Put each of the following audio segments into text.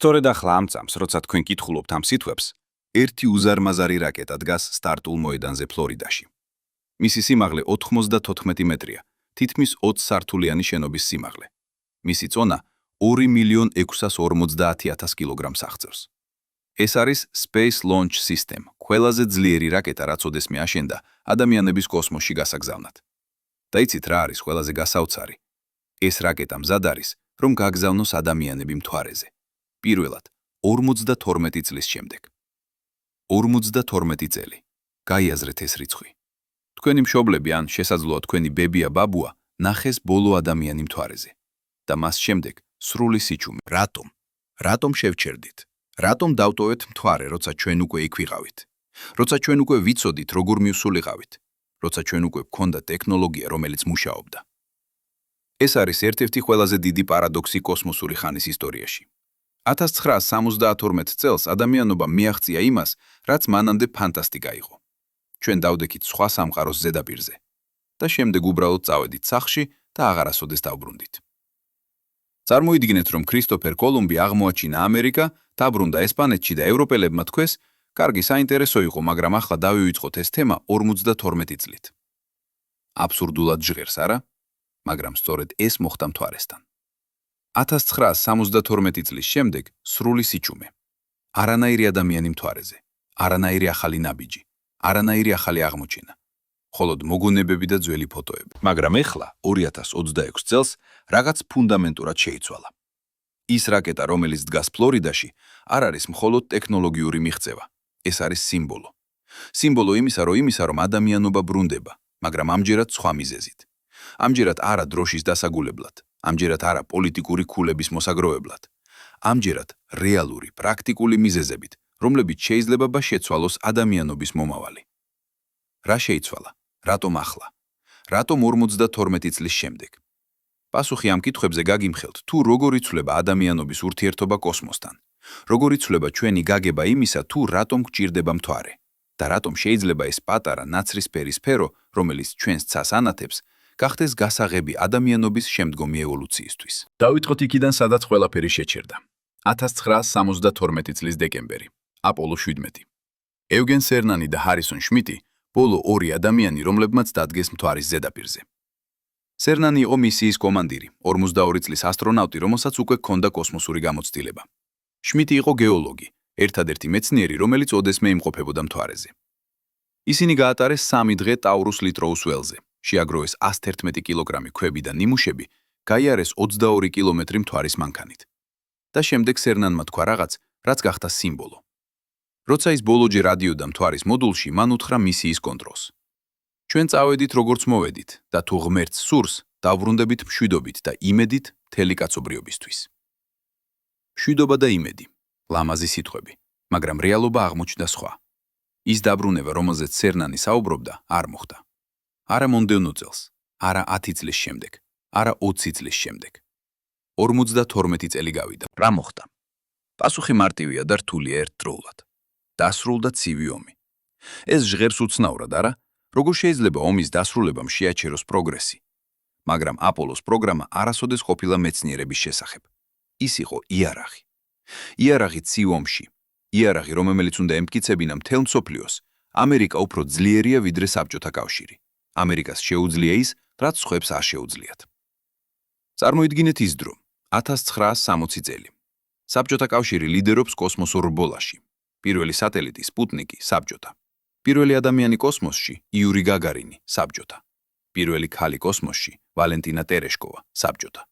სწორედ ახლა ამ წამს, როცა თქვენ კითხულობთ ამ სიტყვებს, ერთი უზარმაზარი რაკეტა დგას სტარტულ მოედანზე ფლორიდაში. მისი სიმაღლე 94 მეტრია, თითქმის 20 სართულიანი შენობის სიმაღლე. მისი წონა 2.650.000 კილოგრამს აღწევს. ეს არის Space Launch System, ყველაზე ძლიერი რაკეტა, რაც ოდესმე აშენდა ადამიანების კოსმოსში გასაგზავნად. და იცით რა არის ყველაზე გასაოცარი? ეს რაკეტა მზად არის, რომ გაგზავნოს ადამიანები მთვარეზე. პირველად, 52 წლის შემდეგ. 52 წელი. გაიაზრეთ ეს რიცხვი. თქვენი მშობლები ან შესაძლოა თქვენი ბებია ბაბუა ნახეს ბოლო ადამიანი მთვარეზე. და მას შემდეგ სრული სიჩუმე. რატომ? რატომ შევჩერდით? რატომ დავტოვეთ მთვარე, როცა ჩვენ უკვე იქ ვიყავით? როცა ჩვენ უკვე ვიცოდით, როგორ მივსულიყავით? როცა ჩვენ უკვე გვქონდა ტექნოლოგია, რომელიც მუშაობდა. ეს არის ერთ-ერთი ყველაზე დიდი პარადოქსი კოსმოსური ხანის ისტორიაში. 1972 წელს ადამიანობა მიაღწია იმას, რაც მანამდე ფანტასტიკა იყო. ჩვენ დავდექით სხვა სამყაროს ზედაპირზე და შემდეგ უბრალოდ წავედით სახლში და აღარასოდეს დავბრუნდით. წარმოიდგინეთ, რომ ქრისტოფერ კოლუმბი აღმოაჩინა ამერიკა, დაბრუნდა ესპანეთში და ევროპელებმა თქვეს, კარგი საინტერესო იყო, მაგრამ ახლა დავივიწყოთ ეს თემა 52 წლით. აბსურდულად ჟღერს, არა? მაგრამ სწორედ ეს მოხდა მთვარესთან. 1972 წლის შემდეგ სრული სიჩუმე. არანაირი ადამიანი მთვარეზე, არანაირი ახალი ნაბიჯი, არანაირი ახალი აღმოჩენა. მხოლოდ მოგონებები და ძველი ფოტოები. მაგრამ ეხლა 2026 წელს რაღაც ფუნდამენტურად შეიცვალა. ის რაკეტა, რომელიც დგას ფლორიდაში, არ არის მხოლოდ ტექნოლოგიური მიღწევა. ეს არის სიმბოლო. სიმბოლო იმისა, რომ ადამიანობა ბრუნდება, მაგრამ ამჯერად სხვა მიზეზით. ამჯერად არა დროშის დასაგულებლად, ამჯერად არა პოლიტიკური ქულების მოსაგროვებლად. ამჯერად რეალური, პრაქტიკული მიზეზებით, რომლებიც შეიძლება შეცვალოს ადამიანობის მომავალი. რა შეიცვალა? რატომ ახლა? რატომ 52 წლის შემდეგ? პასუხი ამ კითხვებზე გაგიმხელთ, თუ როგორ იცვლება ადამიანობის ურთიერთობა კოსმოსთან, როგორ იცვლება ჩვენი გაგება იმისა, თუ რატომ გვჭირდება მთვარე და რატომ შეიძლება ეს პატარა ნაცრისფერი სფერო, რომელიც ჩვენს ცას ანათებს, გახდეს გასაღები ადამიანობის შემდგომი ევოლუციისთვის. დავიწყოთ იქიდან, სადაც ყველაფერი შეჩერდა. 1972 წლის დეკემბერი, აპოლო 17. ევგენ სერნანი და ჰარისონ შმიტი, ბოლო ორი ადამიანი, რომლებმაც დადგეს მთვარის ზედაპირზე. სერნანი იყო მისიის კომანდირი, 42 წლის ასტრონავტი, რომელსაც უკვე ჰქონდა კოსმოსური გამოცდილება. შმიტი იყო გეოლოგი, ერთადერთი მეცნიერი, რომელიც ოდესმე იმყოფებოდა მთვარეზე. ისინი გაატარეს 3 დღე ტაურუს ლიტროუს ველზე, შეაგროვეს 111 კილოგრამი ქვები და ნიმუშები, გაიარეს 22 კილომეტრი მთვარის მანქანით. და შემდეგ სერნანმა თქვა რაღაც, რაც გახდა სიმბოლო. როცა ის ბოლოჯერ ადიოდა მთვარის მოდულში, მან უთხრა მისიის კონტროლს. ჩვენ წავედით როგორც მოვედით და თუ ღმერთს სურს, დავბრუნდებით მშვიდობით და იმედით მთელი კაცობრიობისთვის. მშვიდობა და იმედი, ლამაზი სიტყვები, მაგრამ რეალობა აღმოჩნდა სხვა. ის დაბრუნება, რომელზეც სერნანი საუბრობდა, არ მოხდა. არა მომდევნო წელს, არა 10 წლის შემდეგ, არა 20 წლის შემდეგ. 52 წელი გავიდა. რა მოხდა? პასუხი მარტივია და რთულია ერთდროულად. დასრულდა ცივი ომი. ეს ჟღერს უცნაურად, არა? როგორ შეიძლება ომის დასრულებამ შეაჩეროს პროგრესი? მაგრამ აპოლოს პროგრამა არასოდეს ყოფილა მეცნიერების შესახებ. ის იყო იარაღი. იარაღი ცივ ომში. იარაღი, რომელიც უნდა ემტკიცებინა მთელ მსოფლიოს, ამერიკა უფრო ძლიერია ვიდრე საბჭოთა კავშირი. ამერიკას შეუძლია ის, რაც სხვებს არ შეუძლიათ. წარმოიდგინეთ ის დრო, 1960 წელი. საბჭოთა კავშირი ლიდერობს კოსმოსურ რბოლაში. პირველი სატელიტი სპუტნიკი, საბჭოთა. პირველი ადამიანი კოსმოსში, იური გაგარინი, საბჭოთა. პირველი ქალი კოსმოსში, ვალენტინა ტერეშკოვა, საბჭოთა.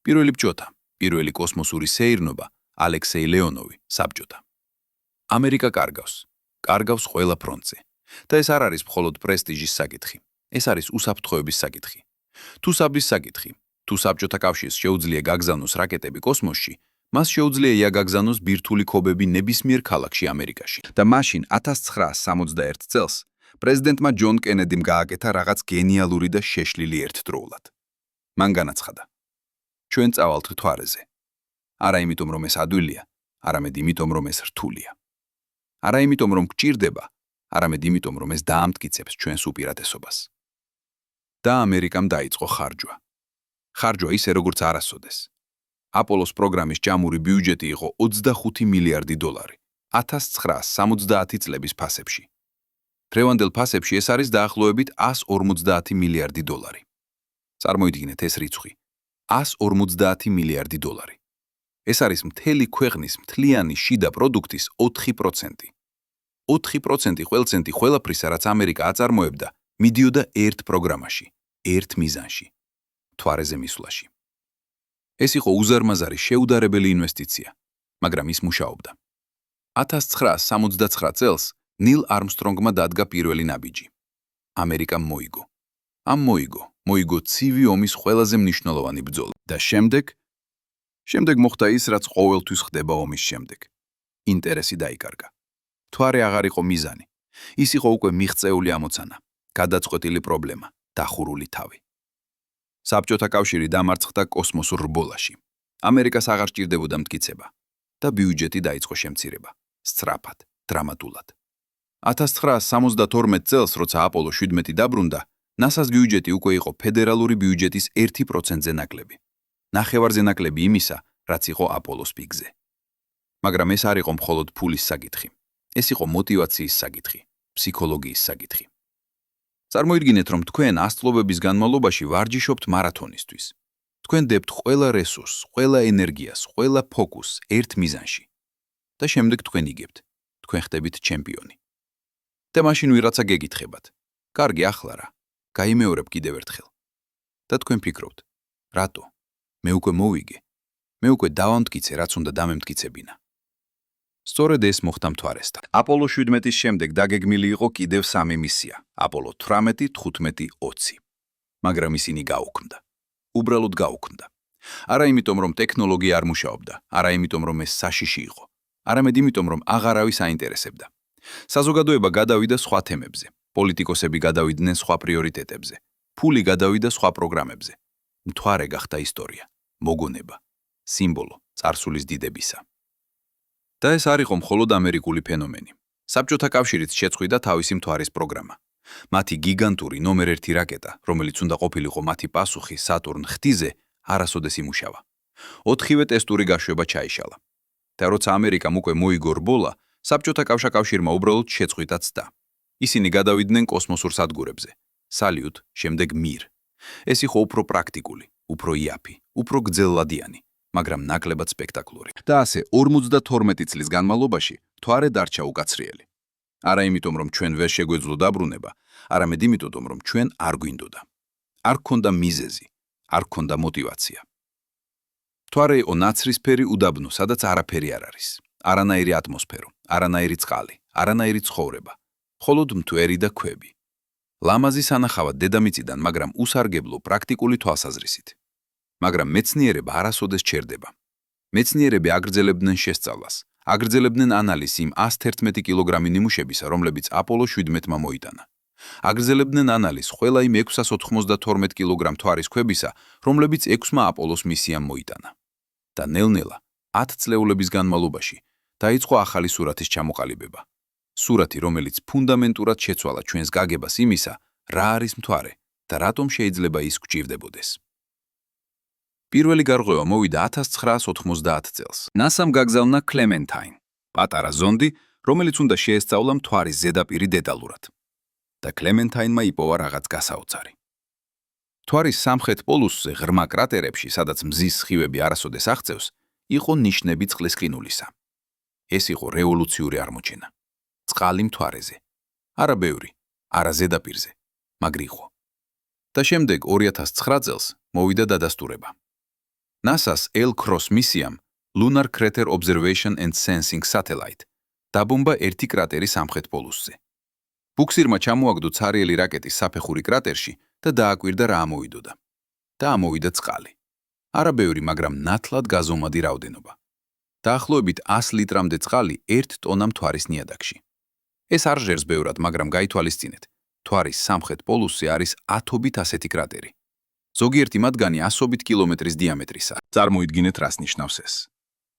პირველი ბჭოთა, პირველი კოსმოსური სეირნობა, ალექსეი ლეონოვი, საბჭოთა. ამერიკა კარგავს ყველა ფრონტზე. და ეს არ არის მხოლოდ პრესტიჟის საკითხი. ეს არის უსაფრთხოების საკითხი. თუ საბრის საკითხი, თუ საბჭოთა კავშირს შეუძლია გაგზავნოს რაკეტები კოსმოსში, მას შეუძლია გაგზავნოს ბირთვული ქობები ნებისმიერ ქალაქში ამერიკაში. და მაშინ 1961 წელს პრეზიდენტმა ჯონ კენედიმ გააკეთა რაღაც გენიალური და შეშლილი ერთდროულად. მან განაცხადა: ჩვენ წავალთ მთვარეზე. არა იმიტომ, რომ ეს ადვილია, არამედ იმიტომ, რომ ეს რთულია. არა იმიტომ, რომ გვჭირდება, არამედ იმიტომ, რომ ეს დაამტკიცებს ჩვენს უპირატესობას. და ამერიკამ დაიწყო ხარჯვა. ხარჯვა ისე, როგორც არასოდეს. აპოლოს პროგრამის ჯამური ბიუჯეტი იყო 25 მილიარდი დოლარი 1970 წლების ფასებში. დღევანდელ ფასებში ეს არის დაახლოებით 150 მილიარდი დოლარი. წარმოიდგინეთ ეს რიცხვი. 150 მილიარდი დოლარი. ეს არის მთელი ქვეყნის მთლიანი შიდა პროდუქტის 4%. 4% ყველცენტი ყველაფრისა, რაც ამერიკა აწარმოებდა, მიდიოდა ერთ პროგრამაში, ერთ მიზანში, მთვარეზე მისვლაში. ეს იყო უზარმაზარი შეუდარებელი ინვესტიცია, მაგრამ ის მუშაობდა. 1969 წელს ნილ არმსტრონგმა დადგა პირველი ნაბიჯი. ამერიკამ მოიგო. მოიგო ცივი ომის ყველაზე მნიშვნელოვანი ბრძოლა. და შემდეგ მოხდა ის, რაც ყოველთვის ხდება ომის შემდეგ. ინტერესი დაიკარგა. მთვარე აღარ იყო მიზანი. ის იყო უკვე მიღწეული ამოცანა, გადაწყვეტილი პრობლემა, დახურული თავი. საბჭოთა კავშირი დამარცხდა კოსმოსურ რბოლაში. ამერიკას აღარ სჭირდებოდა მტკიცება და ბიუჯეტი დაიწყო შემცირება, სწრაფად, დრამატულად. 1972 წელს, როცა აპოლო 17 დაბრუნდა, NASA-ს ბიუჯეტი უკვე იყო ფედერალური ბიუჯეტის 1%-ზე ნაკლები. ნახევარზე ნაკლები იმისა, რაც იყო აპოლოს პიკზე. მაგრამ ეს არ იყო მხოლოდ ფულის საკითხი. ეს იყო мотиваციის საკითხი, ფსიქოლოგიის საკითხი. წარმოიდგინეთ, რომ თქვენ ასწლობების განმავლობაში ვარჯიშობთ მარათონისთვის. თქვენ დებთ ყველა რესურსს, ყველა ენერგიას, ყველა ფოკუსს ერთ მიზანში. და შემდეგ თქვენ იგებთ. თქვენ ხდებით ჩემპიონი. და მაშინ ვიღაცა გეკითხებათ. კარგი, ახლა რა? გაიმეორებ კიდევ ერთხელ. და თქვენ ფიქრობთ, რატო? მე უკვე მოვიგე. მე უკვე დავამტკიცე, რაც უნდა დამემტკიცებინა. სწორედ ეს მოხდა მთვარესთან. აპოლო 17-ის შემდეგ დაგეგმილი იყო კიდევ 3 მისია, აპოლო 18, 15, 20. მაგრამ ისინი გაუქმდა. უბრალოდ გაუქმდა. არა იმიტომ, რომ ტექნოლოგია არ მუშაობდა, არა იმიტომ, რომ ეს საშიში იყო, არამედ იმიტომ, რომ აღარავის აინტერესებდა. საზოგადოება გადავიდა სხვა თემებზე, პოლიტიკოსები გადავიდნენ სხვა პრიორიტეტებზე, ფული გადავიდა სხვა პროგრამებზე. მთვარე გახდა ისტორია, მოგონება, სიმბოლო წარსულის დიდებისა. და ეს არ იყო მხოლოდ ამერიკული ფენომენი. საბჭოთა კავშირიც შეწყვიტა თავისი მთვარის პროგრამა. მათი გიგანტური ნომერ 1 რაკეტა, რომელიც უნდა ყოფილიყო მათი პასუხი სატურნ ღვთიზე, არასოდეს იმუშავა. 4-ვე ტესტური გაშვება ჩაიშალა. და როცა ამერიკამ უკვე მოიგო რბოლა, საბჭოთა კავშირმა უბრალოდ შეწყვიტა ცდა. ისინი გადავიდნენ კოსმოსურ სადგურებზე. სალიუტ, შემდეგ მირ. ეს იყო უფრო პრაქტიკული, უფრო იაფი, უფრო გრძელვადიანი, მაგრამ ნაკლებად სპექტაკლური. და ასე 52 წლის განმავლობაში მთვარე დარჩა უკაცრიელი. არა იმიტომ, რომ ჩვენ ვერ შეგვეძლო დაბრუნება, არამედ იმიტომ, რომ ჩვენ არ გვინდოდა. არ გქონდა მიზეზი, არ გქონდა мотиваცია. მთვარე იყო ნაცრისფერი უდაბნო, სადაც არაფერი არ არის. არანაირი ატმოსფერო, არანაირი წყალი, არანაირი ცხოვრება, მხოლოდ მთვერი და ქვები. ლამაზი სანახავად დედამიწიდან, მაგრამ უსარგებლო პრაქტიკული თვალსაზრისით. მაგრამ მეცნიერება არასოდეს ჩერდება. მეცნიერები აგრძელებდნენ შესწავლას, აგრძელებდნენ ანალიზს იმ 111 კილოგრამი ნიმუშებისა, რომლებიც აპოლო 17-მა მოიტანა. აგრძელებდნენ ანალიზს ყველა იმ 692 კილოგრამ მთვარის ქვებისა, რომლებიც 6-მა აპოლოს მისიამ მოიტანა. და ნელ-ნელა 10 წლეულების განმავლობაში დაიწყო ახალი სურათის ჩამოყალიბება. სურათი, რომელიც ფუნდამენტურად შეცვალა ჩვენს გაგებას იმისა, რა არის მთვარე და რატომ შეიძლება ის გვჭირდებოდეს. პირველი გარღვევა მოვიდა 1990 წელს. NASA-მ გაგზავნა კლემენტაინ, პატარა ზონდი, რომელიც უნდა შეესწავლა მთვარის ზედაპირი დეტალურად. და კლემენტაინმა იპოვა რაღაც გასაოცარი. მთვარის სამხრეთ პოლუსზე ღრმა კრატერებში, სადაც მზის სხივები არასოდეს აღწევს, იყო ნიშნები წყლის ყინულისა. ეს იყო რევოლუციური აღმოჩენა. წყალი მთვარეზე. არა ბევრი, არა ზედაპირზე, მაგრამ იყო. და შემდეგ 2009 წელს მოვიდა დადასტურება. NASA-ს L-Cross მისიამ Lunar Crater Observation and Sensing Satellite დაბომბა ერთი კრატერი სამხრეთ პოლუსზე. ბუქსირმა ჩამოაგდო ცარიელი რაკეტის საფეხური კრატერში და დააკვირდა რა ამოვიდოდა. და ამოვიდა წყალი. არა ბევრი, მაგრამ ნათლად გაზომადი რაოდენობა. დაახლოებით 100 ლიტრამდე წყალი 1 ტონა მთვარის ნიადაგში. ეს არ ჟერს ბევრად, მაგრამ გაითვალისწინეთ. მთვარის სამხრეთ პოლუსზე არის ათობით ასეთი კრატერი. ზოგიერთი მათგანი 100 კილომეტრის დიამეტრისა. წარმოიდგინეთ, რას ნიშნავს ეს.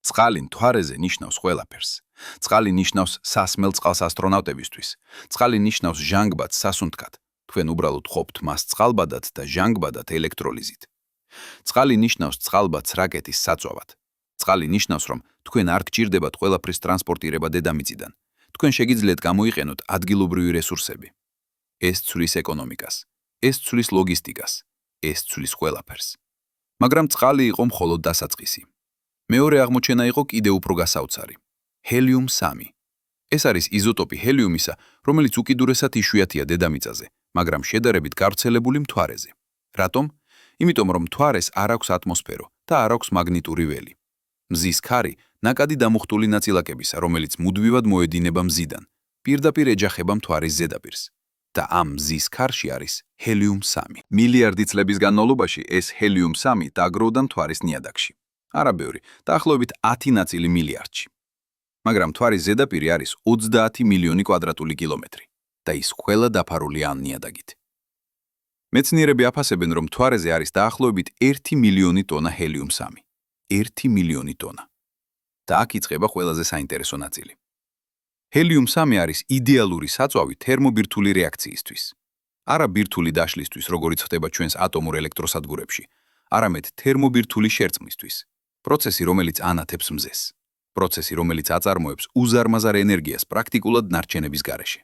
წყალი მთვარეზე ნიშნავს ყველაფერს. წყალი ნიშნავს სასმელ წყალს ასტრონავტებისთვის. წყალი ნიშნავს ჟანგბადს სასუნთქად. თქვენ უბრალოდ ყოფთ მას წყალბადად და ჟანგბადად ელექტროლიზით. წყალი ნიშნავს წყალბადს რაკეტის საწვავად. წყალი ნიშნავს, რომ თქვენ არ გჭირდებათ ყველაფრის ტრანსპორტირება დედამიწიდან. თქვენ შეგიძლიათ გამოიყენოთ ადგილობრივი რესურსები. ეს ცვლის ეკონომიკას, ეს ცვლის ლოგისტიკას, ეს ცვლის ყველაფერს. მაგრამ წყალი იყო მხოლოდ დასაწყისი. მეორე აღმოჩენა იყო კიდევ უფრო გასაოცარი. ჰელიუმ-3. ეს არის იზოტოპი ჰელიუმისა, რომელიც უკიდურესად იშვიათია დედამიწაზე, მაგრამ შედარებით გავრცელებული მთვარეზე. რატომ? იმიტომ რომ მთვარეს არ აქვს ატმოსფერო და არ აქვს მაგნიტური ველი. მზის ქარი ნაკადი დამუხტული ნაწილაკებისა, რომელიც მუდმივად მოედინება მზიდან, პირდაპირ ეჯახება მთვარის ზედაპირს. და ამ მზის ქარში არის ჰელიუმ-3. მილიარდი წლების განმავლობაში ეს ჰელიუმ-3 დაგროვდა მთვარის ნიადაგში. არა ბევრი, დაახლოებით 10 ნაწილი მილიარდში. მაგრამ მთვარის ზედაპირი არის 30 მილიონი კვადრატული კილომეტრი და ის ყველა დაფარულია ამ ნიადაგით. მეცნიერები აფასებენ, რომ მთვარეზე არის დაახლოებით 1 მილიონი ტონა ჰელიუმ-3. 1 მილიონი ტონა. და აქ იწყება ყველაზე საინტერესო ნაწილი. ჰელიუმ-3 არის იდეალური საწვავი თერმობირთული რეაქციისთვის. არა ბირთული დაშლისთვის, როგორიც ხდება ჩვენს ატომურ ელექტროსადგურებში, არამედ თერმობირთული შერწყმისთვის. პროცესი, რომელიც ანათებს მზეს. პროცესი, რომელიც აწარმოებს უზარმაზარ ენერგიას პრაქტიკულად ნარჩენების გარეშე.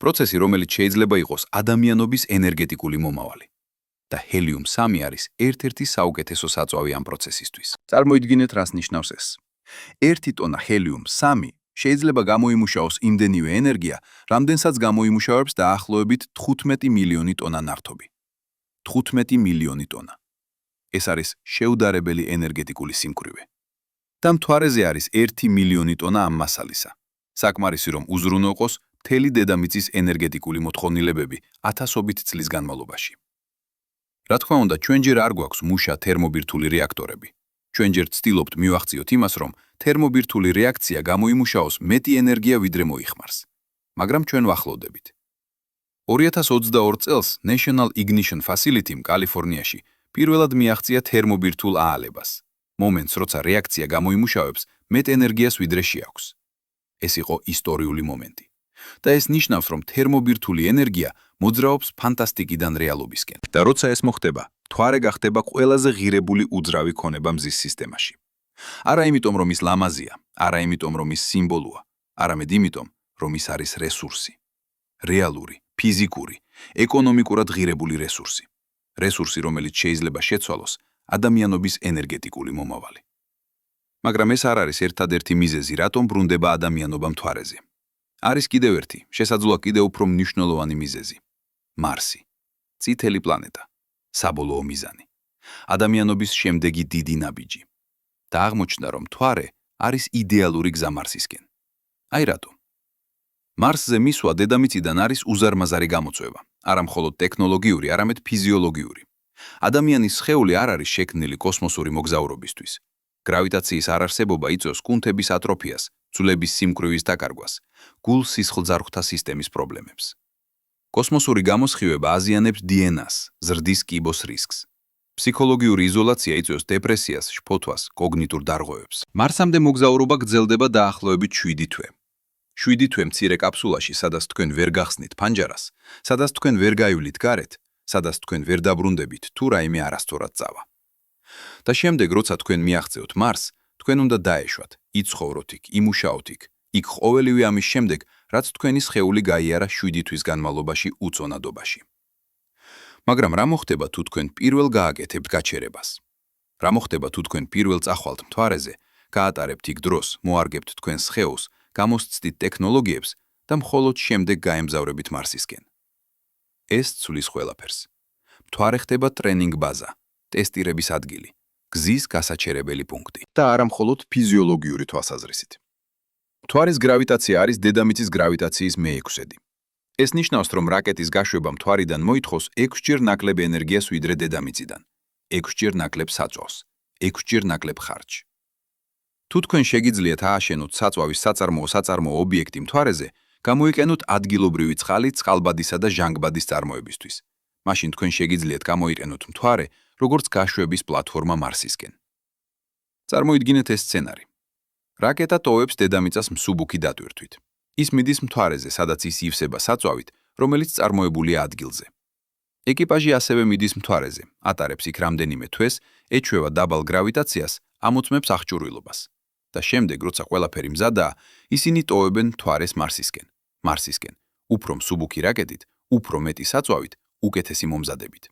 პროცესი, რომელიც შეიძლება იყოს ადამიანობის ენერგეტიკული მომავალი. და ჰელიუმ-3 არის ერთ-ერთი საუკეთესო საწვავი ამ პროცესისთვის. წარმოიდგინეთ, რას ნიშნავს ეს. 1 ტონა ჰელიუმ-3 შეიძლება გამოიმუშაოს იმდენივე ენერგია, რამდენსაც გამოიმუშავებს დაახლოებით 15 მილიონი ტონა ნავთობი. 15 მილიონი ტონა. ეს არის შეუდარებელი ენერგეტიკული სიმკვრივე. და მთვარეზე არის 1 მილიონი ტონა ამ მასალისა. საკმარისი, რომ უზრუნველყოს მთელი დედამიწის ენერგეტიკული მოთხოვნილებები ათასობით წლის განმავლობაში. რა თქმა უნდა, ჩვენ ჯერ არ გვაქვს მუშა თერმობირთული რეაქტორები. ჩვენ ჯერ ვცდილობთ მივახციოთ იმას, რომ თერმობირთული რეაქცია გამოიმუშაოს მეტი ენერგია, ვიდრე მოიხმარს. მაგრამ ჩვენ ვახლოვდებით. 2022 წელს National Ignition Facility-მ კალიფორნიაში პირველად მიაღწია თერმობირთულ აალებას. მომენტს, როცა რეაქცია გამოიმუშავებს მეტ ენერგიას, ვიდრე შეაქვს. ეს იყო ისტორიული მომენტი. და ეს ნიშნავს, რომ თერმობირთული ენერგია მოძრაობს ფანტასტიკიდან რეალობისკენ. და როცა ეს მოხდება, მთვარე გახდება ყველაზე ღირებული უძრავი ქონება მზის სისტემაში. არა იმიტომ, რომ ის ლამაზია, არა იმიტომ, რომ ის სიმბოლოა, არამედ იმიტომ, რომ ის არის რესურსი. რეალური, ფიზიკური, ეკონომიკურად ღირებული რესურსი. რესურსი, რომელიც შეიძლება შეცვალოს ადამიანობის ენერგეტიკული მომავალი. მაგრამ ეს არ არის ერთადერთი მიზეზი, რატომ ბრუნდება ადამიანობა მთვარეზე. არის კიდევ ერთი, შესაძლოა კიდევ უფრო მნიშვნელოვანი მიზეზი. მარსი. წითელი პლანეტა. საბოლოო მიზანი. ადამიანობის შემდეგი დიდი ნაბიჯი. და აღმოჩნდა, რომ მთვარე არის იდეალური გზა მარსისკენ. აი რატომ? მარსზე მისვლა დედამიწიდან არის უზარმაზარი გამოწვევა, არა მხოლოდ ტექნოლოგიური, არამედ ფიზიოლოგიური. ადამიანის სხეული არ არის შექმნილი კოსმოსური მოგზაურობისთვის. გრავიტაციის არარსებობა იწვევს კუნთების ატროფიას, ძვლების სიმკვრივის დაკარგვას, გულ-სისხლძარღვთა სისტემის პრობლემებს. კოსმოსური გამოსხივება აზიანებს დნმ-ს, ზრდის კიბოს რისკს. ფსიქოლოგიური იზოლაცია იწვევს დეპრესიას, შფოთვას, კოგნიტურ დარღვევებს. მარსამდე მოგზაურობა გრძელდება დაახლოებით 7 თვე. 7 თვე მცირე კაფსულაში, სადაც თქვენ ვერ გახსნით ფანჯარას, სადაც თქვენ ვერ გაივლით გარეთ, სადაც თქვენ ვერ დაბრუნდებით თუ რაიმე არასწორად წავა. და შემდეგ, როცა თქვენ მიაღწევთ მარსს, თქვენ უნდა დაეშვათ, იცხოვროთ იქ, იმუშაოთ იქ, იქ ყოველივე ამის შემდეგ, რაც თქვენი სხეული გაიარა 7 თვის განმავლობაში უწონადობაში. მაგრამ რა მოხდება თუ თქვენ პირველ გააკეთებთ გაჩერებას? რა მოხდება თუ თქვენ პირველ წახვალთ მთვარეზე, გაატარებთ იქ დროს, მოარგებთ თქვენ სხეულს, გამოსცდით ტექნოლოგიებს და მხოლოდ შემდეგ გაემგზავრებით მარსისკენ? ეს ცვლის ყველაფერს. მთვარე ხდება ტრენინგ ბაზა, ტესტირების ადგილი, გზის გასაჩერებელი პუნქტი და არა მხოლოდ ფიზიოლოგიური თვალსაზრისით. მთვარის გრავიტაცია არის დედამიწის გრავიტაციის მე-6-დი. ეს ნიშნავს, რომ რაკეტის გაშვება მთვარიდან მოითხოვს 6-ჯერ ნაკლებ ენერგიას ვიდრე დედამიწიდან, 6-ჯერ ნაკლებ საწვავს, 6-ჯერ ნაკლებ ხარჯს. თუ თქვენ შეგიძლიათ ააშენოთ საწვავის საწარმოო ობიექტი მთვარეზე, გამოიყენოთ ადგილობრივი წყალი წყალბადისა და ჟანგბადის წარმოებისთვის. მაშინ თქვენ შეგიძლიათ გამოიყენოთ მთვარე, როგორც გაშვების პლატფორმა მარსისკენ. წარმოიდგინეთ ეს სცენარი. რაკეტა ტოვებს დედამიწას მსუბუქი დატვირთვით. ის მიდის მთვარეზე, სადაც ის ივსება საწვავით, რომელიც წარმოებულია ადგილზე. ეკიპაჟი ასევე მიდის მთვარეზე, ატარებს იქ რამდენიმე თვეს, ეჩვევა დაბალ გრავიტაციას, ამოწმებს აღჭურვილობას. და შემდეგ, როცა ყველაფერი მზადაა, ისინი ტოვებენ მთვარეს მარსისკენ. მარსისკენ, უფრო მსუბუქი რაკეტით, უფრო მეტი საწვავით, უკეთესი მომზადებით.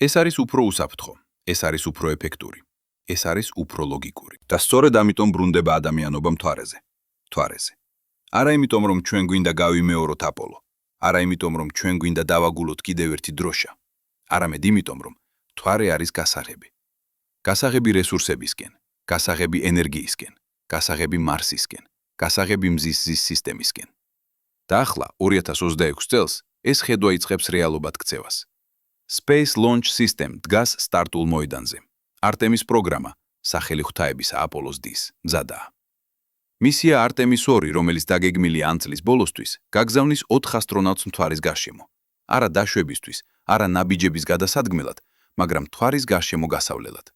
ეს არის უფრო უსაფრთხო, ეს არის უფრო ეფექტური, ეს არის უფრო ლოგიკური. და სწორედ ამიტომ ბრუნდება ადამიანობა მთვარეზე. მთვარეზე. არა იმიტომ, რომ ჩვენ გვინდა გავიმეოროთ აპოლო, არა იმიტომ, რომ ჩვენ გვინდა დავაგულოთ კიდევ ერთი დროშა, არამედ იმიტომ, რომ მთვარე არის გასაღები. გასაღები რესურსებისკენ, გასაღები ენერგიისკენ, გასაღები მარსისკენ, გასაღები მზის სისტემისკენ. და ახლა 2026 წელს ეს ხედვა იწყებს რეალობად ქცევას. Space Launch System დგას სტარტულ მოედანზე. არტემის პროგრამა, სახელი ღვთაებისა აპოლოს დის, მზადაა. მისია არტემის 2, რომელიც დაგეგმილია ამ წლის ბოლოსთვის, გაგზავნის 4 ასტრონავტს მთვარის გარშემო. არა დაშვებისთვის, არა ნაბიჯების გადასადგმელად, მაგრამ მთვარის გარშემო გასავლელად.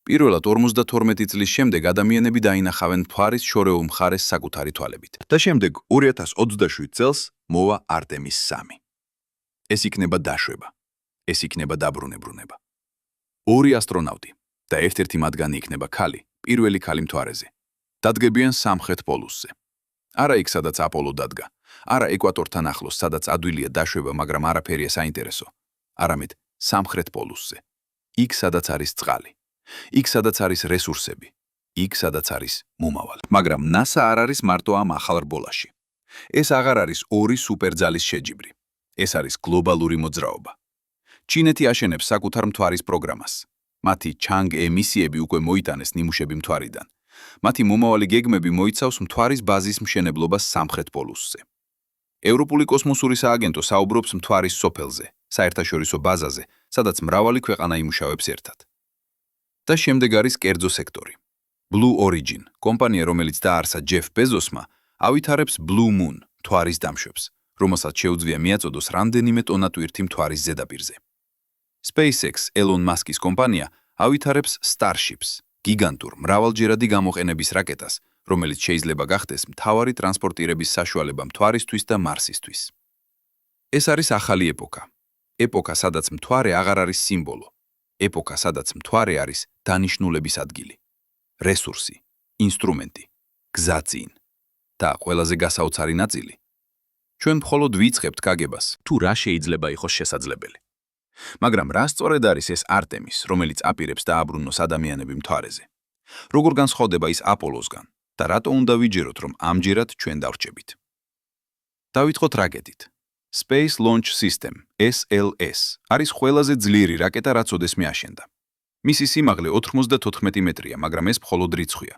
პირველად 52 წლის შემდეგ ადამიანები დაინახავენ მთვარის შორეულ მხარეს საკუთარი თვალებით. და შემდეგ 2027 წელს მოვა არტემის 3. ეს იქნება დაშვება. ეს იქნება დაბრუნებრულება. 2 ასტრონავტი და ერთ-ერთი მათგანი იქნება ქალი, პირველი ქალი მთვარეზე. დადგებიან სამხრეთ პოლუსზე. არა იქ, სადაც აპოლო დადგა, არა ეკვატორთან ახლოს, სადაც ადვილია დაშვება, მაგრამ არაფერია საინტერესო, არამედ სამხრეთ პოლუსზე. იქ, სადაც არის წყალი. იქ, სადაც არის რესურსები. იქ, სადაც არის მომავალი. მაგრამ NASA არ არის მარტო ამ ახალ რბოლაში. ეს აღარ არის 2 სუპერძალის შეჯიბრი. ეს არის გლობალური მოძრაობა. ჩინეთი აშენებს საკუთარ მთვარის პროგრამას. მათი Chang'e მისიები უკვე მოიტანეს ნიმუშები მთვარიდან. მათი მომავალი გეგმები მოიცავს მთვარის ბაზის მშენებლობას სამხრეთ პოლუსზე. ევროპული კოსმოსური სააგენტო საუბრობს მთვარის სოფელზე, საერთაშორისო ბაზაზე, სადაც მრავალი ქვეყანა იმუშავებს ერთად. და შემდეგ არის კერძო სექტორი. Blue Origin, კომპანია, რომელიც დაარსა ჯეფ ბეზოსმა, ავითარებს Blue Moon, მთვარის დამშვებს, რომელსაც შეუძლია მიაწოდოს რამდენიმე ტონა ტვირთი მთვარის ზედაპირზე. SpaceX, ელონ მასკის კომპანია, ავითარებს Starships, გიგანტურ, მრავალჯერადი გამოყენების რაკეტას, რომელიც შეიძლება გახდეს მთავარი ტრანსპორტირების საშუალება მთვარისთვის და მარსისთვის. ეს არის ახალი ეპოქა. ეპოქა, სადაც მთვარე აღარ არის სიმბოლო. ეპოქა, სადაც მთვარე არის დანიშნულების ადგილი. რესურსი, ინსტრუმენტი, გზაწინ და ყველაზე გასაოცარი ნაწილი. ჩვენ მხოლოდ ვიწყებთ გაგებას, თუ რა შეიძლება იყოს შესაძლებელი. მაგრამ რა სწორედ არის ეს არტემის, რომელიც აპირებს დააბრუნოს ადამიანები მთვარეზე? როგორ განსხვავდება ის აპოლოსგან და რატო უნდა ვიჯეროთ, რომ ამჯერად ჩვენ დავრჩებით? დავითხოვთ რაკეტით. Space Launch System, SLS, არის ყველაზე ძლიერი რაკეტა, რაც ოდესმე აშენდა. მისი სიმაღლე 94 მეტრია, მაგრამ ეს მხოლოდ რიცხვია.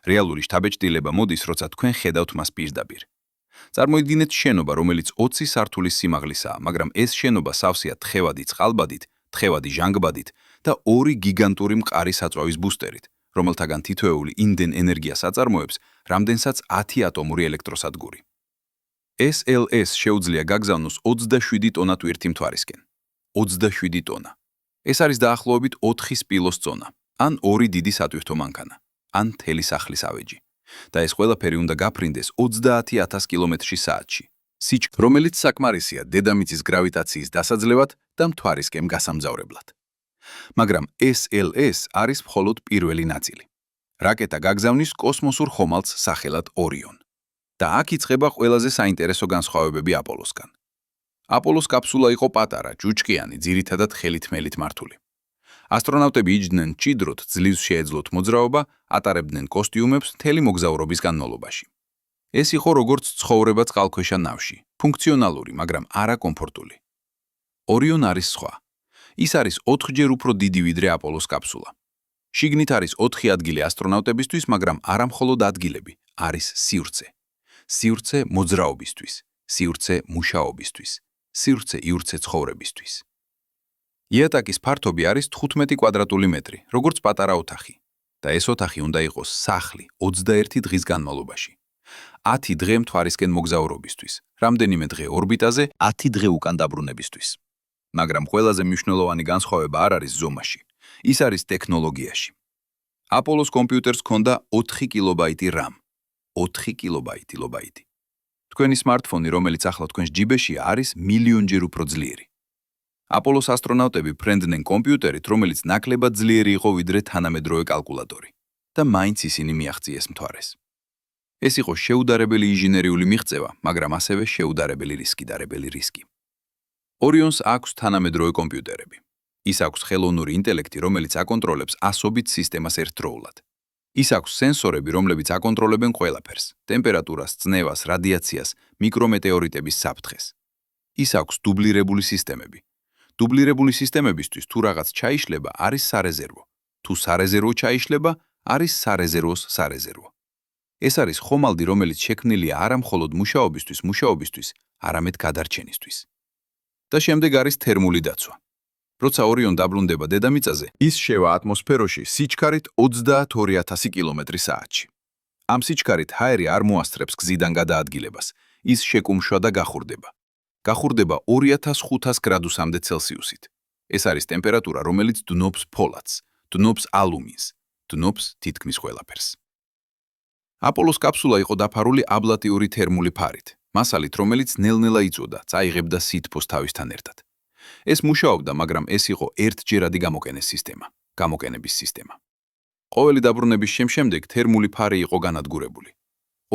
რეალური შთაბეჭდილება მოდის, როცა თქვენ ხედავთ მას პირდაპირ. წარმოიდგინეთ შენობა, რომელიც 20 სართულის სიმაღლისაა, მაგრამ ეს შენობა სავსეა თხევადი წყალბადით, თხევადი ჟანგბადით და 2 გიგანტური მყარი საწვავის ბუსტერით, რომელთაგან თითოეული იმდენ ენერგიას აწარმოებს, რამდენსაც 10 ატომური ელექტროსადგური. SLS შეუძლია გაგზავნოს 27 ტონა ტვირთი მთვარისკენ. 27 ტონა. ეს არის დაახლოებით 4 სპილოს წონა, ან 2 დიდი სატვირთო მანქანა, ან მთელი სახლის ავეჯი. და ეს ყველაფერი უნდა გაფრინდეს 30,000 კილომეტრში საათში. სიჩქარე, რომელიც საკმარისია დედამიწის გრავიტაციის დასაძლევად და მთვარისკენ გასამგზავრებლად. მაგრამ SLS არის მხოლოდ პირველი ნაწილი. რაკეტა გაგზავნის კოსმოსურ ხომალდს სახელად ორიონ. და აქ იწყება ყველაზე საინტერესო განსხვავებები აპოლოსგან. აპოლოს კაფსულა იყო პატარა, ჯუჭკიანი, ძირითადად ხელით-მელით მართული. ასტრონავტები იჯდნენ მჭიდროდ, ძლივს შეეძლოთ მოძრაობა, ატარებდნენ კოსტიუმებს მთელი მოგზაურობის განმავლობაში. ეს იყო როგორც ცხოვრება წყალქვეშა ნავში, ფუნქციონალური, მაგრამ არა კომფორტული. ორიონ არის სხვა. ის არის 4-ჯერ უფრო დიდი ვიდრე აპოლოს კაფსულა. შიგნით არის 4 ადგილი ასტრონავტებისთვის, მაგრამ არა მხოლოდ ადგილები, არის სივრცე. სივრცე მოძრაობისთვის, სივრცე მუშაობისთვის, სივრცე იურცე ცხოვრებისთვის. იატაკის ფართობი არის 15 კვადრატული მეტრი, როგორც პატარა ოთახი. და ეს ოთახი უნდა იყოს სახლი 21 დღის განმავლობაში. 10 დღე მთვარისკენ მოგზაურობისთვის, რამდენიმე დღე ორბიტაზე, 10 დღე უკან დაბრუნებისთვის. მაგრამ ყველაზე მნიშვნელოვანი განსხვავება არ არის ზომაში, ის არის ტექნოლოგიაში. აპოლოს კომპიუტერს ჰქონდა 4 კილობაიტი RAM. 4 კილობაიტი. თქვენი სმარტფონი, რომელიც ახლა თქვენს ჯიბეშია, არის მილიონჯერ უფრო ძლიერი. აპოლოს ასტრონავტები ფრენდნენ კომპიუტერით, რომელიც ნაკლებად ძლიერი იყო ვიდრე თანამედროვე კალკულატორი და მაინც ისინი მიაღწიეს მთვარეს. ეს იყო შეუდარებელი ინჟინერიული მიღწევა, მაგრამ ასევე შეუდარებელი რისკი. ორიონს აქვს თანამედროვე კომპიუტერები. ის აქვს ხელოვნური ინტელექტი, რომელიც აკონტროლებს ასობით სისტემას ერთდროულად. ის აქვს სენსორები, რომლებიც აკონტროლებენ ყველაფერს: ტემპერატურას, წნევას, რადიაციას, მიკრომეტეორიტების საფრთხეს. ის აქვს დუბლირებული სისტემები. დუბლირებული სისტემებისთვის თუ რაღაც ჩაიშლება, არის სარეზერვო. თუ სარეზერვო ჩაიშლება, არის სარეზერვოს სარეზერვო. ეს არის ხომალდი, რომელიც შექმნილია არა მხოლოდ მუშაობისთვის, არამედ გადარჩენისთვის. და შემდეგ არის თერმული დაცვა. როცა ორიონ დაბრუნდება დედამიწაზე, ის შევა ატმოსფეროში სიჩქარით 32,000 კილომეტრი/საათში. ამ სიჩქარით ჰაერი არ მოასწრებს გზიდან გადაადგილებას, ის შეკუმშვა და გახურდება. გახურდება 2500 გრადუსამდე ცელსიუსით. ეს არის ტემპერატურა, რომელიც დნობს ფოლადს, დნობს ალუმინს, დნობს თითქმის ყველაფერს. აპოლოს კაფსულა იყო დაფარული აბლატიური თერმული ფარით, მასალით, რომელიც ნელ-ნელა იწვოდა, წაიღებდა სითბოს თავისთან ერთად. ეს მუშაობდა, მაგრამ ეს იყო ერთჯერადი გამოყენების სისტემა. ყოველი დაბრუნების შემდეგ თერმული ფარი იყო განადგურებული.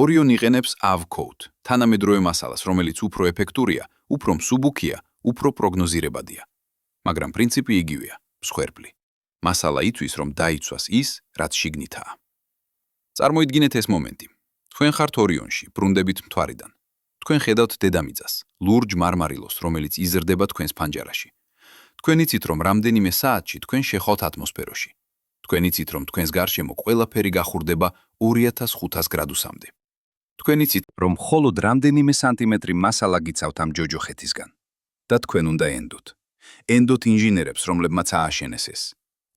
ორიონ იყენებს AV-code, თანამედროვე მასალას, რომელიც უფრო ეფექტურია, უფრო მსუბუქია, უფრო პროგნოზირებადია. მაგრამ პრინციპი იგივეა, მსხვერპლი. მასალა იწვის, რომ დაიცვას ის, რაც შიგნითაა. წარმოიდგინეთ ეს მომენტი. თქვენ ხართ ორიონში, ბრუნდებით მთვარიდან. თქვენ ხედავთ დედამიწას, ლურჯ მარმარილოს, რომელიც იზრდება თქვენს ფანჯარაში. თქვენ იცით, რომ რამდენიმე საათში თქვენ შეხავთ ატმოსფეროში. თქვენ იცით, რომ თქვენს გარშემო ყველაფერი გახურდება 2500 გრადუსამდე. თქვენ იცით, რომ მხოლოდ რამდენიმე სანტიმეტრი მასალა გიცავთ ამ ჯოჯოხეთისგან. და თქვენ უნდა ენდოთ. ენდოთ ინჟინერებს, რომლებმაც ააშენეს ეს.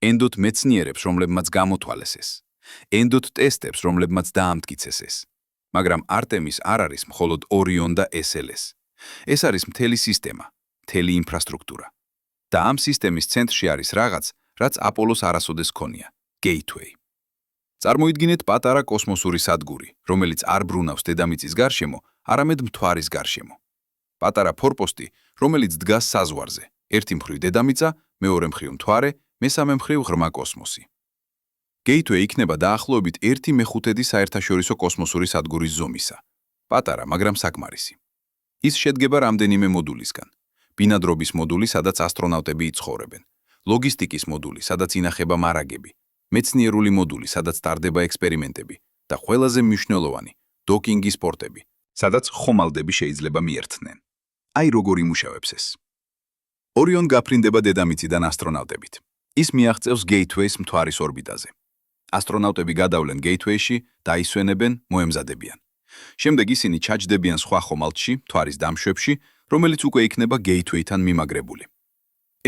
ენდოთ მეცნიერებს, რომლებმაც გამოთვალეს ეს. ენდოთ ტესტებს, რომლებმაც დაამტკიცეს ეს. მაგრამ არტემის არ არის მხოლოდ ორიონ და SLS. ეს არის მთელი სისტემა, მთელი ინფრასტრუქტურა. და ამ სისტემის ცენტრში არის რაღაც, რაც აპოლოს არასოდეს ჰქონია, Gateway. წარმოიდგინეთ პატარა კოსმოსური სადგური, რომელიც არ ბრუნავს დედამიწის გარშემო, არამედ მთვარის გარშემო. პატარა ფორპოსტი, რომელიც დგას საზღვარზე, ერთი მხრივ დედამიწა, მეორე მხრივ მთვარე, მესამე მხრივ ღრმა კოსმოსი. Gateway იქნება დაახლოებით 1/5 საერთაშორისო კოსმოსური სადგურის ზომისა. პატარა, მაგრამ საკმარისი. ის შედგება რამდენიმე მოდულისგან. ბინადრობის მოდული, სადაც ასტრონავტები იცხოვრებენ. ლოგისტიკის მოდული, სადაც ინახება მარაგები. მეცნიერული მოდული, სადაც ტარდება ექსპერიმენტები და ყველაზე მნიშვნელოვანი, დოკინგის პორტები, სადაც ხომალდები შეიძლება მიერთნენ. აი როგორ იმუშავებს ეს. ორიონ გაფრინდება დედამიწიდან ასტრონავტებით. ის მიაღწევს Gateway-ს მთვარის ორბიტაზე. ასტრონავტები გადავლენ Gateway-ში, დაისვენებენ, მოემზადებიან. შემდეგ ისინი ჩაჯდებიან სხვა ხომალდში, მთვარის დამშვებში, რომელიც უკვე იქნება Gateway-თან მიმაგრებული.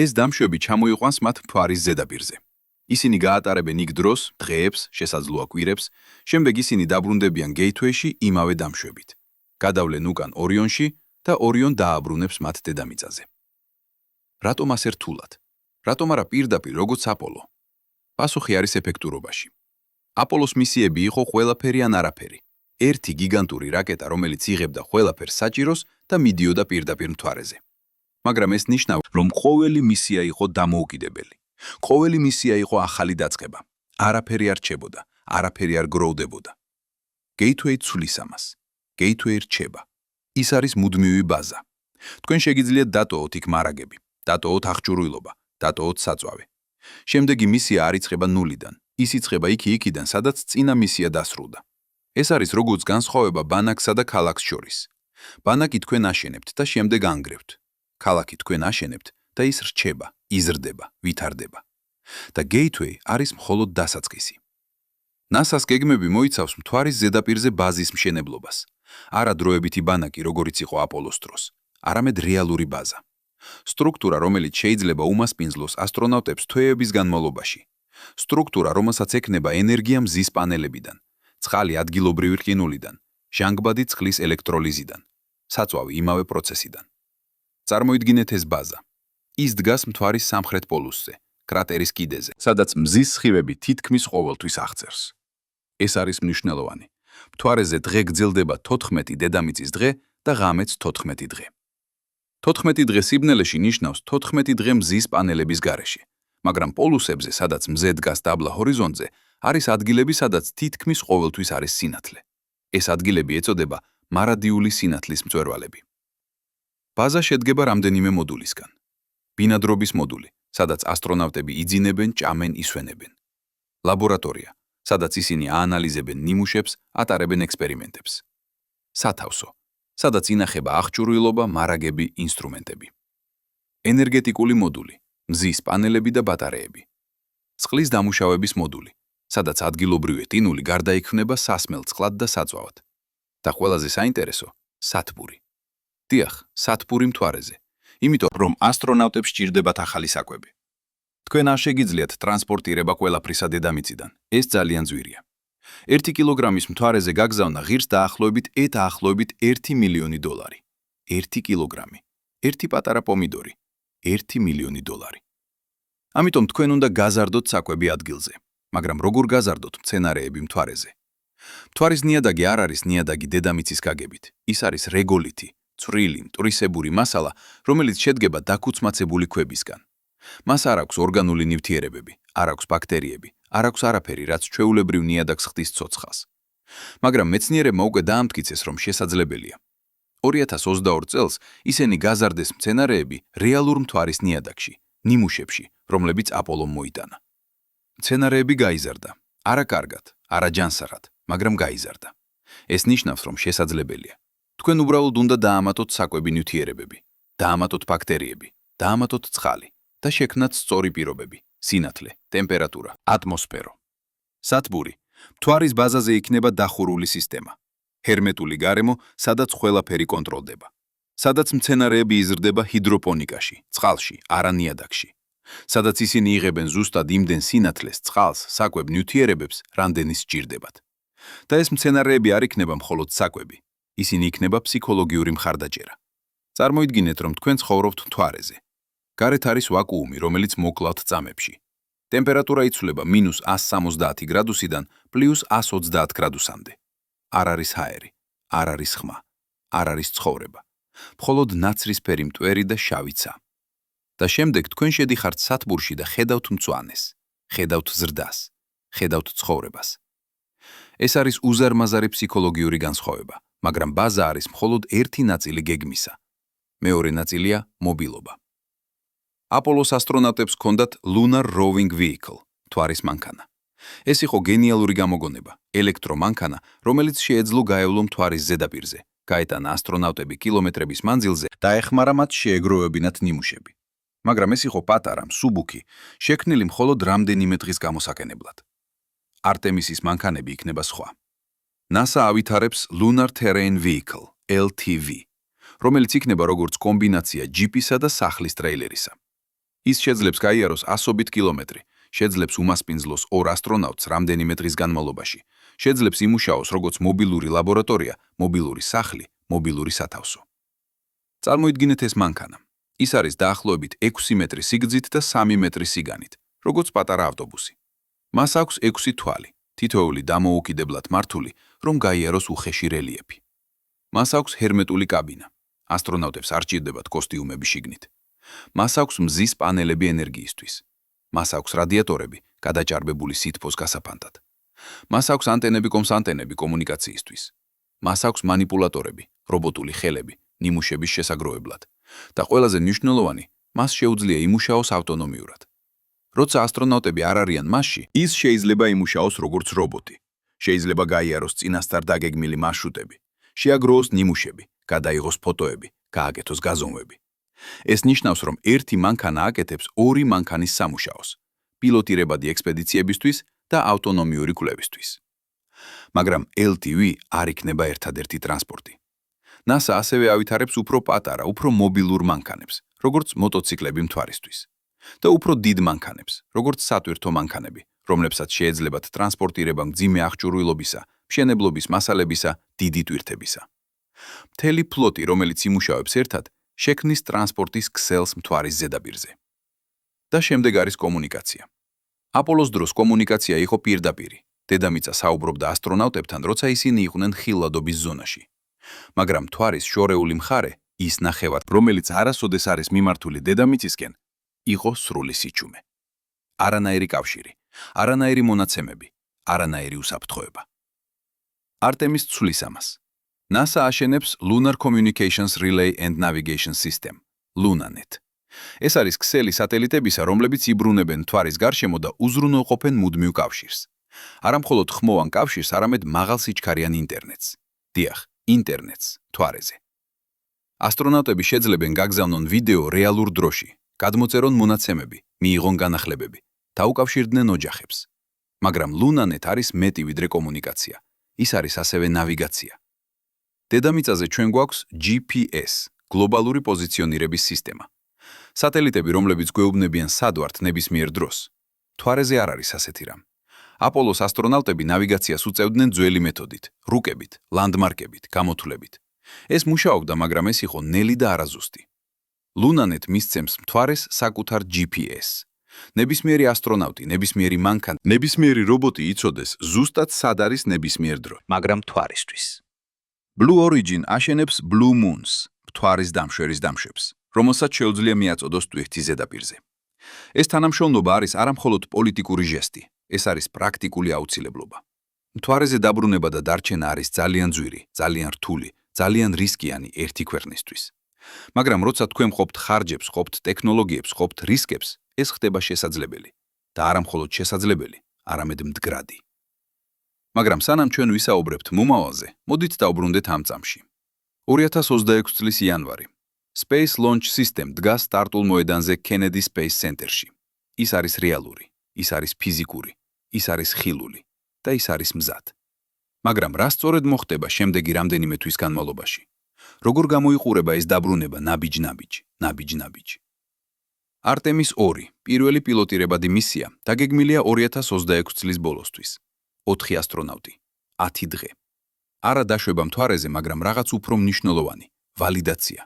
ეს დამშვები ჩამოიყვანს მათ მთვარის ზედაპირზე. ისინი გაატარებენ იქ დროს, დღეებს, შესაძლოა კვირებს, შემდეგ ისინი დაბრუნდებიან Gateway-ში იმავე დამშვებით. გადავლენ უკან ორიონში და ორიონ დააბრუნებს მათ დედამიწაზე. რატომ ასე რთულად? რატომ არა პირდაპირ როგორც აპოლო? პასუხი არის ეფექტურობაში. აპოლოს მისიები იყო ყველაფერი ან არაფერი. ერთი გიგანტური რაკეტა, რომელიც იღებდა ყველაფერს საჭიროს და მიდიოდა პირდაპირ მთვარეზე. მაგრამ ეს ნიშნავს, რომ ყოველი მისია იყო დამოუკიდებელი. ყოველი მისია იყო ახალი დაწყება. არაფერი არ რჩებოდა, არაფერი არ გროვდებოდა. Gateway ცulis ამას. Gateway რჩება. ის არის მუდმივი ბაზა. თქვენ შეგიძლიათ დატოვოთ იქ მარაგები, დატოვოთ აღჭურვილობა, დატოვოთ საწვავი. შემდეგი მისია არ იწყება ნულიდან. ის იწყება იქიდან, სადაც წინა მისია დასრულდა. ეს არის როგორც განსხვავება ბანაკსა და ქალაქს შორის. ბანაკი თქვენ აშენებთ და შემდეგ ანგრევთ. ქალაქი თქვენ აშენებთ და ის რჩება, იზრდება, ვითარდება. და Gateway არის მხოლოდ დასაწყისი. NASA-ს გეგმები მოიცავს მთვარის ზედაპირზე ბაზის მშენებლობას. არა დროებითი ბანაკი, როგორიც იყო აპოლოს დროს, არამედ რეალური ბაზა. სტრუქტურა, რომელიც შეიძლება უმასპინძლოს ასტრონავტებს თვეების განმავლობაში. სტრუქტურა, რომელსაც ექნება ენერგია მზის პანელებიდან, წყალი ადგილობრივი რკინულიდან, ჟანგბადი წყლის ელექტროლიზიდან, საწვავი იმავე პროცესიდან. წარმოიდგინეთ ეს ბაზა. ის დგას მთვარის სამხრეთ პოლუსზე, კრატერის კიდეზე, სადაც მზის სხივები თითქმის ყოველთვის აღწერს. ეს არის მნიშვნელოვანი. მთვარეზე დღე გრძელდება 14 დედამიწის დღე და ღამეც 14 დღე. 14 დღე სიბნელეში ნიშნავს 14 დღე მზის პანელების გარეშე, მაგრამ პოლუსებზე, სადაც მზე დგას დაბლა ჰორიზონტზე, არის ადგილები, სადაც თითქმის ყოველთვის არის სინათლე. ეს ადგილები ეწოდება მარადიული სინათლის მწვერვალები. ბაზა შედგება რამდენიმე მოდულისგან. ბინადრობის მოდული, სადაც ასტრონავტები იძინებენ, ჭამენ, ისვენებენ. ლაბორატორია, სადაც ისინი აანალიზებენ ნიმუშებს, ატარებენ ექსპერიმენტებს. სათავსო, სადაც ინახება აღჭურვილობა, მარაგები, ინსტრუმენტები. ენერგეტიკული მოდული, მზის პანელები და ბატარეები. წყლის დამუშავების მოდული, სადაც ადგილობრივი ტინული გარდაიქმნება სასმელ წყლად და საწვავად. და ყველაზე საინტერესო, სათბური. დიახ, სათბური მთვარეზე, იმიტომ რომ ასტრონავტებს სჭირდებათ ახალი საკვები. თქვენ არ შეგიძლიათ ტრანსპორტირება ყველაფრისა დედამიწიდან, ეს ძალიან ძვირია. 1 კილოგრამის მთვარეზე გაგზავნა ღირს დაახლოებით 1 მილიონი დოლარი. 1 კილოგრამი, 1 პატარა პომიდორი, 1 მილიონი დოლარი. ამიტომ თქვენ უნდა გაზარდოთ საკვები ადგილზე, მაგრამ როგორ გაზარდოთ მცენარეები მთვარეზე? მთვარის ნიადაგი არ არის ნიადაგი დედამიწის გაგებით, ის არის რეგოლითი, წვრილი, მტვრისებური მასალა, რომელიც შედგება დაქუცმაცებული ქვებისგან. მას არ აქვს ორგანული ნივთიერებები, არ აქვს ბაქტერიები, არ აქვს არაფერი, რაც ჩვეულებრივ ნიადაგს ხდის ცოცხალს. მაგრამ მეცნიერებმა უკვე დაამტკიცეს, რომ შესაძლებელია. 2022 წელს ისინი გაზარდეს მცენარეები რეალურ მთვარის ნიადაგში, ნიმუშებში, რომლებიც აპოლომ მოიტანა. მცენარეები გაიზარდა, არა კარგად, არა ჯანსაღად, მაგრამ გაიზარდა. ეს ნიშნავს, რომ შესაძლებელია. თქვენ უბრალოდ უნდა დაამატოთ საკვები ნივთიერებები, დაამატოთ ბაქტერიები, დაამატოთ წყალი და შექმნათ სწორი პირობები, სინათლე, ტემპერატურა, ატმოსფერო. სათბური, მთვარის ბაზაზე იქნება დახურული სისტემა. ჰერმეტული გარემო, სადაც ყველაფერი კონტროლდება. სადაც მცენარეები იზრდება ჰიდროპონიკაში, წყალში, არა ნიადაგში. სადაც ისინი იღებენ ზუსტად იმდენ სინათლეს, წყალს, საკვებ ნივთიერებებს, რამდენის სჭირდებათ. და ეს მცენარეები არ იქნება მხოლოდ საკვები, ისინი იქნება ფსიქოლოგიური მხარდაჭერა. წარმოიდგინეთ, რომ თქვენ ცხოვრობთ მთვარეზე. გარეთ არის ვაკუუმი, რომელიც მოკლავთ წამებში. ტემპერატურა იცვლება -170 გრადუსიდან +120 გრადუსამდე. არ არის ჰაერი, არ არის ხმა, არ არის ცხოვრება. მხოლოდ ნაცრისფერი მტვერი და შავი ცა. და შემდეგ თქვენ შედიხართ სათბურში და ხედავთ მწვანეს, ხედავთ ზრდას, ხედავთ ცხოვრებას. ეს არის უზარმაზარი ფსიქოლოგიური განსხვავება, მაგრამ ბაზა არის მხოლოდ ერთი ნაწილი გეგმისა. მეორე ნაწილია მობილობა. აპოლოს ასტრონავტებს ჰქონდათ Lunar Roving Vehicle, მთვარის მანქანა. ეს იყო გენიალური გამოგონება, ელექტრომანქანა, რომელიც შეეძლო გაევლო მთვარის ზედაპირზე, გაეტანა ასტრონავტები კილომეტრების მანძილზე და ეხმარა მათ შეეგროვებინათ ნიმუშები. მაგრამ ეს იყო პატარა, მსუბუქი, შექმნილი მხოლოდ რამდენიმე დღის გამოსაკენებლად. არტემისის მანქანები იქნება სხვა. NASA ავითარებს Lunar Terrain Vehicle, LTV, რომელიც იქნება როგორც კომბინაცია ჯიპისა და სახლის ტრეილერისა. ის შეძლებს გაიაროს ასობით კილომეტრი, შეძლებს უმასპინძლოს 2 ასტრონავტს რამდენიმე დღის განმავლობაში, შეძლებს იმუშაოს როგორც მობილური ლაბორატორია, მობილური სახლი, მობილური სათავსო. წარმოიდგინეთ ეს მანქანა. ის არის დაახლოებით 6 მეტრი სიგრძით და 3 მეტრი სიგანით, როგორც პატარა ავტობუსი. მას აქვს 6 თვალი, თითოეული დამოუკიდებლად მართული, რომ გაიაროს უხეში რელიეფი. მას აქვს ჰერმეტული კაბინა. ასტრონავტებს არ სჭირდებათ კოსტიუმები შიგნით. მას აქვს მზის პანელები ენერგიისთვის. მას აქვს რადიატორები, გადაჭარბებული სითბოს გასაფანტად. მას აქვს ანტენები კომსანტენები კომუნიკაციისთვის. მას აქვს მანიპულატორები, რობოტული ხელები, ნიმუშების შესაგროვებლად. და ყველაზე მნიშვნელოვანი, მას შეუძლია იმუშაოს ავტონომიურად. როცა ასტრონავტები არ არიან მასში, ის შეიძლება იმუშაოს როგორც რობოტი. შეიძლება გაიაროს წინასწარ დაგეგმილი მარშრუტები, შეაგროვოს ნიმუშები, გადაიღოს ფოტოები, გააკეთოს გაზომვები. ეს ნიშნავს, რომ ერთი მანქანა აკეთებს 2 მანქანის სამუშაოს, პილოტირებადი ექსპედიციებისთვის და ავტონომიური კვლევისთვის. მაგრამ LTV არ იქნება ერთადერთი ტრანსპორტი. NASA ასევე ავითარებს უფრო პატარა, უფრო მობილურ მანქანებს, როგორც მოტოციკლები მთვარისთვის. და უფრო დიდ მანქანებს, როგორც სატვირთო მანქანები, რომლებსაც შეეძლებათ ტრანსპორტირება მძიმე აღჭურვილობისა, მშენებლობის მასალებისა, დიდი ტვირთებისა. მთელი ფლოტი, რომელიც იმუშავებს ერთად, შექმნის ტრანსპორტის ქსელს მთვარის ზედაპირზე. და შემდეგ არის კომუნიკაცია. აპოლოს დროს კომუნიკაცია იყო პირდაპირი. დედამიწა საუბრობდა ასტრონავტებთან, როცა ისინი იყვნენ ხილვადობის ზონაში. მაგრამ მთვარის შორეული მხარე, ის ნახევარი, რომელიც არასოდეს არის მიმართული დედამიწისკენ, იყო სრული სიჩუმე. არანაირი კავშირი, არანაირი მონაცემები, არანაირი უსაფრთხოება. არტემის ცვლის ამას. NASA აშენებს Lunar Communications Relay and Navigation System, LunaNet. ეს არის ქსელი სატელიტებისა, რომლებიც იბრუნებენ მთვარის გარშემო და უზრუნველყოფენ მუდმივ კავშირს. არა მხოლოდ ხმოვან კავშირს, არამედ მაღალსიჩქარიან ინტერნეტს. დიახ, ინტერნეტს მთვარეზე. ასტრონავტები შეძლებენ გაგზავნონ ვიდეო რეალურ დროში, გადმოწერონ მონაცემები, მიიღონ განახლებები, დაუკავშირდნენ ოჯახებს. მაგრამ LunaNet არის მეტი ვიდრე კომუნიკაცია. ის არის ასევე ნავიგაცია. დედამიწაზე ჩვენ გვაქვს GPS, გლობალური პოზიციონირების სისტემა. სატელიტები, რომლებიც გვეუბნებიან სად ვართ ნებისმიერ დროს. მთვარეზე არ არის ასეთი რამ. აპოლოს ასტრონავტები ნავიგაციას უწევდნენ ძველი მეთოდით, რუკებით, ლანდმარკებით, გამოთვლებით. ეს მუშაობდა, მაგრამ ეს იყო ნელი და არაზუსტი. LunaNet მისცემს მთვარეს საკუთარ GPS. ნებისმიერი ასტრონავტი, ნებისმიერი მანქანა, ნებისმიერი რობოტი იცოდეს ზუსტად სად არის ნებისმიერ დრო. მაგრამ მთვარისთვის. Blue Origin აშენებს Blue Moons, მთვარის დამშვერის დამშვებს, რომელსაც შეუძლია მიაწოდოს ტვირთის ზედაპირზე. ეს თანამშრომლობა არის არამხოლოდ პოლიტიკური ჟესტი, ეს არის პრაქტიკული აუცილებლობა. მთვარეზე დაბრუნება და დარჩენა არის ძალიან ძვირი, ძალიან რთული, ძალიან რისკიანი ერთი ქვეყნისთვის. მაგრამ როცა თქვენ ყოფთ ხარჯებს, ყოფთ ტექნოლოგიებს, ყოფთ რისკებს, ეს ხდება შესაძლებელი და არა მხოლოდ შესაძლებელი, არამედ მდგრადი. მაგრამ სანამ ჩვენ ვისაუბრებთ მომავალზე, მოდით დავბრუნდეთ ამ წამში. 2026 წლის იანვარი. Space Launch System დგას სტარტულ მოედანზე Kennedy Space Center-ში. ის არის რეალური, ის არის ფიზიკური, ის არის ხილული და ის არის მზად. მაგრამ რა სწორედ მოხდება შემდეგი რამდენიმე თვის განმავლობაში? როგორ გამოიყურება ეს დაბრუნება ნაბიჯ-ნაბიჯ? არტემის 2, პირველი პილოტირებადი მისია, დაგეგმილია 2026 წლის ბოლოსთვის. 4 ასტრონავტი, 10 დღე. არა დაშვება მთვარეზე, მაგრამ რაღაც უფრო მნიშვნელოვანი, ვალიდაცია.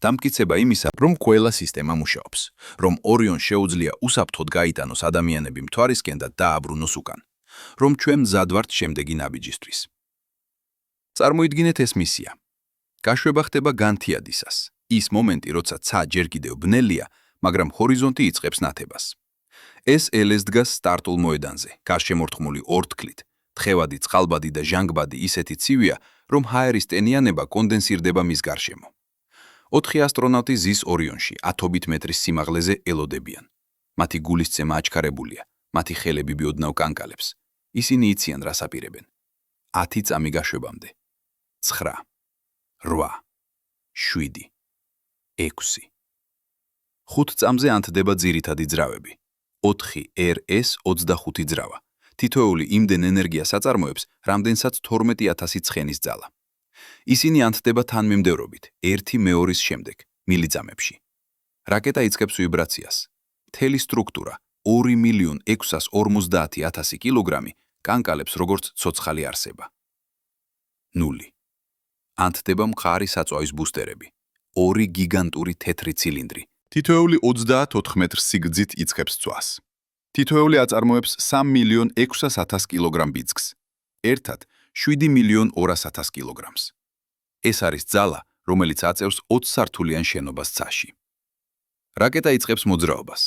დამტკიცება იმისა, რომ ყველა სისტემა მუშაობს, რომ ორიონ შეუძლია უსაფრთხოდ გაიტანოს ადამიანები მთვარისკენ და დააბრუნოს უკან, რომ ჩვენ მზად ვართ შემდეგი ნაბიჯისთვის. წარმოიდგინეთ ეს მისია. გაშვება ხდება განთიადისას, ის მომენტი, როცა ცა ჯერ კიდევ ბნელია, მაგრამ ჰორიზონტი იწყებს ნათებას. ეს ელეს დგას სტარტულ მოედანზე, გარშემორტყმული ორთქლით, თხევადი, წყალბადი და ჟანგბადი ისეთი ცივია, რომ ჰაერის ტენიანება კონდენსირდება მის გარშემო. 4 ასტრონავტი ზის ორიონში 10 მეტრის სიმაღლეზე ელოდებიან. მათი გულისცემა აჩქარებულია, მათი ხელები ბიოდნავ კანკალებს. ისინი იციან, რას აპირებენ. 10 წამი გაშვებამდე. 9, 8, 7, 6. 5 წამზე ანთდება ძირითადი ძრავები. 4 RS-25 ძრავა. თითოეული იმდენ ენერგიას აწარმოებს, რამდენსაც 12,000 ცხენის ძალა. ისინი ანთდება თანმიმდევრობით, ერთი მეორის შემდეგ, მილიწამებში. რაკეტა იწყებს ვიბრაციას. მთელი სტრუქტურა, 2,650,000 კილოგრამი, კანკალებს როგორც ცოცხალი არსება. 0. ანთდება მყარი საწვავის ბუსტერები. 2 გიგანტური თეთრი ცილინდრი. თითოეული 34 მეტრს სიგრძით იწყებს წვას. თითოეული აწარმოებს 3,600,000 კილოგრამ ბიძგს. ერთად 7,200,000 კილოგრამს. ეს არის ძალა, რომელიც აწევს 20 სართულიან შენობას ცაში. რაკეტა იწყებს მოძრაობას.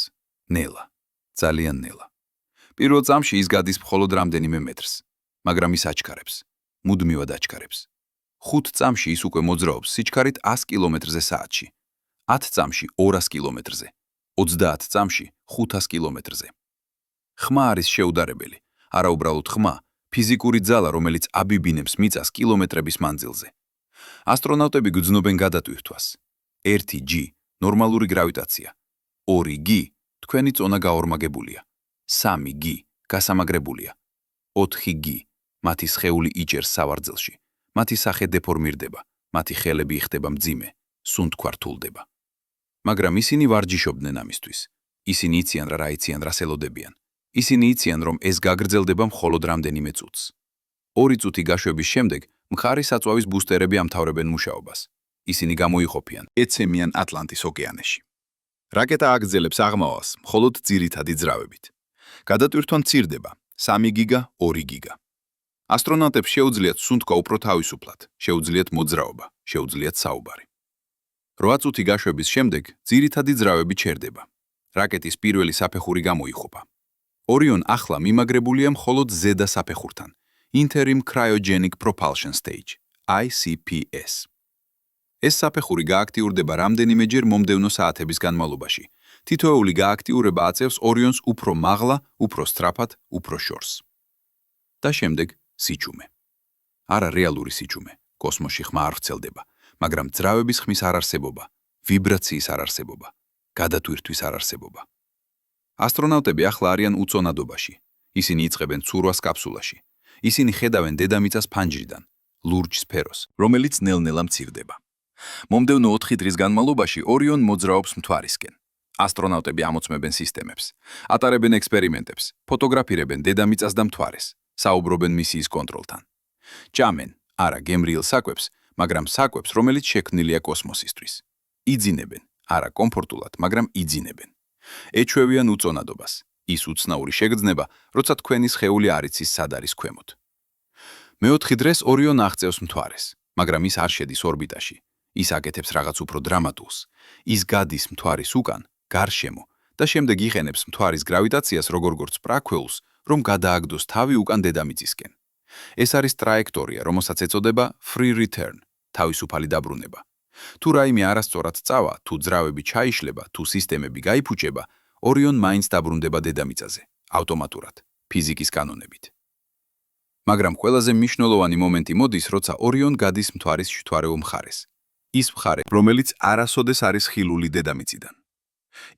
ნელა, ძალიან ნელა. პირველ წამში ის გადის მხოლოდ რამდენიმე მეტრს, მაგრამ ის აჩქარებს, მუდმივად აჩქარებს. 5 წამში ის უკვე მოძრაობს სიჩქარით 100 კილომეტრზე საათში. 10 წამში 200 კილომეტრზე, 30 წამში 500 კილომეტრზე. ხმა არის შეუდარებელი, არა უბრალოდ ხმა, ფიზიკური ძალა, რომელიც აბიბინებს მიწას კილომეტრების მანძილზე. ასტრონავტები გრძნობენ გადატვირთვას. 1 G ნორმალური გრავიტაცია, 2 G თქვენი წონა გაორმაგებულია, 3 G გასამაგრებულია, 4 G მათი სხეული იჭერს სავარძელში, მათი სახე დეფორმირდება, მათი ხელები იხდება მძიმე, სუნთქვართულდება. მაგრამ ისინი ვარჯიშობდნენ ამისთვის. ისინი იციან რა იციან რას ელოდებიან. ისინი იციან, რომ ეს გაგრძელდება მხოლოდ რამდენიმე წუთს. 2 წუთი გაშვების შემდეგ მყარი საწვავის ბუსტერები ამთავრებენ მუშაობას. ისინი გამოიყოფიან, ეცემიან ატლანტის ოკეანეში. რაკეტა აგრძელებს აღმავალს მხოლოდ ძირითადი ძრავებით. გადატვირთვა მცირდება 3 გიგა, 2 გიგა. ასტრონავტებს შეუძლიათ სუნთქვა უფრო თავისუფლად, შეუძლიათ მოძრაობა, შეუძლიათ საუბარი. 8 წუთი გაშვების შემდეგ ძირითადი ძრავები ჩერდება. რაკეტის პირველი საფეხური გამოიხობა. ორიონ ახლა მიმაგრებულია მხოლოდ ზედა საფეხურთან, Interim Cryogenic Propulsion Stage, ICPS. ეს საფეხური გააქტიურდება რამდენიმეჯერ მომდევნო საათების განმავლობაში. თითოეული გააქტიურება აწევს ორიონს უფრო მაღლა, უფრო სწრაფად, უფრო შორს. და შემდეგ სიჩუმე. არა რეალური სიჩუმე, კოსმოსში ხმა არ ვრცელდება, მაგრამ ძრავების ხმის არარსებობა, ვიბრაციის არარსებობა, გადატვირთვის არარსებობა. ასტრონავტები ახლა არიან უწონადობაში. ისინი იწყებენ ცურვას კაფსულაში. ისინი ხედავენ დედამიწას ფანჯრიდან, ლურჯ სფეროს, რომელიც ნელ-ნელა მცირდება. მომდევნო 4 დღის განმავლობაში ორიონ მოძრაობს მთვარისკენ. ასტრონავტები ამოწმებენ სისტემებს, ატარებენ ექსპერიმენტებს, ფოტოგრაფირებენ დედამიწას და მთვარეს, საუბრობენ მისიის კონტროლთან. ჭამენ, არა გემრიელ საკვებს, მაგრამ საკვებს, რომელიც შექმნილია კოსმოსისთვის. იძინებენ, არა კომფორტულად, მაგრამ იძინებენ. ეჩვევიან უწონადობას, ის უცნაური შეგრძნება, როცა თქვენი სხეული არ იცის სად არის ქვემოთ. მეოთხე დღეს ორიონ აღწევს მთვარეს, მაგრამ ის არ შედის ორბიტაში. ის აკეთებს რაღაც უფრო დრამატულს. ის გადის მთვარის უკან, გარშემო და შემდეგ იყენებს მთვარის გრავიტაციას როგორც პრაქვეულს, რომ გადააგდოს თავი უკან დედამიწისკენ. ეს არის ტრაექტორია, რომელსაც ეწოდება free return, თავისუფალი დაბრუნება. თუ რაიმე არასწორად წავა, თუ ძრავები ჩაიშლება, თუ სისტემები გაიფუჭება, ორიონ მაინც დაბრუნდება დედამიწაზე, ავტომატურად, ფიზიკის კანონებით. მაგრამ ყველაზე მნიშვნელოვანი მომენტი მოდის, როცა ორიონ გადის მთვარის შთვარეულ მხარეს. ის მხარე, რომელიც არასოდეს არის ხილული დედამიწიდან.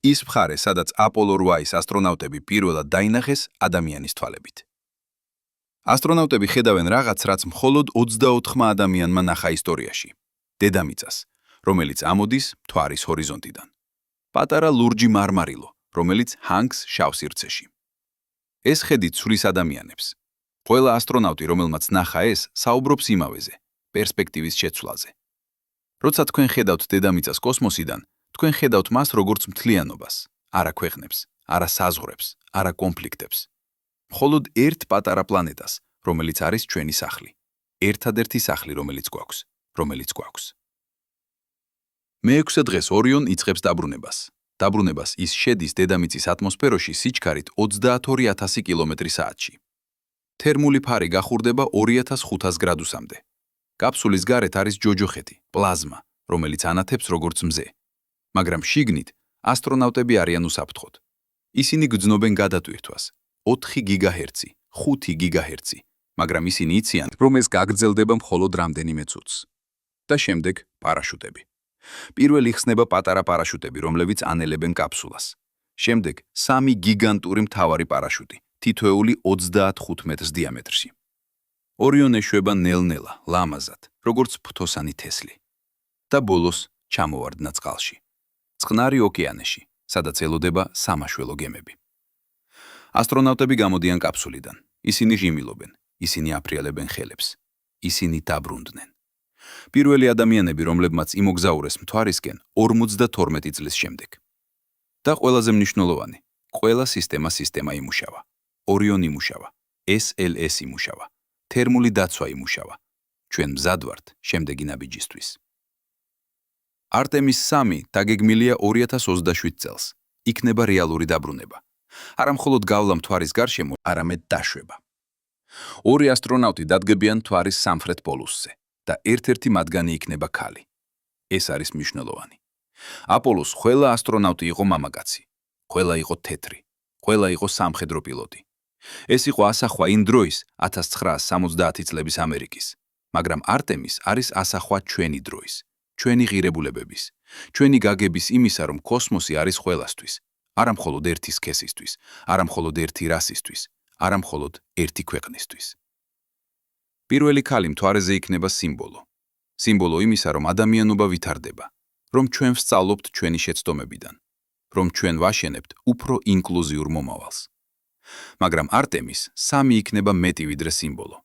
ის მხარე, სადაც აპოლო 8-ის ასტრონავტები პირველად დაინახეს ადამიანის თვალებით. ასტრონავტები ხედავენ რაღაც, რაც მხოლოდ 24 ადამიანმა ნახა ისტორიაში. დედამიწას, რომელიც ამოდის მთვარის ჰორიზონტიდან. პატარა ლურჯი მარმარილო, რომელიც ჰანგს შავ სივრცეში. ეს ხედი ცვლის ადამიანებს. ყველა ასტრონავტი, რომელმაც ნახა ეს, საუბრობს იმავეზე, პერსპექტივის შეცვლაზე. როცა თქვენ ხედავთ დედამიწას კოსმოსიდან, თქვენ ხედავთ მას როგორც მთლიანობას, არა ქვეყნებს, არა საზღვრებს, არა კონფლიქტებს. მხოლოდ ერთ პატარა პლანეტას, რომელიც არის ჩვენი სახლი. ერთადერთი სახლი, რომელიც გვაქვს. მე-6 დღეს ორიონ იწყებს დაბრუნებას. დაბრუნებას ის შედის დედამიწის ატმოსფეროში სიჩქარით 32,000 კმ/სთ-ში. თერმული ფარი გახურდება 2500 გრადუსამდე. კაფსულის გარეთ არის ჯოჯოხეთი, პლაზმა, რომელიც ანათებს როგორც მზე. მაგრამ შიგნით ასტრონავტები არიან უსაფრთხოდ. ისინი გრძნობენ გადატვირთვას 4 გიგაჰერცი, 5 გიგაჰერცი, მაგრამ ისინი იციან, რომ ეს გაგრძელდება მხოლოდ რამდენიმე წუთს. და შემდეგ პარაშუტები. პირველი ხსნება პატარა პარაშუტები, რომლებიც ანელებენ კაფსულას. შემდეგ 3 გიგანტური მთავარი პარაშუტი, თითოეული 35 მეტრს დიამეტრში. ორიონ ეშვება ნელ-ნელა, ლამაზად, როგორც ფთოსანი თესლი. და ბოლოს ჩამოვარდნა წყალში. წყნარი ოკეანეში, სადაც ელოდება სამაშველო გემები. ასტრონავტები გამოდიან კაფსულიდან. ისინი ჟიმილობენ, ისინი აფრიალებენ ხელებს. ისინი დაბრუნდნენ. პირველი ადამიანები, რომლებმაც იმოგზაურეს მთვარისკენ 52 წლის შემდეგ. და ყველაზე მნიშვნელოვანი, ყველა სისტემა იმუშავა. ორიონ იმუშავა, SLS იმუშავა, თერმული დაცვა იმუშავა. ჩვენ მზად ვართ შემდეგი ნაბიჯისთვის. არტემის 3 დაგეგმილია 2027 წელს. იქნება რეალური დაბრუნება. არა მხოლოდ გავლა მთვარის გარშემო, არამედ დაშვება. 2 ასტრონავტი დადგებიან მთვარის სამხრეთ პოლუსზე და ერთ-ერთი მათგანი იქნება ქალი. ეს არის მნიშვნელოვანი. აპოლოს ყველა ასტრონავტი იყო მამაკაცი, ყველა იყო თეთრი, ყველა იყო სამხედრო პილოტი. ეს იყო ასახვა იმ დროის 1970 წლების ამერიკის, მაგრამ არტემის არის ასახვა ჩვენი დროის, ჩვენი ღირებულებების, ჩვენი გაგების იმისა, რომ კოსმოსი არის ყველასთვის, არა მხოლოდ ერთი სქესისთვის, არა მხოლოდ ერთი რასისთვის, არა მხოლოდ ერთი ქვეყნისთვის. პირველი ქალი მთვარეზე იქნება სიმბოლო. სიმბოლო იმისა, რომ ადამიანობა ვითარდება, რომ ჩვენ ვსწავლობთ ჩვენი შეცდომებიდან, რომ ჩვენ ვაშენებთ უფრო ინკლუზიურ მომავალს. მაგრამ არტემის 3 იქნება მეტი ვიდრე სიმბოლო.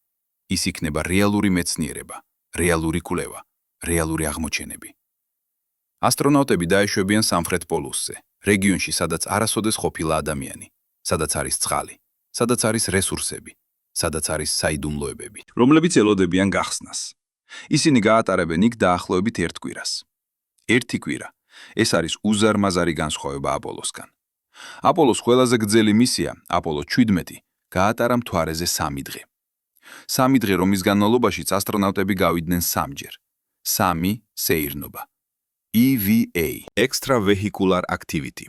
ის იქნება რეალური მეცნიერება, რეალური კვლევა, რეალური აღმოჩენები. ასტრონავტები დაეშვებიან სამხრეთ პოლუსზე, რეგიონში, სადაც არასოდეს ყოფილა ადამიანი, სადაც არის წყალი, სადაც არის რესურსები, სადაც არის საიდუმლოებები, რომლებიც ელოდებიან გახსნას. ისინი გაატარებენ იქ დაახლოებით 1 კვირას. ერთი კვირა. ეს არის უზარმაზარი განსხვავება აპოლოსგან. აპოლოს ყველაზე გრძელი მისია, აპოლო 17, გაატარა მთვარეზე 3 დღე. 3 დღე, რომლის განმავლობაშიც ასტრონავტები გავიდნენ 3-ჯერ. 3 სეირნობა. EVA, Extravehicular Activity.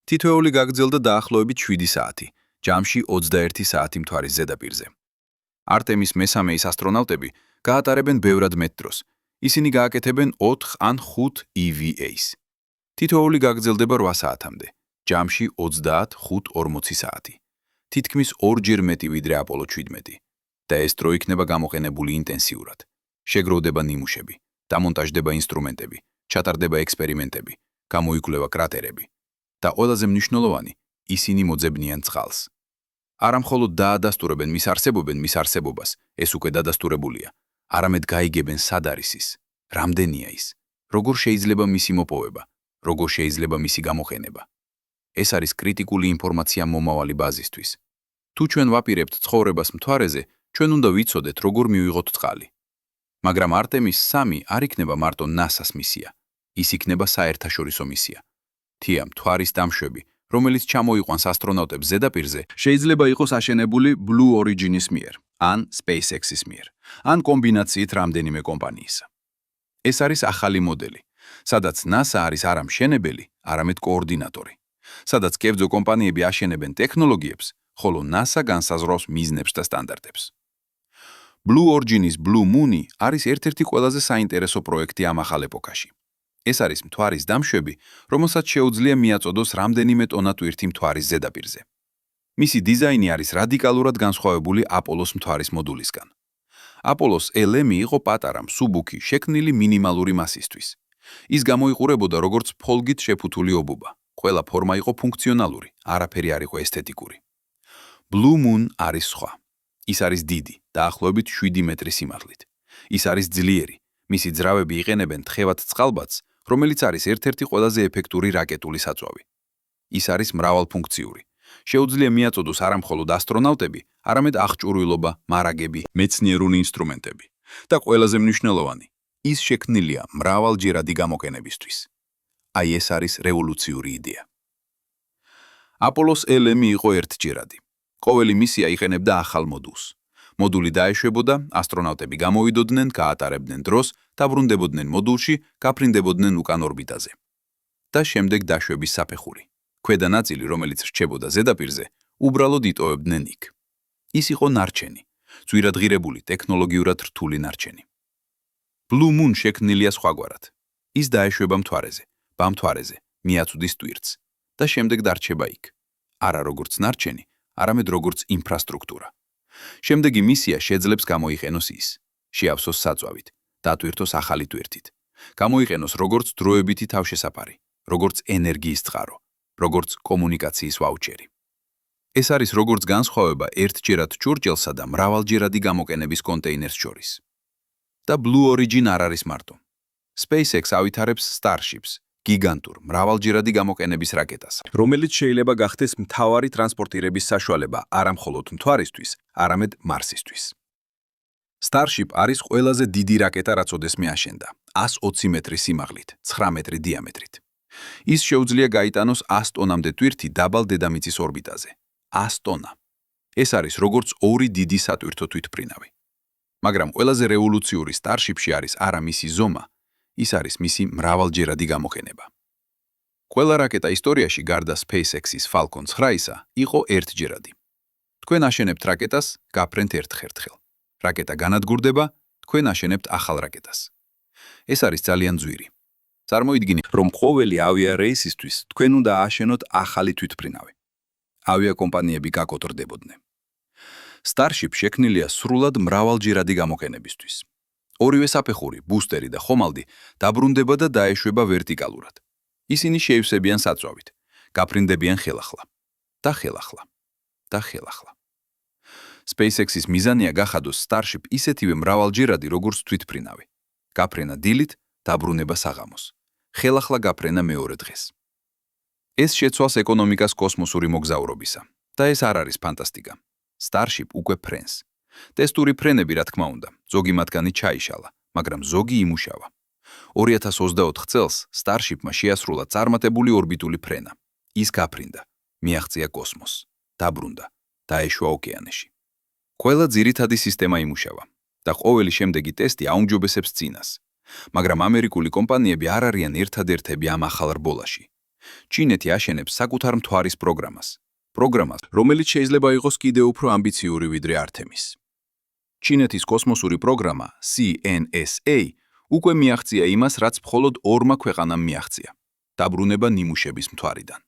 თითოეული გაგრძელდა დაახლოებით 7 საათი, ჯამში 21 საათი მთვარის ზედაპირზე. არტემის მესამეის ასტრონავტები გაატარებენ ბევრად მეტ დროს. ისინი გააკეთებენ 4 ან 5 EVA-ს. თითოეული გაგრძელდება 8 საათამდე, ჯამში 30-5-40 საათი. თითქმის 2-ჯერ მეტი ვიდრე აპოლო 17 და ეს დრო იქნება გამოყენებული ინტენსიურად. შეგროვდება ნიმუშები, დამონტაჟდება ინსტრუმენტები, ჩატარდება ექსპერიმენტები, გამოიკვლევა კრატერები და ყველაზე მნიშვნელოვანი, ისინი მოძებნიან წყალს. არა მხოლოდ დაადასტურებენ მის არსებობას, ეს უკვე დადასტურებულია, არამედ გაიგებენ სად არის ის, რამდენია ის, როგორ შეიძლება მისი მოპოვება, როგორ შეიძლება მისი გამოყენება. ეს არის კრიტიკული ინფორმაცია მომავალი ბაზისთვის. თუ ჩვენ ვაპირებთ ცხოვრებას მთვარეზე, ჩვენ უნდა ვიცოდეთ, როგორ მივიღოთ წყალი. მაგრამ არტემის 3 არ იქნება მარტო NASA-ს მისია, ის იქნება საერთაშორისო მისია. თია მთვარის დამშვები, რომელიც ჩამოიყვანს ასტრონავტებს ზედაპირზე, შეიძლება იყოს აშენებული Blue Origin-ის მიერ, ან SpaceX-ის მიერ, ან კომბინაციით რამდენიმე კომპანიისა. ეს არის ახალი მოდელი, სადაც NASA არის არა მშენებელი, არამედ კოორდინატორი, სადაც კერძო კომპანიები აშენებენ ტექნოლოგიებს, ხოლო NASA განსაზღვრავს მიზნებს და სტანდარტებს. Blue Origin-ის Blue Moon-ი არის ერთ-ერთი ყველაზე საინტერესო პროექტი ამ ახალ ეპოქაში. ეს არის მთვარის დამშვები, რომელსაც შეუძლია მიაწოდოს რამდენიმე ტონა ტვირთი მთვარის ზედაპირზე. მისი დიზაინი არის რადიკალურად განსხვავებული აპოლოს მთვარის მოდულისგან. აპოლოს LM-ი იყო პატარა, მსუბუქი, შექმნილი მინიმალური მასისთვის. ის გამოიყურებოდა როგორც ფოლგით შეფუთული ობობა. ყველა ფორმა იყო ფუნქციონალური, არაფერი არ იყო ესთეტიკური. Blue Moon არის სხვა. ის არის დიდი, დაახლოებით 7 მეტრი სიმაღლით. ის არის ძლიერი, მისი ძრავები იყენებენ თხევად წყალბადს, რომელიც არის ერთ-ერთი ყველაზე ეფექტური რაკეტული საწვავი. ის არის მრავალფუნქციური. შეუძლია მიაწოდოს არა მხოლოდ ასტრონავტები, არამედ აღჭურვილობა, მარაგები, მეცნიერული ინსტრუმენტები. და ყველაზე მნიშვნელოვანი, ის შექმნილია მრავალჯერადი გამოყენებისთვის. აი ეს არის რევოლუციური იდეა. აპოლოს LM-ი იყო ერთჯერადი. ყოველი მისია იყენებდა ახალ მოდულს. მოდული დაეშვებოდა, ასტრონავტები გამოვიდოდნენ, გაატარებდნენ დროს, დაბრუნდებოდნენ მოდულში, გაფრინდებოდნენ უკან ორბიტაზე. და შემდეგ დაშვების საფეხური. ქვედა ნაწილი, რომელიც რჩებოდა ზედაპირზე, უბრალოდ იტოვებდნენ იქ. ის იყო ნარჩენი, ძვირადღირებული, ტექნოლოგიურად რთული ნარჩენი. Blue Moon შექმნილია სხვაგვარად. ის დაეშვება მთვარეზე, ბამთვარეზე, მიაწვდის ტვირთს და შემდეგ დარჩება იქ. არა როგორც ნარჩენი, არამედ როგორც ინფრასტრუქტურა. შემდეგი მისია შეძლებს გამოიყენოს ის, შეავსოს საწვავით, დატვირთოს ახალი ტვირთით, გამოიყენოს როგორც დროებითი თავშესაფარი, როგორც ენერგიის წყარო, როგორც კომუნიკაციის ვაუჩერი. ეს არის როგორც განსხვავება ერთჯერად ჭურჭელსა და მრავალჯერადი გამოყენების კონტეინერს შორის. და Blue Origin არ არის მარტო. SpaceX ავითარებს Starships, გიგანტურ, მრავალჯერადი გამოყენების რაკეტას, რომელიც შეიძლება გახდეს მთავარი ტრანსპორტირების საშუალება არა მხოლოდ მთვარისთვის, არამედ მარსისთვის. Starship არის ყველაზე დიდი რაკეტა, რაც ოდესმე აშენდა, 120 მეტრი სიმაღლით, 9 მეტრი დიამეტრით. ის შეუძლია გაიტანოს 100 ტონამდე ტვირთი დაბალ დედამიწის ორბიტაზე. 100 ტონა. ეს არის როგორც 2 დიდი სატვირთო თვითმფრინავი. მაგრამ ყველაზე რევოლუციური Starship-ში არის არა მისი ზომა, ის არის მისი მრავალჯერადი გამოყენება. ყველა რაკეტა ისტორიაში გარდა SpaceX-ის Falcon 9-ისა იყო ერთჯერადი. თქვენ აშენებთ რაკეტას, გაფრენთ ერთხელ. რაკეტა განადგურდება, თქვენ აშენებთ ახალ რაკეტას. ეს არის ძალიან ძვირი. წარმოიდგინეთ, რომ ყოველი ავიარეისისთვის თქვენ უნდა ააშენოთ ახალი თვითმფრინავი. ავიაკომპანიები გაკოტრდებოდნენ. Starship შექმნილია სრულად მრავალჯერადი გამოყენებისთვის. ორივე საფეხური, ბუსტერი და ხომალდი დაბრუნდება და დაეშვება ვერტიკალურად. ისინი შეივსებიან საწვავით, გაფრინდებიან ხელახლა და ხელახლა და ხელახლა. SpaceX-ის მიზანია გახადოს Starship ისეთივე მრავალჯერადი, როგორც თვითმფრინავი. გაფრენა დილით, დაბრუნება საღამოს. ხელახლა გაფრენა მეორე დღეს. ეს შეცვალს ეკონომიკას კოსმოსური მოგზაურობისა და ეს არ არის ფანტასტიკა. Starship უკვე ფრენს. ტესტური ფრენები, რა თქმა უნდა, ზოგი მათგანი ჩაიშალა, მაგრამ ზოგი იმუშავა. 2024 წელს Starship-მა შეასრულა წარმატებული ორბიტული ფრენა. ის გაფრინდა, მიაღწია კოსმოსს, დაბრუნდა, დაეშვა ოკეანეში. ყველა ძირითადი სისტემა იმუშავა და ყოველი შემდეგი ტესტი აუმჯობესებს წინას. მაგრამ ამერიკული კომპანიები არ არიან ერთადერთები ამ ახალ რბოლაში. ჩინეთი აშენებს საკუთარ მთვარის პროგრამას, რომელიც შეიძლება იყოს კიდევ უფრო ამბიციური ვიდრე ართემის. ჩინეთის კოსმოსური პროგრამა CNSA უკვე მიაღწია იმას, რაც მხოლოდ ორმა ქვეყანამ მიაღწია. დაბრუნება ნიმუშების მთვარიდან.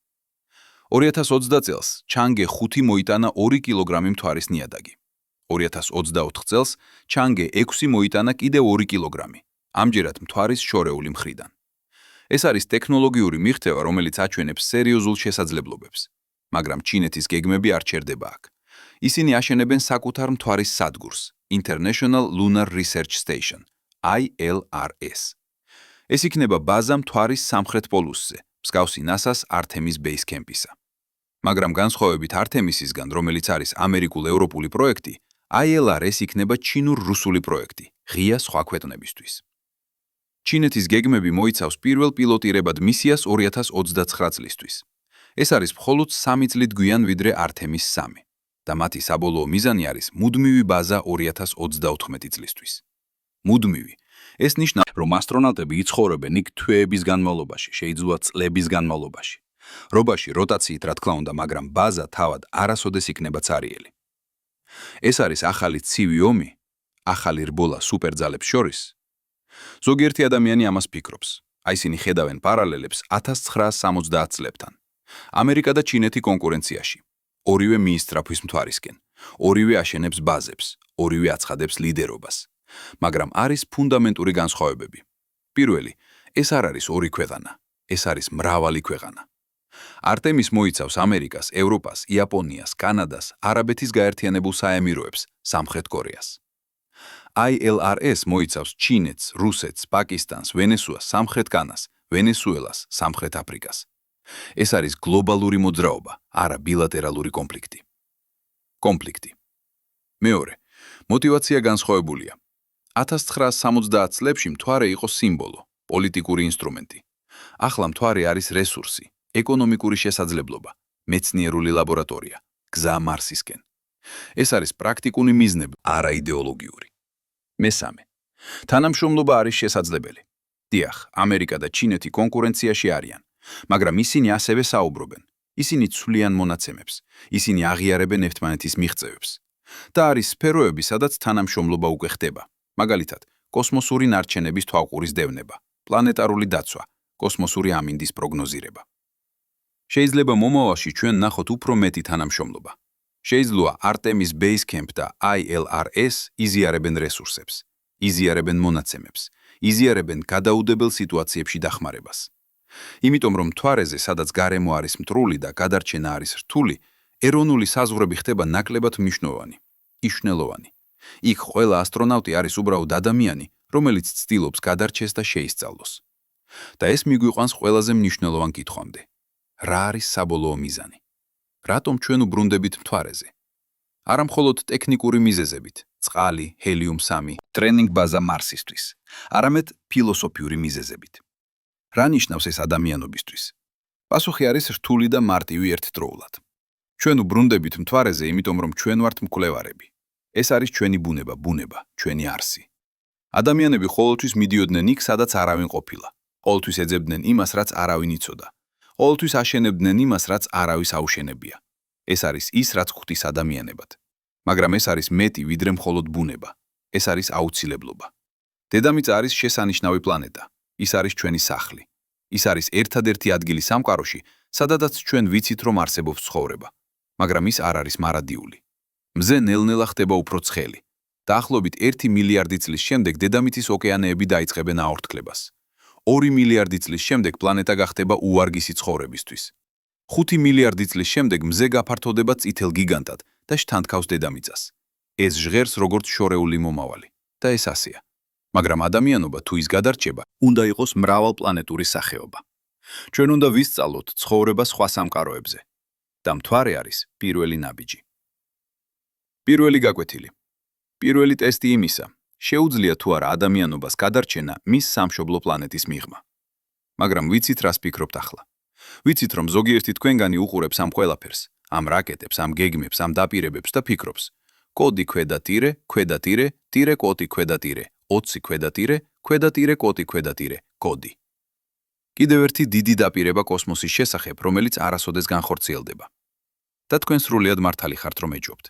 2020 წელს ჩანგე 5 მოიტანა 2 კილოგრამი მთვარის ნიადაგი. 2024 წელს ჩანგე 6 მოიტანა კიდევ 2 კილოგრამი, ამჯერად მთვარის შორეული მხრიდან. ეს არის ტექნოლოგიური მიღწევა, რომელიც აჩვენებს სერიოზულ შესაძლებლობებს, მაგრამ ჩინეთის გეგმები არ ჩერდება აქ. ისინი აშენებენ საკუთარ მთვარის სადგურს, International Lunar Research Station, ILRS. ეს იქნება ბაზა მთვარის სამხრეთ პოლუსზე, მსგავსი NASA-ს Artemis Base Camp-ისა. მაგრამ განსხვავებით Artemis-ისგან, რომელიც არის ამერიკულ-ევროპული პროექტი, ILRS იქნება ჩინურ-რუსული პროექტი, ღია სხვა ქვეყნებისთვის. ჩინეთის გეგმები მოიცავს პირველ პილოტირებად მისიას 2029 წლისთვის. ეს არის მხოლოდ 3 წლით გვიან ვიდრე Artemis 3 და მათი საბოლოო მიზანი არის მუდმივი ბაზა 2034 წლისთვის. მუდმივი. ეს ნიშნავს, რომ ასტრონავტები იცხოვრებენ იქ თვეების განმავლობაში, შეიძლება წლების განმავლობაში. რობაში როტაციით რა თქმა უნდა, მაგრამ ბაზა თავად არასოდეს იქნება цаრიელი. ეს არის ახალი ცივი ომი, ახალი რბოლა სუპერძალებს შორის. ზოგიერთი ადამიანი ამას ფიქრობს. ისინი ხედავენ პარალელებს 1970 წლებთან. ამერიკა და ჩინეთი კონკურენციაში. ორივე მიისწრაფვის მთვარისკენ. ორივე აშენებს ბაზებს, ორივე აცხადებს ლიდერობას. მაგრამ არის ფუნდამენტური განსხვავებები. პირველი, ეს არ არის ორი ქვეყანა, ეს არის მრავალი ქვეყანა. Artemis მოიცავს ამერიკას, ევროპას, იაპონიას, კანადას, არაბეთის გაერთიანებულ საემიროებს, სამხრეთ კორეას. ILRS მოიცავს ჩინეთს, რუსეთს, პაკისტანს, ვენესუელას, სამხრეთ განას, ვენესუელას, სამხრეთ აფრიკას. ეს არის გლობალური მოძრაობა, არა ბილატერალური კონფლიქტი. კონფლიქტი. მეორე, мотивация განსხვავებულია. 1970 წლებში მთვარე იყო სიმბოლო, პოლიტიკური ინსტრუმენტი. ახლა მთვარე არის რესურსი, ეკონომიკური შესაძლებლობა, მეცნიერული ლაბორატორია, გზა მარსისკენ. ეს არის პრაქტიკული მიზნები, არა იდეოლოგიური. მესამე. თანამშრომლობა არის შესაძლებელი. დიახ, ამერიკა და ჩინეთი კონკურენციაში არიან, მაგრამ ისინი ასევე საუბრობენ. ისინი ცვლიან მონაცემებს, ისინი აღიარებენ ერთმანეთის მიღწევებს. და არის სფეროები, სადაც თანამშრომლობა უკვე ხდება. მაგალითად, კოსმოსური ნარჩენების თვალყურის დევნება, პლანეტარული დაცვა, კოსმოსური ამინდის პროგნოზირება. შეიძლება მომავალში ჩვენ ნახოთ უფრო მეტი თანამშრომლობა. შეიძლება Artemis Base Camp და ILRS იზიარებენ რესურსებს, იზიარებენ მონაცემებს, იზიარებენ გადაუდებელ სიტუაციებში დახმარებას. იმიტომ რომ მთვარეზე, სადაც გარემო არის მტრული და გადარჩენა არის რთული, ეროვნული საზღვრები ხდება ნაკლებად მნიშვნელოვანი, მნიშვნელოვანი. იქ ყველა ასტრონავტი არის უბრალოდ ადამიანი, რომელიც ცდილობს გადარჩეს და შეისწავლოს. და ეს მიგვიყვანს ყველაზე მნიშვნელოვან კითხვამდე. რა არის საბოლოო მიზანი? რატომ ჩვენ უბრუნდებით მთვარეზე? არა მხოლოდ ტექნიკური მიზეზებით, წყალი, ჰელიუმ 3, ტრენინგ ბაზა მარსისთვის, არამედ ფილოსოფიური მიზეზებით. რა ნიშნავს ეს ადამიანობისთვის? პასუხი არის რთული და მარტივი ერთდროულად. ჩვენ უბრუნდებით მთვარეზე, იმიტომ რომ ჩვენ ვართ მკვლევარები. ეს არის ჩვენი ბუნება, ჩვენი არსი. ადამიანები ყოველთვის მიდიოდნენ იქ, სადაც არავინ ყოფილა. ყოველთვის ეძებდნენ იმას, რაც არავინ იცოდა. ყოველთვის აშენებდნენ იმას, რაც არავის აუშენებია. ეს არის ის, რაც ხვდის ადამიანებად. მაგრამ ეს არის მეტი, ვიდრე მხოლოდ ბუნება. ეს არის აუცილებლობა. დედამიწა არის შესანიშნავი პლანეტა. ის არის ჩვენი სახლი. ის არის ერთადერთი ადგილი სამყაროში, სადაც ჩვენ ვიცით, რომ არსებობს ცხოვრება. მაგრამ ის არ არის მარადიული. მზე ნელ-ნელა ხდება უფრო ცხელი. დაახლოებით 1 მილიარდი წლის შემდეგ დედამიწის ოკეანეები დაიწყებენ აორთქლებას. 2 მილიარდი წლის შემდეგ პლანეტა გახდება უვარგისი ცხოვრებისთვის. 5 მილიარდი წლის შემდეგ მზე გაფართოვდება წითელ გიგანტად და შთანთქავს დედამიწას. ეს ჟღერს როგორც შორეული მომავალი და ეს ასეა. მაგრამ ადამიანობა თუ ის გადარჩება, უნდა იყოს მრავალპლანეტური სახეობა. ჩვენ უნდა ვისწავლოთ ცხოვრება სხვა სამყაროებზე. და მთვარე არის პირველი ნაბიჯი. პირველი გაკვეთილი. პირველი ტესტი იმისა, შეუძლია თუ არა ადამიანობას გადარჩენა მის სამშობლო პლანეტის მიღმა. მაგრამ ვიცით რას ფიქრობთ ახლა? ვიცით რომ ზოგიერთი თქვენგანი უყურებს ამ ყველაფერს, ამ რაკეტებს, ამ გეგმებს, ამ დაპირებებს და ფიქრობს: კოდი ქვედა ტირე, ქვედა ტირე, ტირე კოდი ქვედა ტირე, 20 ქვედა ტირე, ქვედა ტირე კოდი ქვედა ტირე, კოდი. კიდევ ერთი დიდი დაპირება კოსმოსის შესახებ, რომელიც არასოდეს განხორციელდება. და თქვენ სრულიად მართალი ხართ რომ ეჯობთ.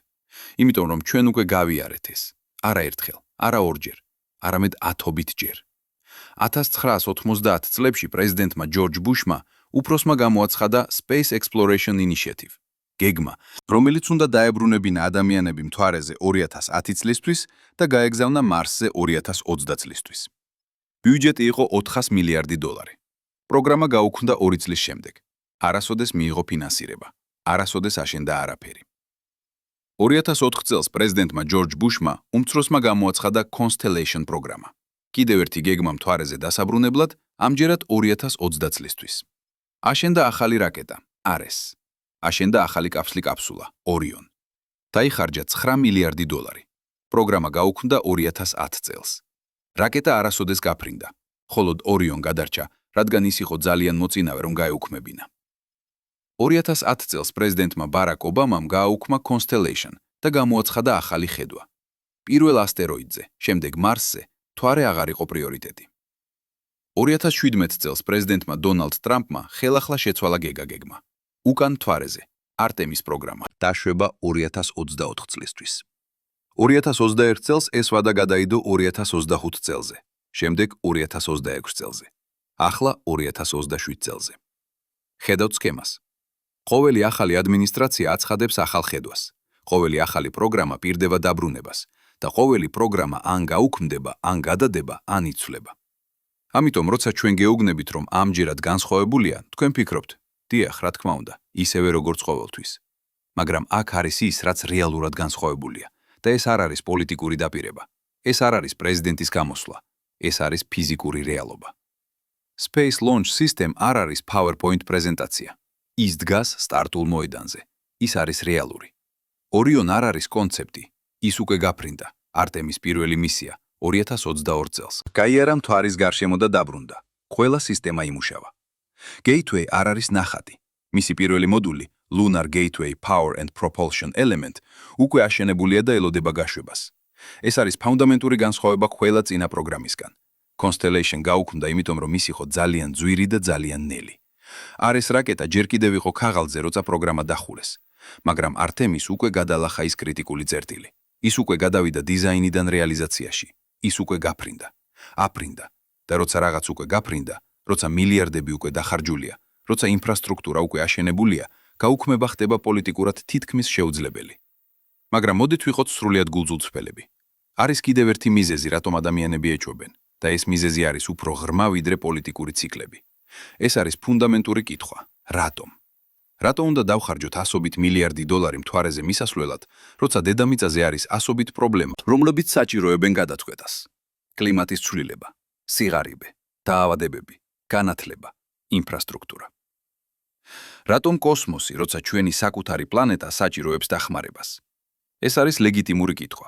იმიტომ რომ ჩვენ უკვე გავიარეთ ეს. არა ერთხელ, არა ორჯერ, არამედ 10-ობით ჯერ. 1990 წლებში პრეზიდენტმა ჯორჯ ბუშმა უფროსმა გამოაცხადა Space Exploration Initiative, გეგმა, რომელიც უნდა დაებრუნებინა ადამიანები მთვარეზე 2010 წლისთვის და გაეგზავნა მარსზე 2020 წლისთვის. ბიუჯეტი იყო $400 მილიარდი. პროგრამა გაუქმდა 2 წლის შემდეგ. არასოდეს მიიღო ფინანსირება, არასოდეს აშენდა არაფერი. 2004 წელს პრეზიდენტმა ჯორჯ ბუშმა უმცროსმა გამოაცხადა Constellation პროგრამა. კიდევ ერთი გეგმა მთვარეზე დასაბრუნებლად, ამჯერად 2020 წლისთვის. აშენდა ახალი რაკეტა, Ares. აშენდა ახალი კაფსულა, Orion. დაიხარჯა $9 მილიარდი. პროგრამა გაუქმდა 2010 წელს. რაკეტა არასოდეს გაფრინდა, ხოლოდ Orion გადარჩა, რადგან ის იყო ძალიან მოწინავე რომ გაეუქმებინა. 2010 წელს პრეზიდენტმა ბარაკ ობამამ გააუქმა Constellation და გამოაცხადა ახალი ხედვა. პირველ ასტეროიდზე, შემდეგ მარსზე, მთვარე აღარ იყო პრიორიტეტი. 2017 წელს პრეზიდენტმა დონალდ ტრამპმა ხელახლა შეცვალა გეგმა. უკან მთვარეზე, არტემის პროგრამა დაშვება 2024 წლისთვის. 2021 წელს ეს ვადა გადაიდო 2025 წელზე, შემდეგ 2026 წელზე. ახლა 2027 წელზე. ხედავთ სქემას. ყოველი ახალი ადმინისტრაცია აცხადებს ახალ ხედვას. ყოველი ახალი პროგრამა პირდება დაბრუნებას და ყოველი პროგრამა ან გაუქმდება, ან გადადება, ან იცვლება. ამიტომ, როცა ჩვენ გეუბნებით, რომ ამჯერად განსხვავებულია, თქვენ ფიქრობთ: დიახ, რა თქმა უნდა, ისევე როგორც ყოველთვის. მაგრამ აქ არის ის, რაც რეალურად განსხვავებულია და ეს არ არის პოლიტიკური დაპირება. ეს არ არის პრეზიდენტის გამოსვლა. ეს არის ფიზიკური რეალობა. Space Launch System არ არის PowerPoint პრეზენტაცია. ის დგას სტარტულ მოედანზე. ის არის რეალური. Orion არ არის კონცეფტი. ის უკვე გაფრინდა. არტემის პირველი მისია 2022 წელს. გაიარა მთვარის გარშემო და დაბრუნდა. ყველა სისტემა იმუშავა. Gateway არ არის ნახატი. მისი პირველი მოდული, Lunar Gateway Power and Propulsion Element, უკვე აშენებულია და ელოდება გაშვებას. ეს არის ფუნდამენტური განსხვავება ყველა წინა პროგრამისგან. Constellation გაუქმდა იმიტომ, რომ ის იყო ძალიან ძვირი და ძალიან ნელი. Ares რაკეტა ჯერ კიდევ იყო ქაღალდზე, როცა პროგრამა დახურეს. მაგრამ არტემის უკვე გადალახა ის კრიტიკული წერტილი. ის უკვე გადავიდა დიზაინიდან რეალიზაციაში. ის უკვე გაფრინდა. აფრინდა. და როცა რაღაც უკვე გაფრინდა, როცა მილიარდები უკვე დახარჯულია, როცა ინფრასტრუქტურა უკვე აშენებულია, გაუქმება ხდება პოლიტიკურად თითქმის შეუძლებელი. მაგრამ მოდით ვიყოთ სრულიად გულწულწრფელები. არის კიდევ ერთი მიზეზი, რატომ ადამიანები ეჭვობენ, და ეს მიზეზი არის უფრო ღრმა ვიდრე პოლიტიკური ციკლები. ეს არის ფუნდამენტური კითხვა: რატომ? რატომ უნდა დავხარჯოთ $100 მილიარდი მთვარეზე მისასვლელად, როცა დედამიწაზე არის ასობით პრობლემა, რომლებიც საჭიროებენ გადაწყვეტას? კლიმატის ცვლილება, სიღარიბე, დაავადებები, განათლება, ინფრასტრუქტურა. რატომ კოსმოსი, როცა ჩვენი საკუთარი პლანეტა საჭიროებს დახმარებას? ეს არის ლეგიტიმური კითხვა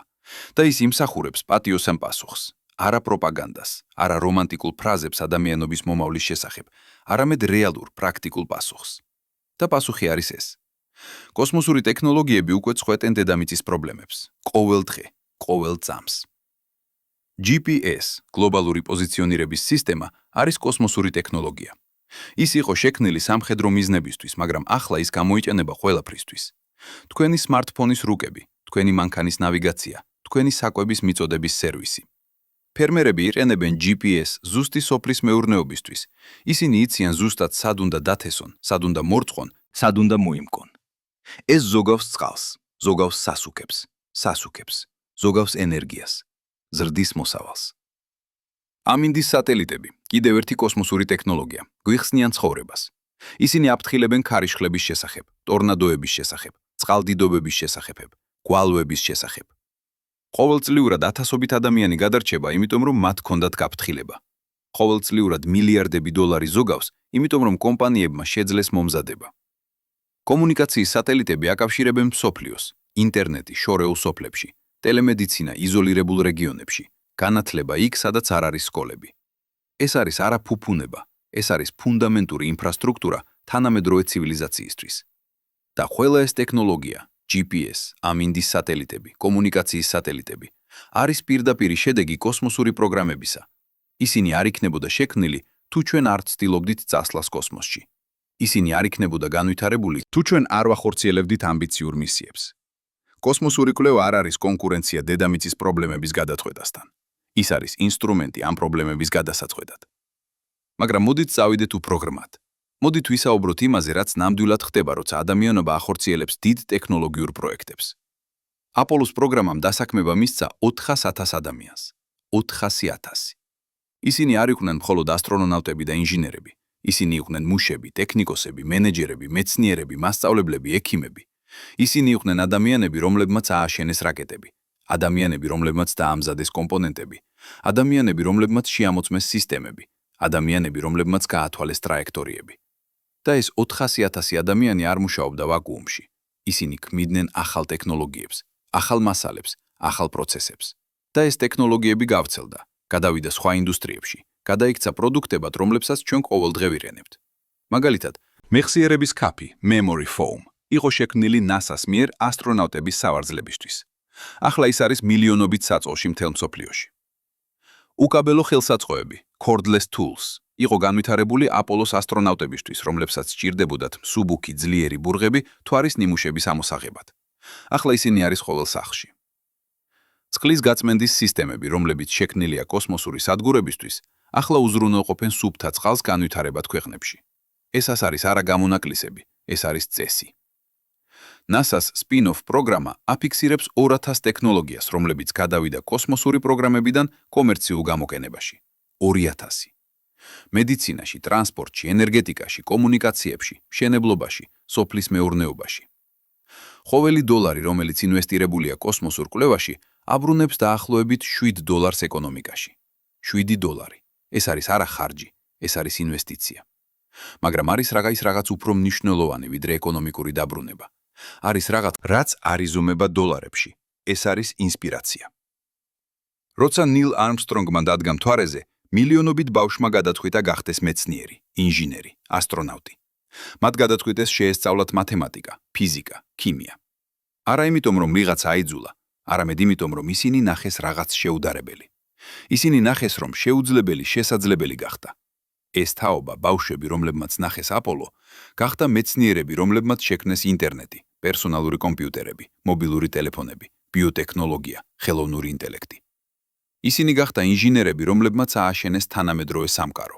და ის იმსახურებს პატიოსან პასუხს. არა პროპაგანდას, არა რომანტიკულ ფრაზებს ადამიანობის მომავლის შესახებ, არამედ რეალურ, პრაქტიკულ პასუხს. და პასუხი არის ეს. კოსმოსური ტექნოლოგიები უკვე წყვეტენ დედამიწის პრობლემებს, ყოველ დღე, ყოველ წამს. GPS, გლობალური პოზიციონირების სისტემა, არის კოსმოსური ტექნოლოგია. ის იყო შექმნილი სამხედრო მიზნებისთვის, მაგრამ ახლა ის გამოიყენება ყველაფრისთვის. თქვენი სმარტფონის რუკები, თქვენი მანქანის ნავიგაცია, თქვენი საკვების მიწოდების სერვისი. ფერმერები იყენებენ GPS ზუსტი სოფლის მეურნეობისთვის. ისინი იციან ზუსტად სად უნდა დათესონ, სად უნდა მორწყვონ, სად უნდა მოიმკონ. ეს ზოგავს წყალს, ზოგავს სასუქებს, ზოგავს ენერგიას, ზრდის მოსავალს. ამინდის სატელიტები, კიდევ ერთი კოსმოსური ტექნოლოგია, გვიხსნიან ცხოვრებას. ისინი აფრთხილებენ ქარიშხლების შესახებ, ტორნადოების შესახებ, წყალდიდობების შესახებ, გვალვების შესახებ. ყოველწლიურად ათასობით ადამიანი გადარჩება, იმიტომ რომ მათ ჰქონდათ გაფრთხილება. ყოველწლიურად მილიარდები დოლარი ზოგავს, იმიტომ რომ კომპანიებმა შეძლეს მომზადება. კომუნიკაციის სატელიტები აკავშირებენ მსოფლიოს, ინტერნეტი შორეულ სოფლებში, ტელემედიცინა იზოლირებულ რეგიონებში, განათლება იქ, სადაც არ არის სკოლები. ეს არის არა ფუფუნება, ეს არის ფუნდამენტური ინფრასტრუქტურა თანამედროვე ცივილიზაციისთვის. და ყველა ეს ტექნოლოგია, GPS, ამინდის სატელიტები, კომუნიკაციის სატელიტები, არის პირდაპირი შედეგი კოსმოსური პროგრამებისა. ისინი არ იქნებოდა შექმნილი, თუ ჩვენ არ ცდილობდით წასვლას კოსმოსში. ისინი არ იქნებოდა განვითარებული, თუ ჩვენ არ ვახორციელებდით ამბიციურ მისიებს. კოსმოსური კვლევა არ არის კონკურენცია დედამიწის პრობლემების გადაწყვეტასთან. ის არის ინსტრუმენტი ამ პრობლემების გადასაწყვეტად. მაგრამ მოდით წავიდეთ უფრო ღრმად. მოდით ვისაუბროთ იმაზე, რაც ნამდვილად ხდება, როცა ადამიანობა ახორციელებს დიდ ტექნოლოგიურ პროექტებს. აპოლოს პროგრამამ დასაქმება მისცა 400,000 ადამიანს. 400,000. ისინი არ იყვნენ მხოლოდ ასტრონავტები და ინჟინერები. ისინი იყვნენ მუშები, ტექნიკოსები, მენეჯერები, მეცნიერები, მასწავლებლები, ექიმები. ისინი იყვნენ ადამიანები, რომლებმაც ააშენეს რაკეტები. ადამიანები, რომლებმაც დაამზადეს კომპონენტები. ადამიანები, რომლებმაც შეამოწმეს სისტემები. ადამიანები, რომლებმაც გაათვალეს ტრაექტორიები. და ეს 400,000 ადამიანი არ მუშაობდა ვაკუუმში. ისინი ქმნიდნენ ახალ ტექნოლოგიებს, ახალ მასალებს, ახალ პროცესებს. და ეს ტექნოლოგიები გავრცელდა, გადავიდა სხვა ინდუსტრიებში, გადაიქცა პროდუქტებად, რომლებსაც ჩვენ ყოველდღე ვიყენებთ. მაგალითად, მეხსიერების ქაფი, memory foam, იყო შექმნილი NASA-ს მიერ ასტრონავტების სავარძლებისთვის. ახლა ის არის მილიონობით საწყოში მთელ მსოფლიოში. უკაბელო ხელსაწყოები, cordless tools, იყო განვითარებული აპოლოს ასტრონავტებისთვის, რომლებსაც სჭირდებოდათ მსუბუქი ძლიერი ბურღები მთვარის ნიმუშების ამოსაღებად. ახლა ისინი არის ყოველ სახლში. წყლის გაწმენდის სისტემები, რომლებიც შექმნილია კოსმოსური სადგურებისთვის, ახლა უზრუნველყოფენ სუფთა წყალს განვითარებად ქვეყნებში. ესას არის არა გამონაკლისები, ეს არის წესი. NASA-ს spin-off პროგრამა აფიქსირებს 200 ტექნოლოგიას, რომლებიც გადავიდა კოსმოსური პროგრამებიდან კომერციულ გამოყენებაში. 200. მედიცინაში, ტრანსპორტში, ენერგეტიკაში, კომუნიკაციებში, მშენებლობაში, სოფლის მეურნეობაში. ყოველი დოლარი, რომელიც ინვესტირებულია კოსმოსურ კვლევაში, აბრუნებს დაახლოებით $7 ეკონომიკაში. $7. ეს არის არა ხარჯი, ეს არის ინვესტიცია. მაგრამ არის რაღაც უფრო მნიშვნელოვანი, ვიდრე ეკონომიკური დაბრუნება. არის რაღაც, რაც არ იზომება დოლარებში. ეს არის ინსპირაცია. როცა ნილ არმსტრონგმა დადგა მთვარეზე, მილიონობით ბავშვმა გადაწყვიტა გახდეს მეცნიერი, ინჟინერი, ასტრონავტი. მათ გადაწყვიტეს შეესწავლათ მათემატიკა, ფიზიკა, ქიმია. არა იმიტომ, რომ ვიღაცა აიძულა, არამედ იმიტომ, რომ ისინი ნახეს რაღაც შეუდარებელი. ისინი ნახეს, რომ შეუძლებელი შესაძლებელი გახდა. ეს თაობა, ბავშვები, რომლებმაც ნახეს აპოლო, გახდა მეცნიერები, რომლებმაც შექმნეს ინტერნეტი, პერსონალური კომპიუტერები, მობილური ტელეფონები, ბიოტექნოლოგია, ხელოვნური ინტელექტი. ისინი გახდა ინჟინერები, რომლებმაც ააშენეს თანამედროვე სამყარო.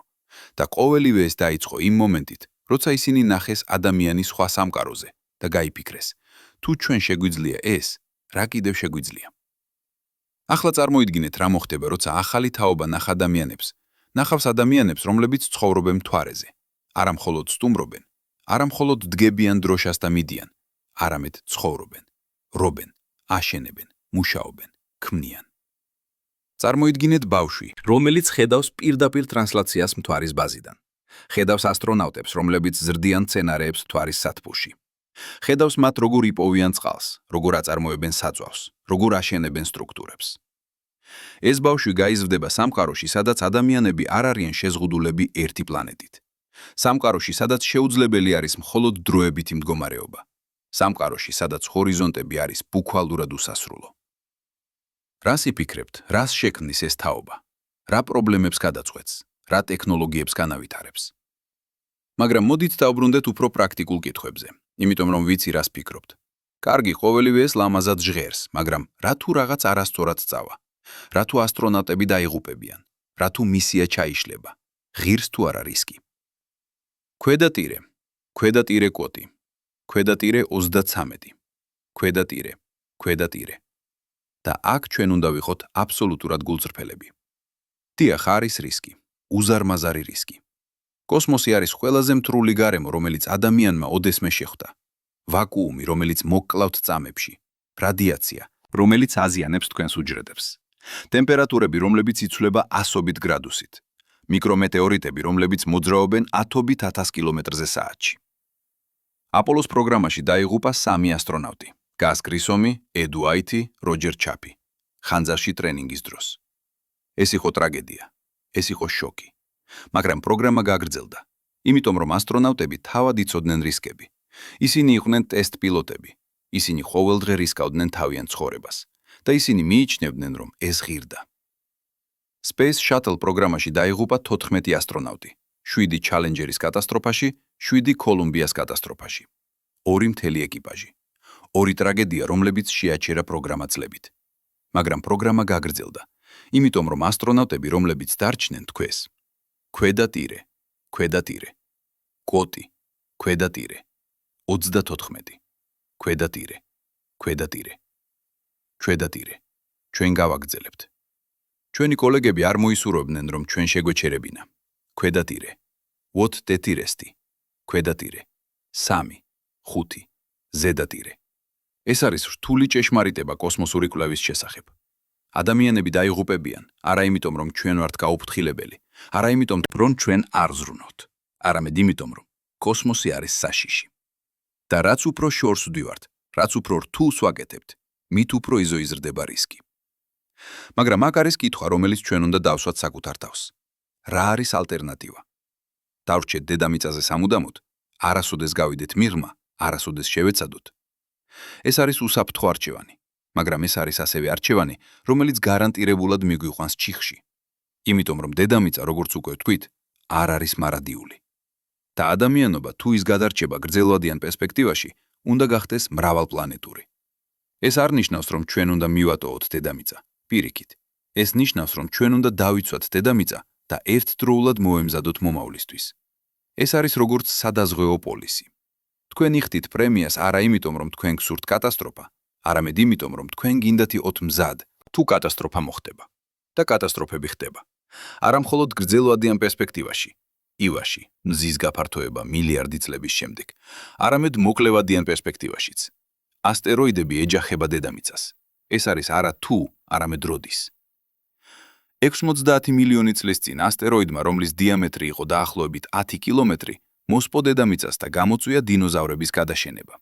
და ყოველივე ეს დაიწყო იმ მომენტით, როცა ისინი ნახეს ადამიანის სხვა სამყაროზე და გაიფიქრეს, თუ ჩვენ შეგვიძლია ეს, რა კიდევ შეგვიძლია. ახლა წარმოიდგინეთ, რა მოხდება, როცა ახალი თაობა ნახ ადამიანებს, ნახავს ადამიანებს, რომლებიც ცხოვრობენ მთვარეზე. არა მხოლოდ სტუმრობენ, არა მხოლოდ დგებიან დროშას და მიდიან, არამედ ცხოვრობენ, რობენ, აშენებენ, მუშაობენ, ქმნიან. წარმოიდგინეთ ბავშვი, რომელიც ხედავს პირდაპირ ტრანსლაციას მთვარის ბაზიდან. ხედავს ასტრონავტებს, რომლებიც ზრდიან მცენარეებს მთვარის სათბურში. ხედავს მათ, როგორ იპოვიან წყალს, როგორ აწარმოებენ საწვავს, როგორ აშენებენ სტრუქტურებს. ეს ბავშვი გაიზრდება სამყაროში, სადაც ადამიანები არ არიან შეზღუდულები ერთი პლანეტით. სამყაროში, სადაც შეუძლებელი არის მხოლოდ დროებითი მდგომარეობა. სამყაროში, სადაც ჰორიზონტები არის ბუქვალურად უსასრულო. რას იფიქრებთ, რას შექმნის ეს თაობა? რა პრობლემებს გადაწყვეტს, რა ტექნოლოგიებს განავითარებს? მაგრამ მოდით დავბრუნდეთ უფრო პრაქტიკულ კითხვებზე, იმიტომ რომ ვიცი რას ფიქრობთ. კარგი, ყოველივე ეს ლამაზად ჟღერს, მაგრამ რა თუ რაღაც არასწორად სწავა? რა თუ ასტრონავტები დაიღუპებიან? რა თუ მისია ჩაიშლება? ღირს თუ არა რისკი? ქვედატირე, ქვედატირე კოტი, ქვედატირე 33, ქვედატირე, ქვედატირე. და აქ ჩვენ უნდა ვიყოთ აბსოლუტურად გულწრფელები. დიახ, არის რისკი, უზარმაზარი რისკი. კოსმოსი არის ყველაზე მთრული გარემო, რომელიც ადამიანმა ოდესმე შეხვდა. ვაკუუმი, რომელიც მოკკლავთ წამებში, რადიაცია, რომელიც აზიანებს თქვენს უჯრედებს. ტემპერატურები, რომლებიც იცვლება 100 გრადუსით. მიკრომეტეორიტები, რომლებიც მოძრაობენ 1000 კილომეტრზე საათში. აპოლოს პროგრამაში დაიღუპა 3 ასტრონავტი. გას გრისომი, ედ უაითი, როჯერ ჩაპი. ხანძარში ტრენინგის დროს. ეს იყო ტრაგედია, ეს იყო შოკი. მაგრამ პროგრამა გაგრძელდა, იმიტომ რომ ასტრონავტები თავად იცოდნენ რისკები. ისინი იყვნენ ტესტ პილოტები. ისინი ყოველდღე რისკავდნენ თავიანთ ცხოვრებას და ისინი მიიჩნევდნენ, რომ ეს ღირდა. Space Shuttle პროგრამაში დაიღუპა 14 ასტრონავტი, 7 ჩალენჯერის კატასტროფაში, 7 კოლუმბიას კატასტროფაში. 2 მთელი ეკიპაჟი. 2 ტრაგედია, რომლებიც შეაჩერა პროგრამა წლებით. მაგრამ პროგრამა გაგრძელდა, იმიტომ რომ ასტრონავტები, რომლებიც დარჩნენ, თქვეს: ქვედა ტირე, ქვედა ტირე, კოტი, ქვედა ტირე, 34, ქვედა ტირე, ქვედა ტირე, ქვედა ტირე, ჩვენ გავაგრძელებთ. ჩვენი კოლეგები არ მოისურვებდნენ, რომ ჩვენ შეგვეჩერებინა. ქვედა ტირე, what ტეტირესტი, ქვედა ტირე, 3, 5, ზედა ტირე. ეს არის რთული ჭეშმარიტება კოსმოსური კვლევის შესახებ. ადამიანები დაიღუპებიან, არა იმიტომ, რომ ჩვენ ვართ გაუფრთხილებელი, არა იმიტომ, რომ ჩვენ არ ზრუნავთ, არამედ იმიტომ, რომ კოსმოსი არის საშიში. და რაც უფრო შორს ვდივართ, რაც უფრო რთულს ვაკეთებთ, მით უფრო იზრდება რისკი. მაგრამ აქ არის კითხვა, რომელიც ჩვენ უნდა დავსვათ საკუთარ თავს. რა არის ალტერნატივა? დავრჩეთ დედამიწაზე სამუდამოდ, არასოდეს გავიდეთ მიღმა, არასოდეს შევეცადოთ. ეს არის უსაფრთხო არჩევანი, მაგრამ ეს არის ასევე არჩევანი, რომელიც გარანტირებულად მიგვიყვანს ჩიხში. იმიტომ რომ დედამიწა, როგორც უკვე ვთქვით, არ არის მარადიული. და ადამიანობა თუ ის გადარჩება გრძელვადიან პერსპექტივაში, უნდა გახდეს მრავალპლანეტური. ეს არ ნიშნავს, რომ ჩვენ უნდა მივატოვოთ დედამიწა. პირიქით, ეს ნიშნავს, რომ ჩვენ უნდა დავიცვათ დედამიწა და ერთდროულად მოვემზადოთ მომავლისთვის. ეს არის როგორც სადაზღვეო პოლისი. თქვენ იხდით პრემიას არა იმიტომ, რომ თქვენ გსურთ კატასტროფა, არამედ იმიტომ, რომ თქვენ გინდათ იყოთ მზად, თუ კატასტროფა მოხდება. და კატასტროფები ხდება. არა მხოლოდ გრძელვადიან პერსპექტივაში, ივაში, მზის გაფართოება მილიარდი წლების შემდეგ, არამედ მოკლევადიან პერსპექტივაშიც. ასტეროიდები ეჯახება დედამიწას. ეს არის არა თუ, არამედ როდის. 90 მილიონი წლის წინ ასტეროიდმა, რომლის დიამეტრი იყო დაახლოებით 10 კილომეტრი, მოსპო დედამიწას და გამოწვია დინოზავრების გადაშენება.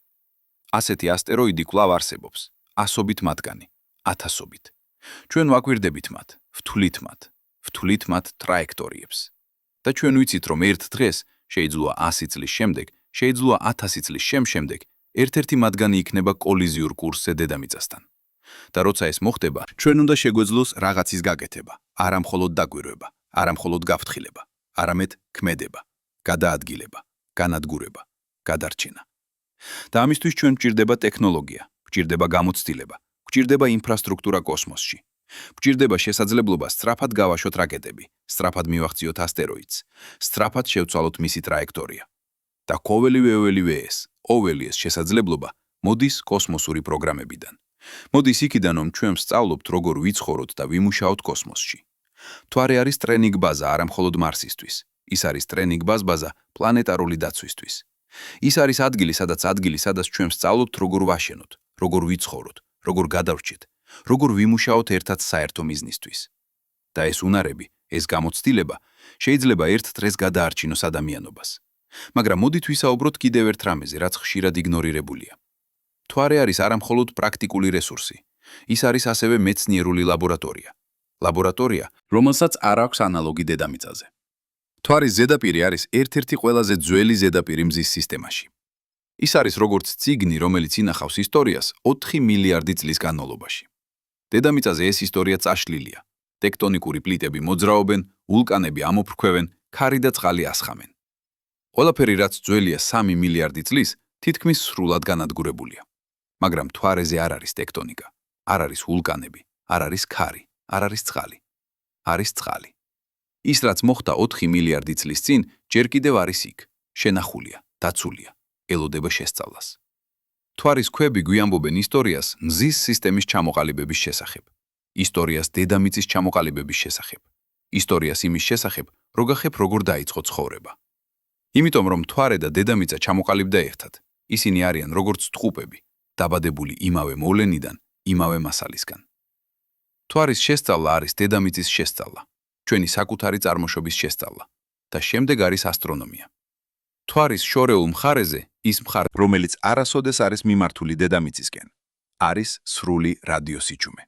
ასეთი ასტეროიდი კვლავ არსებობს, ასობით მათგანი, ათასობით. ჩვენ ვაკვირდებით მათ, ვთვლით მათ ტრაექტორიებს. და ჩვენ ვიცით, რომ ერთ დღეს, შეიძლება 100 წლის შემდეგ, შეიძლება 1000 წლის შემდეგ, ერთ-ერთი მათგანი იქნება კოლიზიურ კურსზე დედამიწასთან. და როცა ეს მოხდება, ჩვენ უნდა შეგვეძლოს რაღაცის გაკეთება, არა მხოლოდ დაკვირვება, არა მხოლოდ გაფრთხილება, არამედ ქმედება, გადაადგილება, განადგურება, გადარჩენა. და ამისთვის ჩვენ გვჭირდება ტექნოლოგია, გვჭირდება გამოცდილება, გვჭირდება ინფრასტრუქტურა კოსმოსში. გვჭირდება შესაძლებლობა სწრაფად გავაშოთ რაკეტები, სწრაფად მივახციოთ ასტეროიდს, სწრაფად შევცვალოთ მისი ტრაექტორია. და ყოველივე ეს შესაძლებლობა მოდის კოსმოსური პროგრამებიდან. მოდის იქიდან, რომ ჩვენ ვსწავლობთ, როგორ ვიცხოვროთ და ვიმუშაოთ კოსმოსში. მთვარე არის ტრენინგ ბაზა არა მხოლოდ მარსისთვის. ის არის ტრენინგ ბაზა პლანეტარული დაცვისთვის. ის არის ადგილი, სადაც ჩვენ ვსწავლობთ, როგორ ვაშენოთ, როგორ ვიცხოვროთ, როგორ გადავრჩეთ, როგორ ვიმუშაოთ ერთად საერთო მიზნისთვის. და ეს უნარები, ეს გამოცდილება შეიძლება ერთ დღეს გადაარჩინოს ადამიანობას. მაგრამ მოდით ვისაუბროთ კიდევ ერთ რამეზე, რაც ხშირად იგნორირებულია. მთვარე არის არა მხოლოდ პრაქტიკული რესურსი, ის არის ასევე მეცნიერული ლაბორატორია. ლაბორატორია, რომელსაც არ აქვს ანალოგი დედამიწაზე. მთვარის ზედაპირი არის ერთ-ერთი ყველაზე ძველი ზედაპირი მზის სისტემაში. ის არის როგორც წიგნი, რომელიც ინახავს ისტორიას 4 მილიარდი წლის განმავლობაში. დედამიწაზე ეს ისტორია წაშლილია. ტექტონიკური პლიტები მოძრაობენ, ვულკანები ამოფრქვევენ, ქარი და წყალი ასხამენ. ყველაფერი, რაც ძველია 3 მილიარდი წლის, თითქმის სრულად განადგურებულია. მაგრამ მთვარეზე არ არის ტექტონიკა, არ არის ვულკანები, არ არის ქარი, არ არის წყალი. არის წყალი. ის, რაც მოხდა 4 მილიარდი წლის წინ, ჯერ კიდევ არის იქ, შენახულია, დაცულია, ელოდება შესწავლას. მთვარის ქვები გვიამბობენ ისტორიას მზის სისტემის ჩამოყალიბების შესახებ, ისტორიას დედამიწის ჩამოყალიბების შესახებ, ისტორიას იმის შესახებ, როგორ დაიწყო ცხოვრება. იმიტომ რომ მთვარე და დედამიწა ჩამოყალიბდა ერთად, ისინი არიან როგორც ტყუპები, დაბადებული იმავე მოვლენიდან, იმავე მასალისგან. მთვარის შესწავლა არის დედამიწის შესწავლა, ჩვენი საკუთარი წარმოშობის შესწავლა და შემდეგ არის ასტრონომია. მთვარის შორეულ მხარეზე ის მხარე, რომელიც არასოდეს არის მიმართული დედამიწისკენ, არის სრული რადიოსიჩუმე.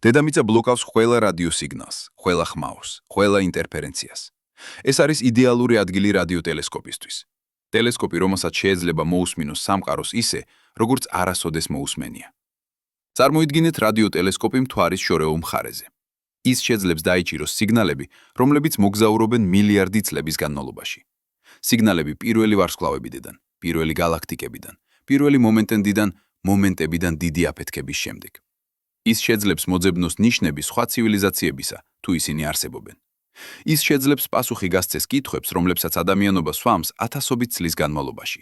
დედამიწა ბლოკავს ყველა რადიოსიგნალს, ყველა ხმაურს, ყველა ინტერფერენციას. ეს არის იდეალური ადგილი რადიოტელესკოპისთვის. ტელესკოპი, რომელსაც შეიძლება მოусმინოს სამყაროს ისე, როგორც არასოდეს მოусმენია. წარმოიდგინეთ რადიოტელესკოპი მთვარის შორეულ მხარეზე. ის შეძლებს დაიჭიროს სიგნალები, რომლებიც მოგზაურობენ მილიარდი წლების განმავლობაში. სიგნალები პირველი ვარსკვლავებიდან, პირველი galaktikებიდან, პირველი მომენტებიდან დიდი აფეთქების შემდეგ. ის შეძლებს მოძებნოს ნიშნები სხვა ცივილიზაციებისა, თუ ისინი არსებობენ. ის შეძლებს პასუხი გასცეს კითხვებს, რომლებსაც ადამიანობა სვამს ათასობით წლის განმავლობაში.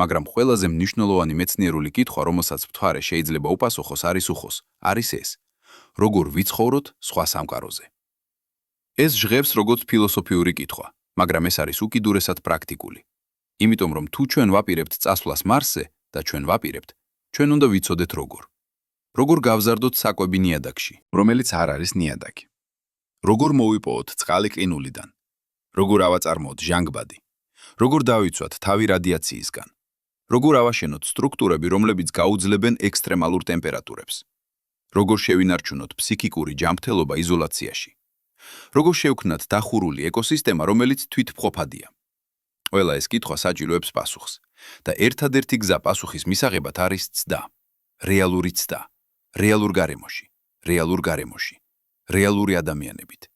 მაგრამ ყველაზე მნიშვნელოვანი მეცნიერული კითხვა, რომელსაც მთვარე შეიძლება უპასუხოს, არის ეს: როგორ ვიცხოვროთ სხვა სამყაროზე? ეს ჟღერს როგორც ფილოსოფიური კითხვა, მაგრამ ეს არის უკიდურესად პრაქტიკული. იმიტომ რომ თუ ჩვენ ვაპირებთ წასვლას მარსზე და ჩვენ ვაპირებთ, ჩვენ უნდა ვიცოდეთ როგორ. როგორ გავზარდოთ საკვები ნიადაგში, რომელიც არ არის ნიადაგი. როგორ მოვიპოვოთ წყალი ყინულიდან, როგორ ავაწარმოოთ ჟანგბადი, როგორ დავიცვათ თავი რადიაციისგან, როგორ ავაშენოთ სტრუქტურები, რომლებიც გაუძლებენ ექსტრემალურ ტემპერატურებს, როგორ შევინარჩუნოთ ფსიქიკური ჯანმრთელობა იზოლაციაში, როგორ შევქმნათ დახურული ეკოსისტემა, რომელიც თვითმყოფადია. ყველა ეს კითხვა საჭიროებს პასუხს და ერთადერთი გზა პასუხის მისაღებად არის ცდა, რეალური ცდა, რეალურ გარემოში, რეალური ადამიანებით.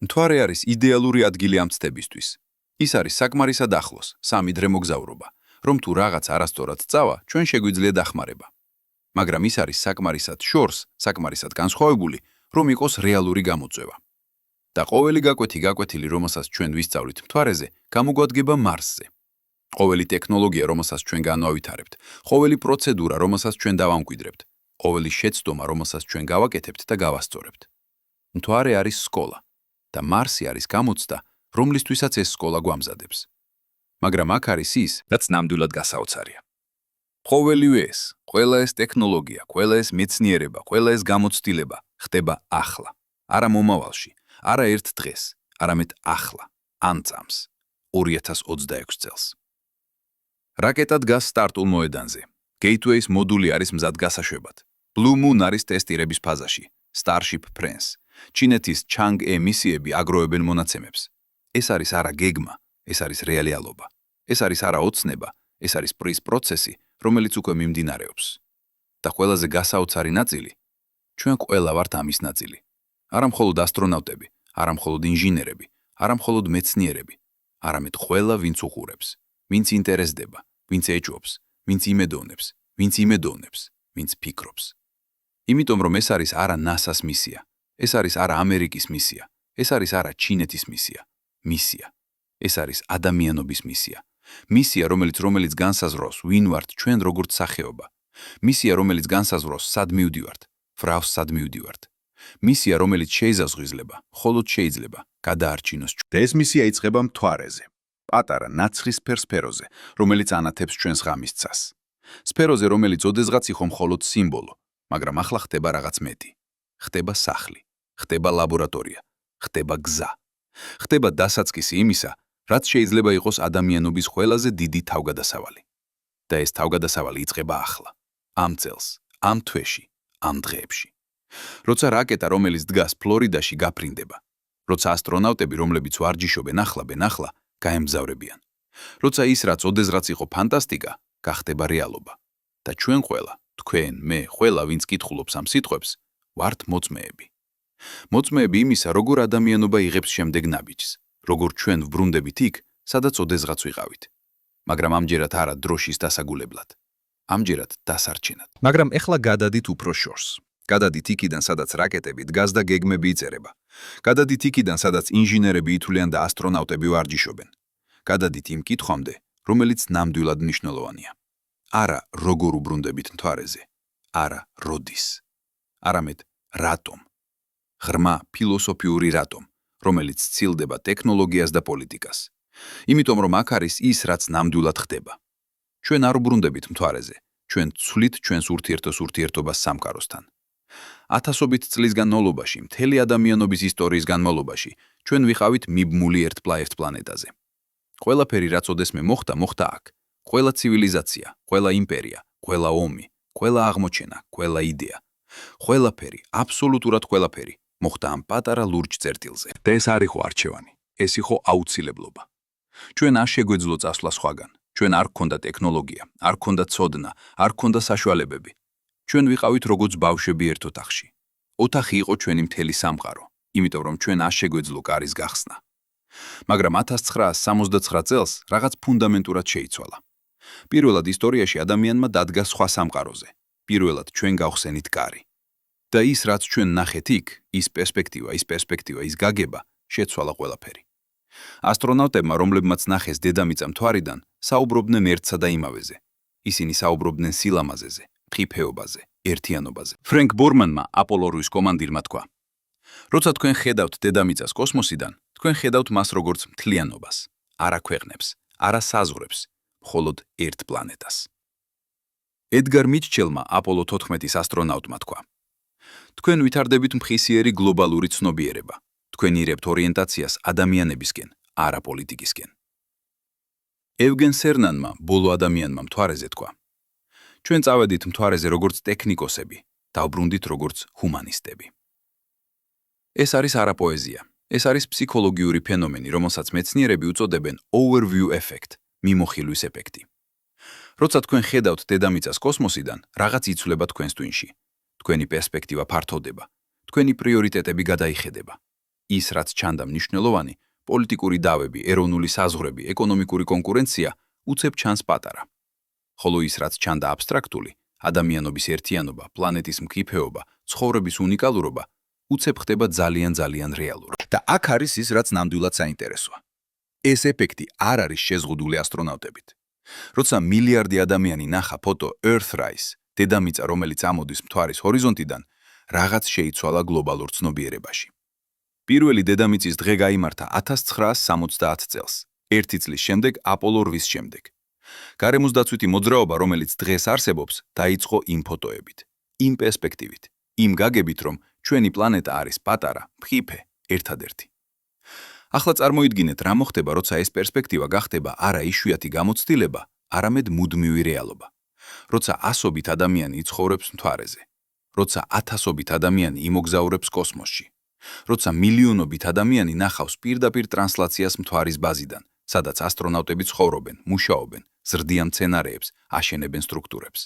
მთვარე არის იდეალური ადგილი ამ ცდებისთვის. ის არის საკმარისად ახლოს, სამი დღე მოგზაურობა, რომ თუ რაღაც არასწორად წავა, ჩვენ შეგვიძლია დახმარება. მაგრამ ის არის საკმარისად შორს, საკმარისად განსხვავებული, რომ იყოს რეალური გამოწვევა. და ყოველი გაკვეთილი, რომელსაც ჩვენ ვისწავლით მთვარეზე, გამოგვადგება მარსზე. ყოველი ტექნოლოგია, რომელსაც ჩვენ განვავითარებთ, ყოველი პროცედურა, რომელსაც ჩვენ დავამკვიდრებთ, ყოველი შეცდომა, რომელსაც ჩვენ გავაკეთებთ და გავასწორებთ. მთვარე არის სკოლა და მარსი არის გამოცდა, რომლისთვისაც ეს სკოლა გვამზადებს. მაგრამ აქ არის ის, რაც ნამდვილად გასაოცარია. ყოველივე ეს, ყველა ეს ტექნოლოგია, ყველა ეს მეცნიერება, ყველა ეს გამოცდილება ხდება ახლა, არა მომავალში, არა ერთ დღეს, არამედ ახლა, ამ წამს, 2026 წელს. რაკეტა დგას სტარტულ მოედანზე. Gateway-ის მოდული არის მზად გასაშვებად. Blue Moon არის ტესტირების ფაზაში. Starship Prince. ჩინეთის Chang'e მისიები აგროვებენ მონაცემებს. ეს არის არა გეგმა, ეს არის რეალობა. ეს არის არა ოცნება, ეს არის პროცესი, რომელიც უკვე მიმდინარეობს. და ყველაზე გასაოცარი ნაწილი, ჩვენ ყველა ვართ ამის ნაწილი. არა მხოლოდ ასტრონავტები, არა მხოლოდ ინჟინერები, არა მხოლოდ მეცნიერები, არამედ ყველა, ვინც უყურებს, ვინც ინტერესდება, ვინც ეჭვობს, ვინც იმედოვნებს, ვინც ფიქრობს. იმიტომ რომ ეს არის არა NASA-ს მისია, ეს არის არა ამერიკის მისია, ეს არის არა ჩინეთის მისია. ეს არის ადამიანობის მისია. მისია, რომელიც განსაზღვრავს, ვინ ვართ ჩვენ როგორც სახეობა. მისია, რომელიც განსაზღვრავს, სად მივდივართ, ვრავს სად მივდივართ. მისია, რომელიც შეიზაზღვიზლება, მხოლოდ შეიძლება გადაარჩინოს ჩვენ. და ეს მისია იწყება მთვარეზე. პატარა ნაცრისფერ სფეროზე, რომელიც ანათებს ჩვენს ღამის ცას. სფეროზე, რომელიც ოდესღაც იყო მხოლოდ სიმბოლო, მაგრამ ახლა ხდება რაღაც მეტი. ხდება სახლი, ხდება ლაბორატორია, ხდება გზა. ხდება დასაწყისი იმისა, რაც შეიძლება იყოს ადამიანობის ყველაზე დიდი თავგადასავალი. და ეს თავგადასავალი იწყება ახლა, ამ წელს, ამ თვეში, ამ დღეებში. როცა რაკეტა, რომელიც დგას ფლორიდაში, გაფრინდება. როცა ასტრონავტები, რომლებიც ვარჯიშობენ ახლა, გაემგზავრებიან. როცა ის, რაც ოდესღაც იყო ფანტასტიკა, გახდება რეალობა. და ჩვენ ყველა, თქვენ, მე, ყველა, ვინც კითხულობს ამ სიტყვებს, ვართ მოწმეები. მოწმეები იმისა, როგორ ადამიანობა იღებს შემდეგ ნაბიჯს, როგორ ჩვენ ვბრუნდებით იქ, სადაც ოდესღაც ვიყავით. მაგრამ ამჯერად არა დროშის დასაგულებლად, ამჯერად დასარჩენად. მაგრამ ეხლა გადადით უფრო შორს. გადადით იქიდან, სადაც რაკეტები დგას და გეგმები იწერება. გადადით იქიდან, სადაც ინჟინერები ითვლიან და ასტრონავტები ვარჯიშობენ. გადადით იმ კითხვამდე, რომელიც ნამდვილად მნიშვნელოვანია. არა როგორ უბრუნდებით მთვარეზე, არა როდის, არამედ რატომ. ღრმა ფილოსოფიური რატომ, რომელიც ცილდება ტექნოლოგიას და პოლიტიკას. იმიტომ რომ აქ არის ის, რაც ნამდვილად ხდება. ჩვენ არ უბრუნდებით მთვარეზე, ჩვენ ცვლით ჩვენს ურთიერთობას სამყაროსთან. ათასობით წლის განმავლობაში, მთელი ადამიანობის ისტორიის განმავლობაში, ჩვენ ვიყავით მიბმული ერთ პლანეტაზე. ყველაფერი, რაც ოდესმე მოხდა აქ. ყველა ცივილიზაცია, ყველა იმპერია, ყველა ომი, ყველა აღმოჩენა, ყველა იდეა, ყველაფერი, აბსოლუტურად ყველაფერი მოხდა ამ პატარა ლურჯ წერტილზე. და ეს არ იყო არჩევანი, ეს იყო აუცილებლობა. ჩვენ არ შეგვეძლო წასვლა სხვაგან. ჩვენ არ გქონდა ტექნოლოგია, არ გქონდა ცოდნა, არ გქონდა საშუალებები. ჩვენ ვიყავით როგორც ბავშვები ერთ ოთახში. ოთახი იყო ჩვენი მთელი სამყარო, იმიტომ რომ ჩვენ არ შეგვეძლო კარის გახსნა. მაგრამ 1969 წელს რაღაც ფუნდამენტურად შეიცვალა. პირველად ისტორიაში ადამიანმა დადგა სხვა სამყაროზე. პირველად ჩვენ გავხსენით კარი. და ის რაც ჩვენ ნახეთ იქ, ის პერსპექტივა, ის გაგება შეცვალა ყველაფერი. ასტრონავტებმა, რომლებმაც ნახეს დედამიწა მთვარიდან, საუბრობდნენ ერთსა და იმავეზე. ისინი საუბრობდნენ სილამაზეზე, მყიფეობაზე, ერთიანობაზე. ფრენკ ბორმანმა, აპოლო 8-ის კომანდირმა თქვა: როცა თქვენ ხედავთ დედამიწას კოსმოსიდან, თქვენ ხედავთ მას როგორც მთლიანობას, არა ქვეყნებს, არა საზღვრებს, მხოლოდ ერთ პლანეტას. ედგარ მიჩჩელმა, აპოლო 14-ის ასტრონავტმა თქვა: თქვენ ვითარდებით მხისიერი გლობალური ცნობიერება. თქვენ იღებთ ორიენტაციას ადამიანებისკენ, არა პოლიტიკისკენ. ევგენ სერნანმა, ბოლო ადამიანმა მთვარეზე თქვა: ჩვენ წავედით მთვარეზე როგორც ტექნიკოსები, დავბრუნდით როგორც ჰუმანისტები. ეს არის არა პოეზია, ეს არის ფსიქოლოგიური ფენომენი, რომელსაც მეცნიერები უწოდებენ overview effect, მიმოხილვის ეფექტი. როცა თქვენ ხედავთ დედამიწას კოსმოსიდან, რაღაც იცვლება თქვენს ტვინში. თქვენი პერსპექტივა ფართოვდება, თქვენი პრიორიტეტები გადაიხედება. ის, რაც ჩანდა მნიშვნელოვანი, პოლიტიკური დავები, ეროვნული საზღვრები, ეკონომიკური კონკურენცია, უცებ ჩანს პატარა. ხოლო ის, რაც ჩანდა აბსტრაქტული, ადამიანობის ერთიანობა, პლანეტის მყიფეობა, ცხოვრების უნიკალურობა, უცებ ხდება ძალიან რეალური. და აქ არის ის, რაც ნამდვილად საინტერესოა. ეს ეფექტი არ არის შეზღუდული ასტრონავტებით. როცა მილიარდი ადამიანი ნახა ფოტო Earthrise, დედამიწა, რომელიც ამოდის მთვარის ჰორიზონტიდან, რაღაც შეიცვალა გლობალურ ცნობიერებაში. პირველი დედამიწის დღე გაიმართა 1970 წელს, 1 წლის შემდეგ აპოლო 8-ის შემდეგ. გარემოსდაცვითი მოძრაობა, რომელიც დღეს არსებობს, დაიწყო იმ ფოტოებით, იმ პერსპექტივით, იმ გაგებით, რომ ჩვენი პლანეტა არის პატარა, მყიფე, ერთადერთი. ახლა წარმოიდგინეთ, რა მოხდება, როცა ეს პერსპექტივა გახდება არა იშვიათი გამოცდილება, არამედ მუდმივი რეალობა. როცა ასობით ადამიანი იცხოვრებს მთვარეზე, როცა ათასობით ადამიანი იმოგზაურებს კოსმოსში, როცა მილიონობით ადამიანი ნახავს პირდაპირ ტრანსლაციას მთვარის ბაზიდან, სადაც ასტრონავტები ცხოვრობენ, მუშაობენ, ზრდიან მცენარეებს, აშენებენ სტრუქტურებს.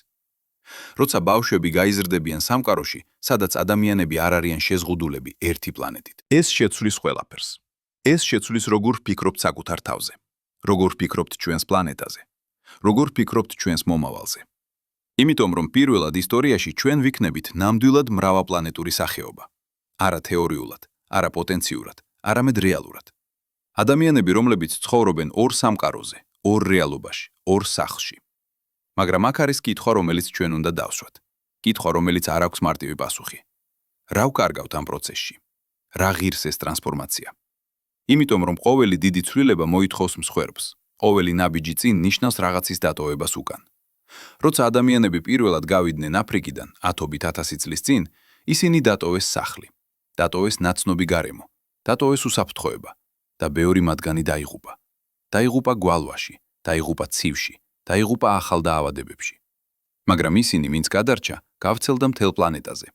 როცა ბავშვები გაიზრდებიან სამყაროში, სადაც ადამიანები არ არიან შეზღუდულები ერთი პლანეტით. ეს შეცვლის ყველაფერს. ეს შეცვლის როგორ ვფიქრობთ საკუთარ თავზე, როგორ ვფიქრობთ ჩვენს პლანეტაზე, როგორ ვფიქრობთ ჩვენს მომავალზე. იმიტომ რომ პირველად ისტორიაში ჩვენ ვიქნებით ნამდვილად მრავალპლანეტური სახეობა. არა თეორიულად, არა პოტენციურად, არამედ რეალურად. ადამიანები, რომლებიც ცხოვრობენ ორ სამყაროზე, ორ რეალობაში, ორ სახლში. მაგრამ აქ არის კითხვა, რომელიც ჩვენ უნდა დავსვათ. კითხვა, რომელიც არ აქვს მარტივი პასუხი. რა ვკარგავთ ამ პროცესში? რა ღირს ეს ტრანსფორმაცია? იმიტომ რომ ყოველი დიდი ცვლილება მოითხოვს მსხვერპლს. ყოველი ნაბიჯი წინ ნიშნავს რაღაცის დატოვებას უკან. როცა ადამიანები პირველად გავიდნენ აფრიკიდან 10,000 წლის წინ, ისინი დატოვეს სახლი, დატოვეს ნაცნობი გარემო, დატოვეს უსაფრთხოება და ბევრი მათგანი დაიღუპა. დაიღუპა გვალვაში, დაიღუპა ცივში, დაიღუპა ახალ დაავადებებში. მაგრამ ისინი, ვინც გადარჩა, გავრცელდა მთელ პლანეტაზე.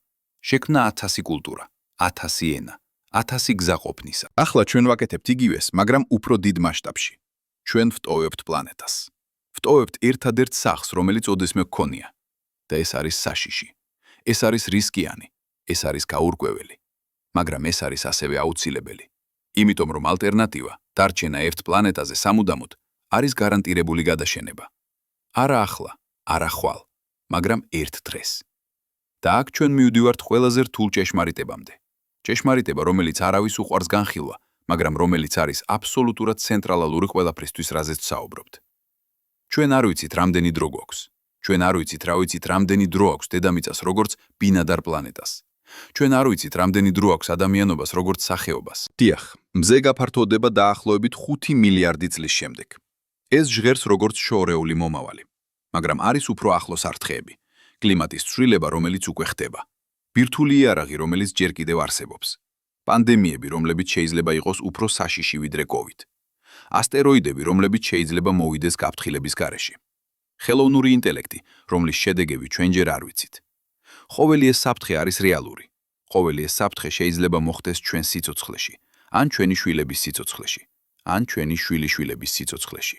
შექმნა 1000 კულტურა, 1000 ენა, 1000 გზა ყოფნისა. ახლა ჩვენ ვაკეთებთ იგივეს, მაგრამ უფრო დიდ მასშტაბში. ჩვენ ვტოვებთ პლანეტას. ვტოვებთ ერთადერთ სახლს, რომელიც ოდესმე გქონია. და ეს არის საშიში. ეს არის რისკიანი, ეს არის გაურკვეველი. მაგრამ ეს არის ასევე აუცილებელი. იმიტომ რომ ალტერნატივა, დარჩენა ერთ პლანეტაზე სამუდამოდ, არის გარანტირებული გადაშენება. არა ახლა, არა ხვალ, მაგრამ ერთ დღეს. და აქ ჩვენ მივდივართ ყველაზე რთულ ჭეშმარიტებამდე. ჭეშმარიტება, რომელიც არავის უყვარს განხილვა, მაგრამ რომელიც არის აბსოლუტურად ცენტრალური ყველაფრისთვის, რაზეც საუბრობთ. ჩვენ არ ვიცით, რამდენი დრო გვაქვს. ჩვენ არ ვიცით, რამდენი დრო აქვს დედამიწას როგორც ბინადარ პლანეტას. ჩვენ არ ვიცით, რამდენი დრო აქვს ადამიანობას როგორც სახეობას. დიახ, მზე გაფართოვდება დაახლოებით 5 მილიარდი წლის შემდეგ. ეს ჟღერს როგორც შორეული მომავალი. მაგრამ არის უფრო ახლოს არტყეები, კლიმატის ცვლილება, რომელიც უკვე ხდება. ბირთვული იარაღი, რომელიც ჯერ კიდევ არსებობს. პანდემიები, რომლებიც შეიძლება იყოს უფრო საშიში ვიდრე COVID. ასტეროიდები, რომლებიც შეიძლება მოვიდეს გაფრთხილების გარეშე. ხელოვნური ინტელექტი, რომლის შედეგები ჩვენ ჯერ არ ვიცით. ყოველი ეს საფრთხე არის რეალური. ყოველი ეს საფრთხე შეიძლება მოხდეს ჩვენ სიცოცხლეში, ან ჩვენი შვილების სიცოცხლეში, ან ჩვენი შვილიშვილების სიცოცხლეში.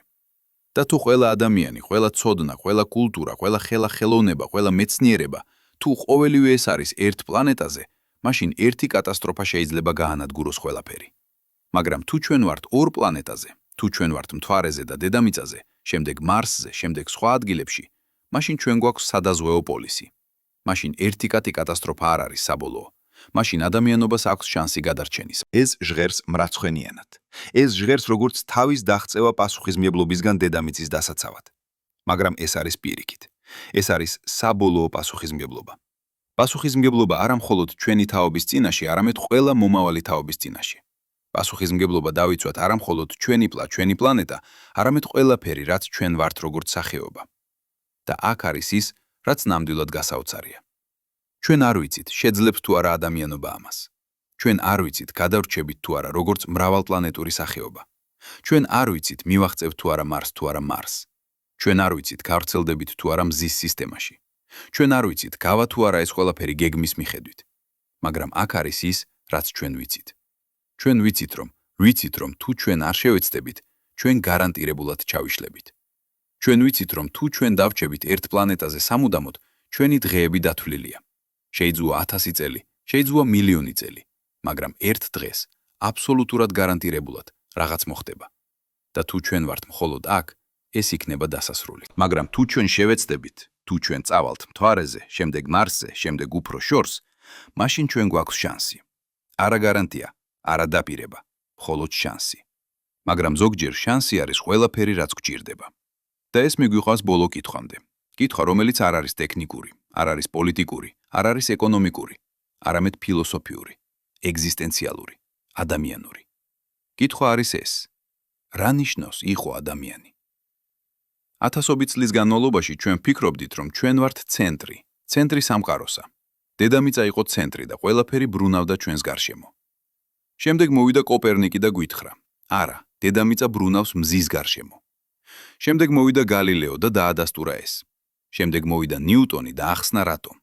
და თუ ყველა ადამიანი, ყველა ცოდნა, ყველა კულტურა, ყველა ხელოვნება, ყველა მეცნიერება, თუ ყოველივე ეს არის ერთ პლანეტაზე, მაშინ ერთი კატასტროფა შეიძლება გაანადგუროს ყველაფერი. მაგრამ თუ ჩვენ ვართ ორ პლანეტაზე, თუ ჩვენ ვართ მთვარეზე და დედამიწაზე, შემდეგ მარსზე, შემდეგ სხვა ადგილებში, მაშინ ჩვენ გვაქვს სადაზღვეო პოლისი. მაშინ ერთი კატასტროფა არ არის საბოლოო. მაშინ ადამიანობას აქვს შანსი გადარჩენის. ეს ჟღერს მრაცხვენიანად. ეს ჟღერს როგორც თავის დაღწევა პასუხისმგებლობისგან დედამიწის დასაცავად. მაგრამ ეს არის პირიქით. ეს არის საბოლოო პასუხისმგებლობა. პასუხისმგებლობა არა მხოლოდ ჩვენი თაობის წინაშე, არამედ ყველა მომავალი თაობის წინაშე. პასუხისმგებლობა დავიცვათ არა მხოლოდ ჩვენი პლანეტა, არამედ ყველაფერი, რაც ჩვენ ვართ როგორც სახეობა. და აქ არის ის, რაც ნამდვილად გასაოცარია. ჩვენ არ ვიცით, შეძლებთ თუ არა ადამიანობა ამას. ჩვენ არ ვიცით, გადავრჩებით თუ არა როგორც მრავალპლანეტური სახეობა. ჩვენ არ ვიცით, მივაღწევთ თუ არა მარსს თუ არა მარსს. ჩვენ არ ვიცით, გავრცელდებით თუ არა მზის სისტემაში. ჩვენ არ ვიცით, გავა თუ არა ეს ყველაფერი გეგმის მიხედვით. მაგრამ აქ არის ის, რაც ჩვენ ვიცით. ჩვენ ვიცით რომ თუ ჩვენ არ შევეცდებით, ჩვენ გარანტირებულად ჩავიშლებით. ჩვენ ვიცით რომ თუ ჩვენ დავრჩებით ერთ პლანეტაზე სამუდამოდ, ჩვენი დღეები დათვლილია. შეიძლება 1000 წელი, შეიძლება მილიონი წელი, მაგრამ ერთ დღეს აბსოლუტურად გარანტირებულად რაღაც მოხდება. და თუ ჩვენ ვართ მხოლოდ აქ, ეს იქნება დასასრული. მაგრამ თუ ჩვენ შევეცდებით, თუ ჩვენ წავალთ მთვარეზე, შემდეგ მარსზე, შემდეგ უფრო შორს, მაშინ ჩვენ გვაქვს შანსი. არა გარანტია, არა დაპირება, მხოლოდ შანსი. მაგრამ ზოგჯერ შანსი არის ყველაფერი, რაც გვჭირდება. და ეს მიგვიყვანს ბოლო კითხვამდე. კითხვა, რომელიც არ არის ტექნიკური, არ არის პოლიტიკური, არ არის ეკონომიკური, არამედ ფილოსოფიური, ეგზისტენციალური, ადამიანური. კითხვა არის ეს: რა ნიშნავს იყო ადამიანი? ათასობით წლის განმავლობაში ჩვენ ფიქრობდით, რომ ჩვენ ვართ ცენტრი სამყაროსა. დედამიწა იყო ცენტრი და ყველაფერი ბრუნავდა ჩვენს გარშემო. შემდეგ მოვიდა კოპერნიკი და გვითხრა: არა, დედამიწა ბრუნავს მზის გარშემო. შემდეგ მოვიდა გალილეო და დაადასტურა ეს. შემდეგ მოვიდა ნიუტონი და ახსნა რატომ.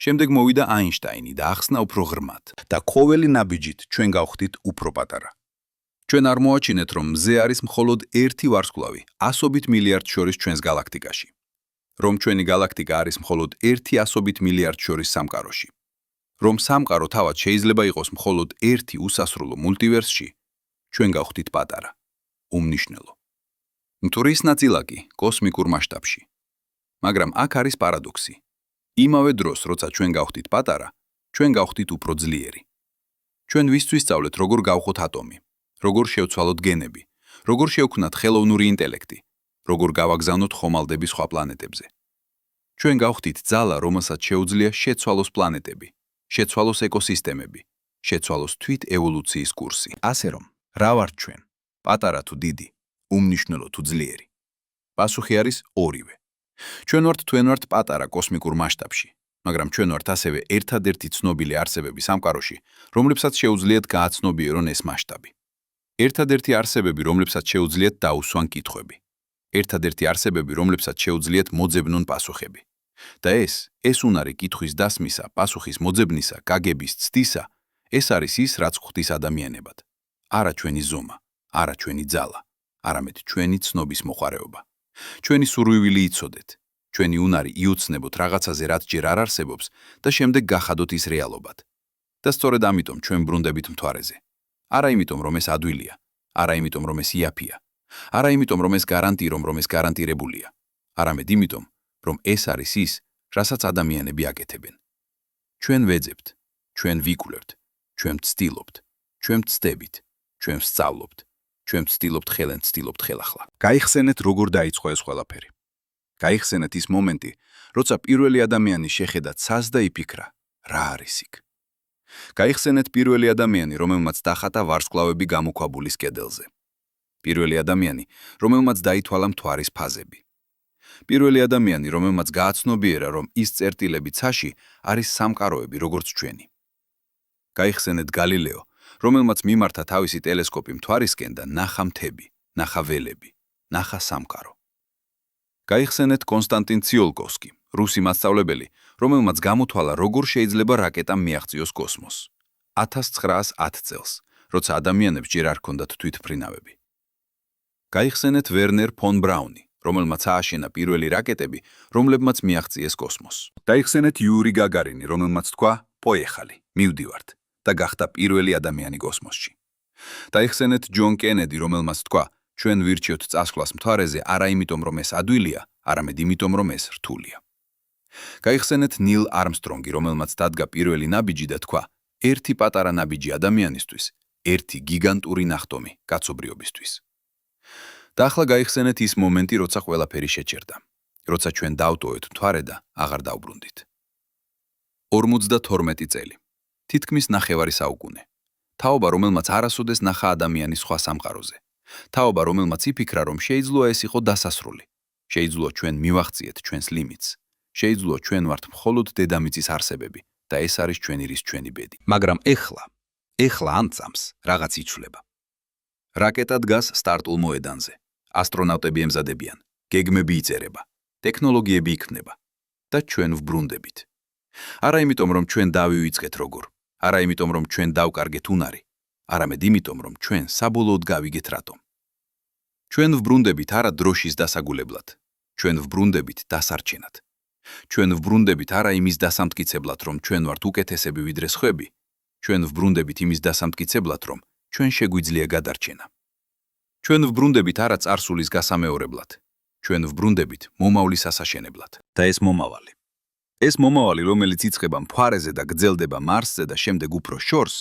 შემდეგ მოვიდა აინშტაინი და ახსნა უფრო ღრმად. და ყოველი ნაბიჯით ჩვენ გავხდით უფრო პატარა. ჩვენ არ მოაჩინეთ, რომ მზე არის მხოლოდ ერთი ვარსკვლავი 100 მილიარდ შორის ჩვენს გალაქტიკაში. რომ ჩვენი გალაქტიკა არის მხოლოდ 100 მილიარდ შორის სამყაროში. რომ სამყარო თავად შეიძლება იყოს მხოლოდ ერთი უსასრულო მულტივერსში, ჩვენ გავხდით პატარა, უმნიშვნელო. მტვრის ნაწილაკი კოსმიკურ მასშტაბში. მაგრამ აქ არის პარადოქსი. იმავე დროს, როცა ჩვენ გავხდით პატარა, ჩვენ გავხდით უფრო ძლიერი. ჩვენ ვისწავლეთ, როგორ გავხოთ ატომი, როგორ შევცვალოთ გენები, როგორ შევქმნათ ხელოვნური ინტელექტი, როგორ გავაგზავნოთ ხომალდები სხვა პლანეტებზე. ჩვენ გავხდით ძალა, რომელსაც შეუძლია შეცვალოს პლანეტები, შეცვალოს ეკოსისტემები, შეცვალოს თვით ევოლუციის კურსი. ასე რომ, რა ვართ ჩვენ? პატარა თუ დიდი, უმნიშვნელო თუ ძლიერი? პასუხი არის ორივე. ჩვენ ვართ პატარა კოსმიკურ მასშტაბში, მაგრამ ჩვენ ვართ ასევე ერთადერთი ცნობილი არსებები სამყაროში, რომლებსაც შეუძლიათ გააცნობიერონ ეს მასშტაბი. ერთადერთი არსებები, რომლებსაც შეუძლიათ დაუსვან კითხვები. ერთადერთი არსებები, რომლებსაც შეუძლიათ მოძებნონ პასუხები. და ეს უნარი კითხვის დასმისა, პასუხის მოძებნისა, გაგების ცდისა, ეს არის ის, რაც ხვდის ადამიანებად. არა ჩვენი ზომა, არა ჩვენი ძალა, არამედ ჩვენი ცნობის მოხარეობა. ჩვენი სურვილი იცოდეთ, ჩვენი უნარი იუცნებოთ რაღაცაზე, რაც ჯერ არ არსებობს და შემდეგ გახადოთ ის რეალობად. და სწორედ ამიტომ ჩვენ ბრუნდებით მთვარეზე. არა იმიტომ, რომ ეს ადვილია, არა იმიტომ, რომ ეს იაფია, არა იმიტომ, რომ ეს გარანტირებულია, არამედ იმიტომ, რომ ეს არის ის, რასაც ადამიანები აკეთებენ. ჩვენ ვეძებთ, ჩვენ ვიკვლევთ, ჩვენ ვცდილობთ, ჩვენ ვცდებით, ჩვენ ვსწავლობთ, ჩვენ ვცდილობთ ხელახლა. გაიხსენეთ, როგორ დაიწყო ეს ყველაფერი. გაიხსენეთ ის მომენტი, როცა პირველი ადამიანი შეხედა ცას და იფიქრა, რა არის იქ. გაიხსენეთ პირველი ადამიანი, რომელმაც დახატა ვარსკვლავები გამოქვაბულის კედელზე. პირველი ადამიანი, რომელმაც დაითვალა მთვარის ფაზები. პირველი ადამიანი, რომელმაც გააცნობიერა, რომ ის წერტილები ცაში არის სამყაროები, როგორც ჩვენი. გაიხსენეთ გალილეო, რომელმაც მიმართა თავისი ტელესკოპი მთვარისკენ და ნახა მთები, ნახა ველები, ნახა სამყარო. გაიხსენეთ კონსტანტინ ციოლკოვსკი, რუსი მასწავლებელი, რომელმაც გამოთვალა, როგორ შეიძლება რაკეტამ მიაღწიოს კოსმოსს. 1910 წელს, როცა ადამიანებს ჯერ არ ჰქონდათ თვითმფრინავები. გაიხსენეთ ვერნერ ფონ ბრაუნი, რომელმაც ააშენა პირველი რაკეტები, რომლებმაც მიაღწიეს კოსმოსს. დაიხსენეთ იური გაგარინი, რომელმაც თქვა, პოეხალი, მივდივართ და გახდა პირველი ადამიანი კოსმოსში. დაიხსენეთ ჯონ კენედი, რომელმაც თქვა, ჩვენ ვირჩიოთ წასვლას მთვარეზე არა იმიტომ, რომ ეს ადვილია, არამედ იმიტომ, რომ ეს რთულია. გაიხსენეთ ნილ არმსტრონგი, რომელმაც დადგა პირველი ნაბიჯი და თქვა, ერთი პატარა ნაბიჯი ადამიანისთვის, ერთი გიგანტური ნახტომი კაცობრიობისთვის. და ახლა გაიხსენეთ ის მომენტი, როცა ყველაფერი შეჩერდა, როცა ჩვენ დავტოვეთ მთვარე და აღარ დავბრუნდით. 52 წელი. თითქმის ნახევარი საუკუნე. თაობა, რომელმაც არასოდეს ნახა ადამიანის სხვა სამყაროზე. თაობა, რომელმაც იფიქრა, რომ შეიძლება ეს იყო დასასრული. შეიძლება ჩვენ მივაღწიეთ ჩვენს ლიმიტს. შეიძლება ჩვენ ვართ მხოლოდ დედამიწის არსებები და ეს არის ჩვენი რის ჩვენი ბედი. მაგრამ ეხლა ამ წამს რაღაც იცვლება. რაკეტა დგას სტარტულ მოედანზე. ასტრონავტები ემზადებიან, გეგმები იწერება, ტექნოლოგიები იქმნება და ჩვენ ვბრუნდებით. არა იმიტომ, რომ ჩვენ დავივიწყეთ როგორ, არა იმიტომ, რომ ჩვენ დავკარგეთ უნარი, არამედ იმიტომ, რომ ჩვენ საბოლოოდ გავიგეთ რატომ. ჩვენ ვბრუნდებით არა დროშის დასაგულებლად, ჩვენ ვბრუნდებით დასარჩენად. ჩვენ ვბრუნდებით არა იმის დასამტკიცებლად, რომ ჩვენ ვართ უკეთესები ვიდრე სხვები, ჩვენ ვბრუნდებით იმის დასამტკიცებლად, რომ ჩვენ შეგვიძლია გადარჩენა. ჩვენ ვბრუნდებით არა წარსულის გასამეორებლად, ჩვენ ვბრუნდებით მომავლის ასაშენებლად. და ეს მომავალი, რომელიც იწყება მთვარეზე და გრძელდება მარსზე და შემდეგ უფრო შორს,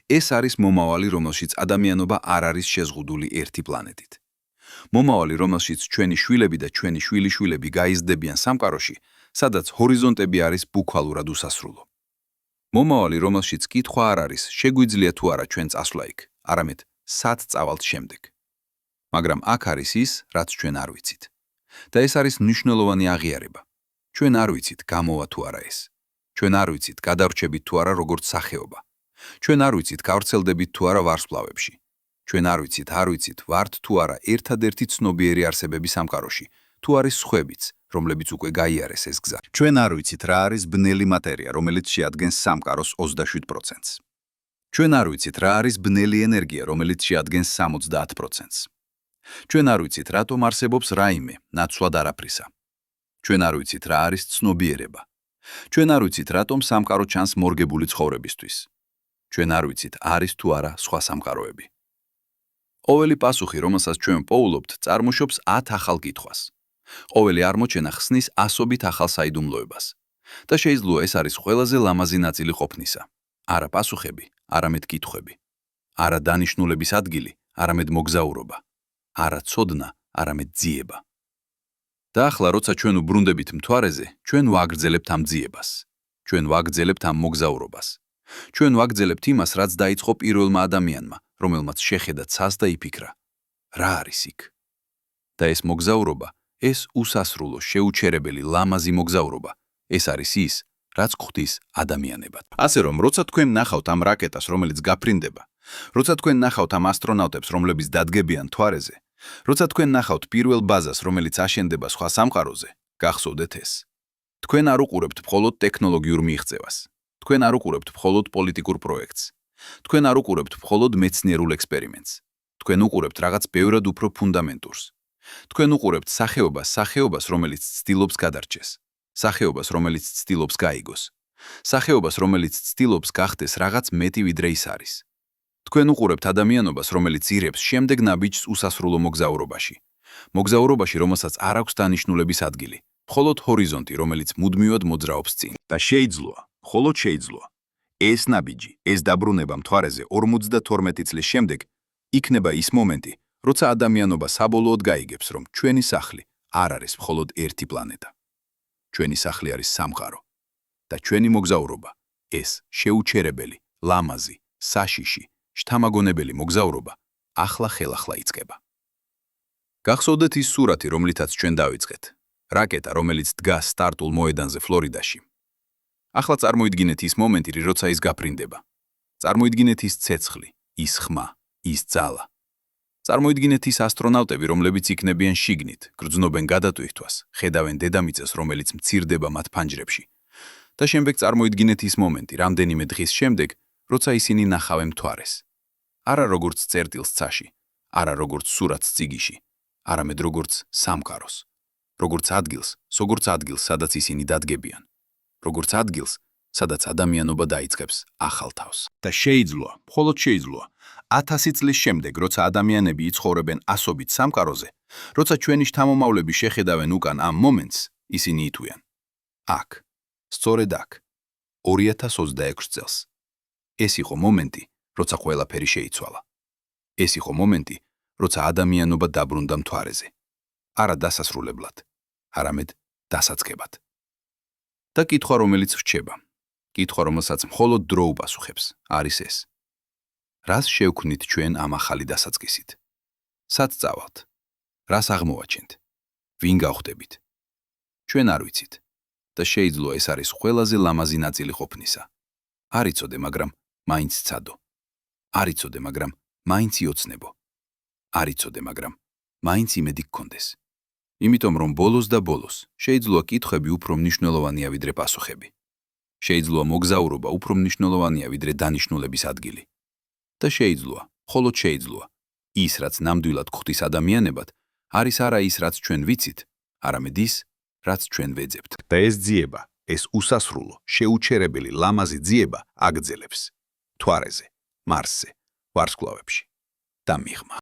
ეს არის მომავალი, რომელშიც ადამიანობა არ არის შეზღუდული ერთი პლანეტით. მომავალი, რომელშიც ჩვენი შვილები და ჩვენი შვილიშვილები გაიზრდებიან სამყაროში, სადაც ჰორიზონტები არის ბუქვალურად უსასრულო. მომავალი, რომელშიც კითხვა არ არის, შეგვიძლია თუ არა ჩვენ წასვლა იქ, არამედ სად წავალთ შემდეგ. მაგრამ აქ არის ის, რაც ჩვენ არ ვიცით. და ეს არის მნიშვნელოვანი აღიარება. ჩვენ არ ვიცით, გამოვა თუ არა ეს. ჩვენ არ ვიცით, გადარჩებით თუ არა როგორც სახეობა. ჩვენ არ ვიცით, გავრცელდებით თუ არა ვარსკვლავებში. ჩვენ არ ვიცით, ვართ თუ არა ერთადერთი ცნობიერი არსებები სამყაროში, თუ არის სხვებიც, რომლებიც უკვე გაიარეს ეს გზა. ჩვენ არ ვიცით, რა არის ბნელი მატერია, რომელიც შეადგენს სამყაროს 27%-ს. ჩვენ არ ვიცით, რა არის ბნელი ენერგია, რომელიც შეადგენს 70%-ს. ჩვენ არ ვიცით, რატომ არსებობს რაიმე, ნაცვლად არაფრისა. ჩვენ არ ვიცით, რა არის ცნობიერება. ჩვენ არ ვიცით, რატომ სამყარო ჩანს მორგებული ცხოვრებისთვის. ჩვენ არ ვიცით, არის თუ არა სხვა სამყაროები. ყოველი პასუხი, რომელსაც ჩვენ პოულობთ, წარმოშობს 10 ახალ კითხვას. ყოველი აღმოჩენა ხსნის ასობით ახალ საიდუმლოებას. და შეიძლება ეს არის ყველაზე ლამაზი ნაწილი ყოფნისა. არა პასუხები, არამედ კითხვები. არა დანიშნულების ადგილი, არამედ მოგზაურობა. არა ცოდნა, არამედ ძიება. და ახლა, როცა ჩვენ უბრუნდებით მთვარეზე, ჩვენ ვაგრძელებთ ამ ძიებას. ჩვენ ვაგრძელებთ ამ მოგზაურობას. ჩვენ ვაგრძელებთ იმას, რაც დაიწყო პირველმა ადამიანმა, რომელმაც შეხედა ცას და იფიქრა, რა არის იქ? და ეს მოგზაურობა, ეს უსასრულო, შეუჩერებელი, ლამაზი მოგზაურობა, ეს არის ის, რაც ხვდის ადამიანებად. ასე რომ, როცა თქვენ ნახავთ ამ რაკეტას, რომელიც გაფრინდება, როცა თქვენ ნახავთ ამ ასტრონავტებს, რომლებიც დადგებიან მთვარეზე, როცა თქვენ ნახავთ პირველ ბაზას, რომელიც აშენდება სხვა სამყაროზე, გახსოვდეთ ეს. თქვენ არ უყურებთ მხოლოდ ტექნოლოგიურ მიღწევას. თქვენ არ უყურებთ მხოლოდ პოლიტიკურ პროექტს. თქვენ არ უყურებთ მხოლოდ მეცნიერულ ექსპერიმენტს. თქვენ უყურებთ რაღაც ბევრად უფრო ფუნდამენტურს. თქვენ უყურებთ სახეობას, რომელიც ცდილობს გადარჩეს. სახეობას, რომელიც ცდილობს გაიგოს. სახეობას, რომელიც ცდილობს გახდეს რაღაც მეტი ვიდრე ის არის. თქვენ უყურებთ ადამიანობას, რომელიც ირებს შემდეგ ნაბიჯს უსასრულო მოგზაურობაში. მოგზაურობაში, რომელსაც არ აქვს დანიშნულების ადგილი, მხოლოდ ჰორიზონტი, რომელიც მუდმივად მოძრაობს წინ. და მხოლოდ შეიძლება, ეს ნაბიჯი, ეს დაბრუნება მთვარეზე 52 წლის შემდეგ იქნება ის მომენტი, როცა ადამიანობა საბოლოოდ გაიგებს, რომ ჩვენი სახლი არ არის მხოლოდ ერთი პლანეტა. ჩვენი სახლი არის სამყარო და ჩვენი მოგზაურობა, ეს შეუჩერებელი, ლამაზი, საშიში, შთამაგონებელი მოგზაურობა ახლა ხელახლა იწყება. გახსოვდეთ ის სურათი, რომლითაც ჩვენ დავიწყეთ. რაკეტა, რომელიც დგას სტარტულ მოედანზე ფლორიდაში. ახლა წარმოიდგინეთ ის მომენტი, როცა ის გაფრინდება. წარმოიდგინეთ ის ცეცხლი, ის ხმა, ის ძალა. წარმოიდგინეთ ის ასტრონავტები, რომლებიც იქნებიან შიგნით, გრძნობენ გადატვირთვას, ხედავენ დედამიწას, რომელიც მცირდება მათ ფანჯრებში. და შემდეგ წარმოიდგინეთ ის მომენტი, რამდენიმე დღის შემდეგ, როცა ისინი ნახავენ მთვარეს. არა როგორც წერტილს ცაში, არა როგორც სურათს წიგიში, არამედ როგორც სამყაროს. როგორც ადგილს, სადაც ისინი დადგებიან. როგორც ადგილს, სადაც ადამიანობა დაიწყებს ახალ თავს. და შეიძლება, მხოლოდ შეიძლება, 1000 წლის შემდეგ, როცა ადამიანები იცხოვრებენ ასობით სამყაროზე, როცა ჩვენი შთამომავლები შეხედავენ უკან ამ მომენტს, ისინი ითვლიან. აქ, სწორედ აქ, 2026 წელს. ეს იყო მომენტი, როცა ყველაფერი შეიცვალა. ეს იყო მომენტი, როცა ადამიანობა დაბრუნდა მთვარეზე. არა დასასრულებლად, არამედ დასაწყებად. და კითხვა, რომელიც რჩება, კითხვა, რომელსაც მხოლოდ დრო უპასუხებს, არის ეს. რას შევქმნით ჩვენ ამ ახალი დასაწყისით? სად წავალთ? რას აღმოვაჩენთ? ვინ გავხდებით? ჩვენ არ ვიცით. და შეიძლება ეს არის ყველაზე ლამაზი ნაწილი ყოფნისა. არ იცოდე, მაგრამ მაინც ცადო. არ იცოდე, მაგრამ მაინც იოცნებო. არ იცოდე, მაგრამ მაინც იმედი გქონდეს. იმიტომ რომ ბოლოს და ბოლოს შეიძლება კითხვები უფრო მნიშვნელოვანია ვიდრე პასუხები. შეიძლება მოგზაურობა უფრო მნიშვნელოვანია ვიდრე დანიშნულების ადგილი. და შეიძლება, მხოლოდ შეიძლება, ის რაც ნამდვილად გვხდის ადამიანებად, არის არა ის რაც ჩვენ ვიცით, არამედ ის, რაც ჩვენ ვეძებთ. და ეს ძიება, ეს უსასრულო, შეუჩერებელი ლამაზი ძიება აგრძელებს მთვარეზე, მარსზე, ვარსკვლავებში და მიღმა.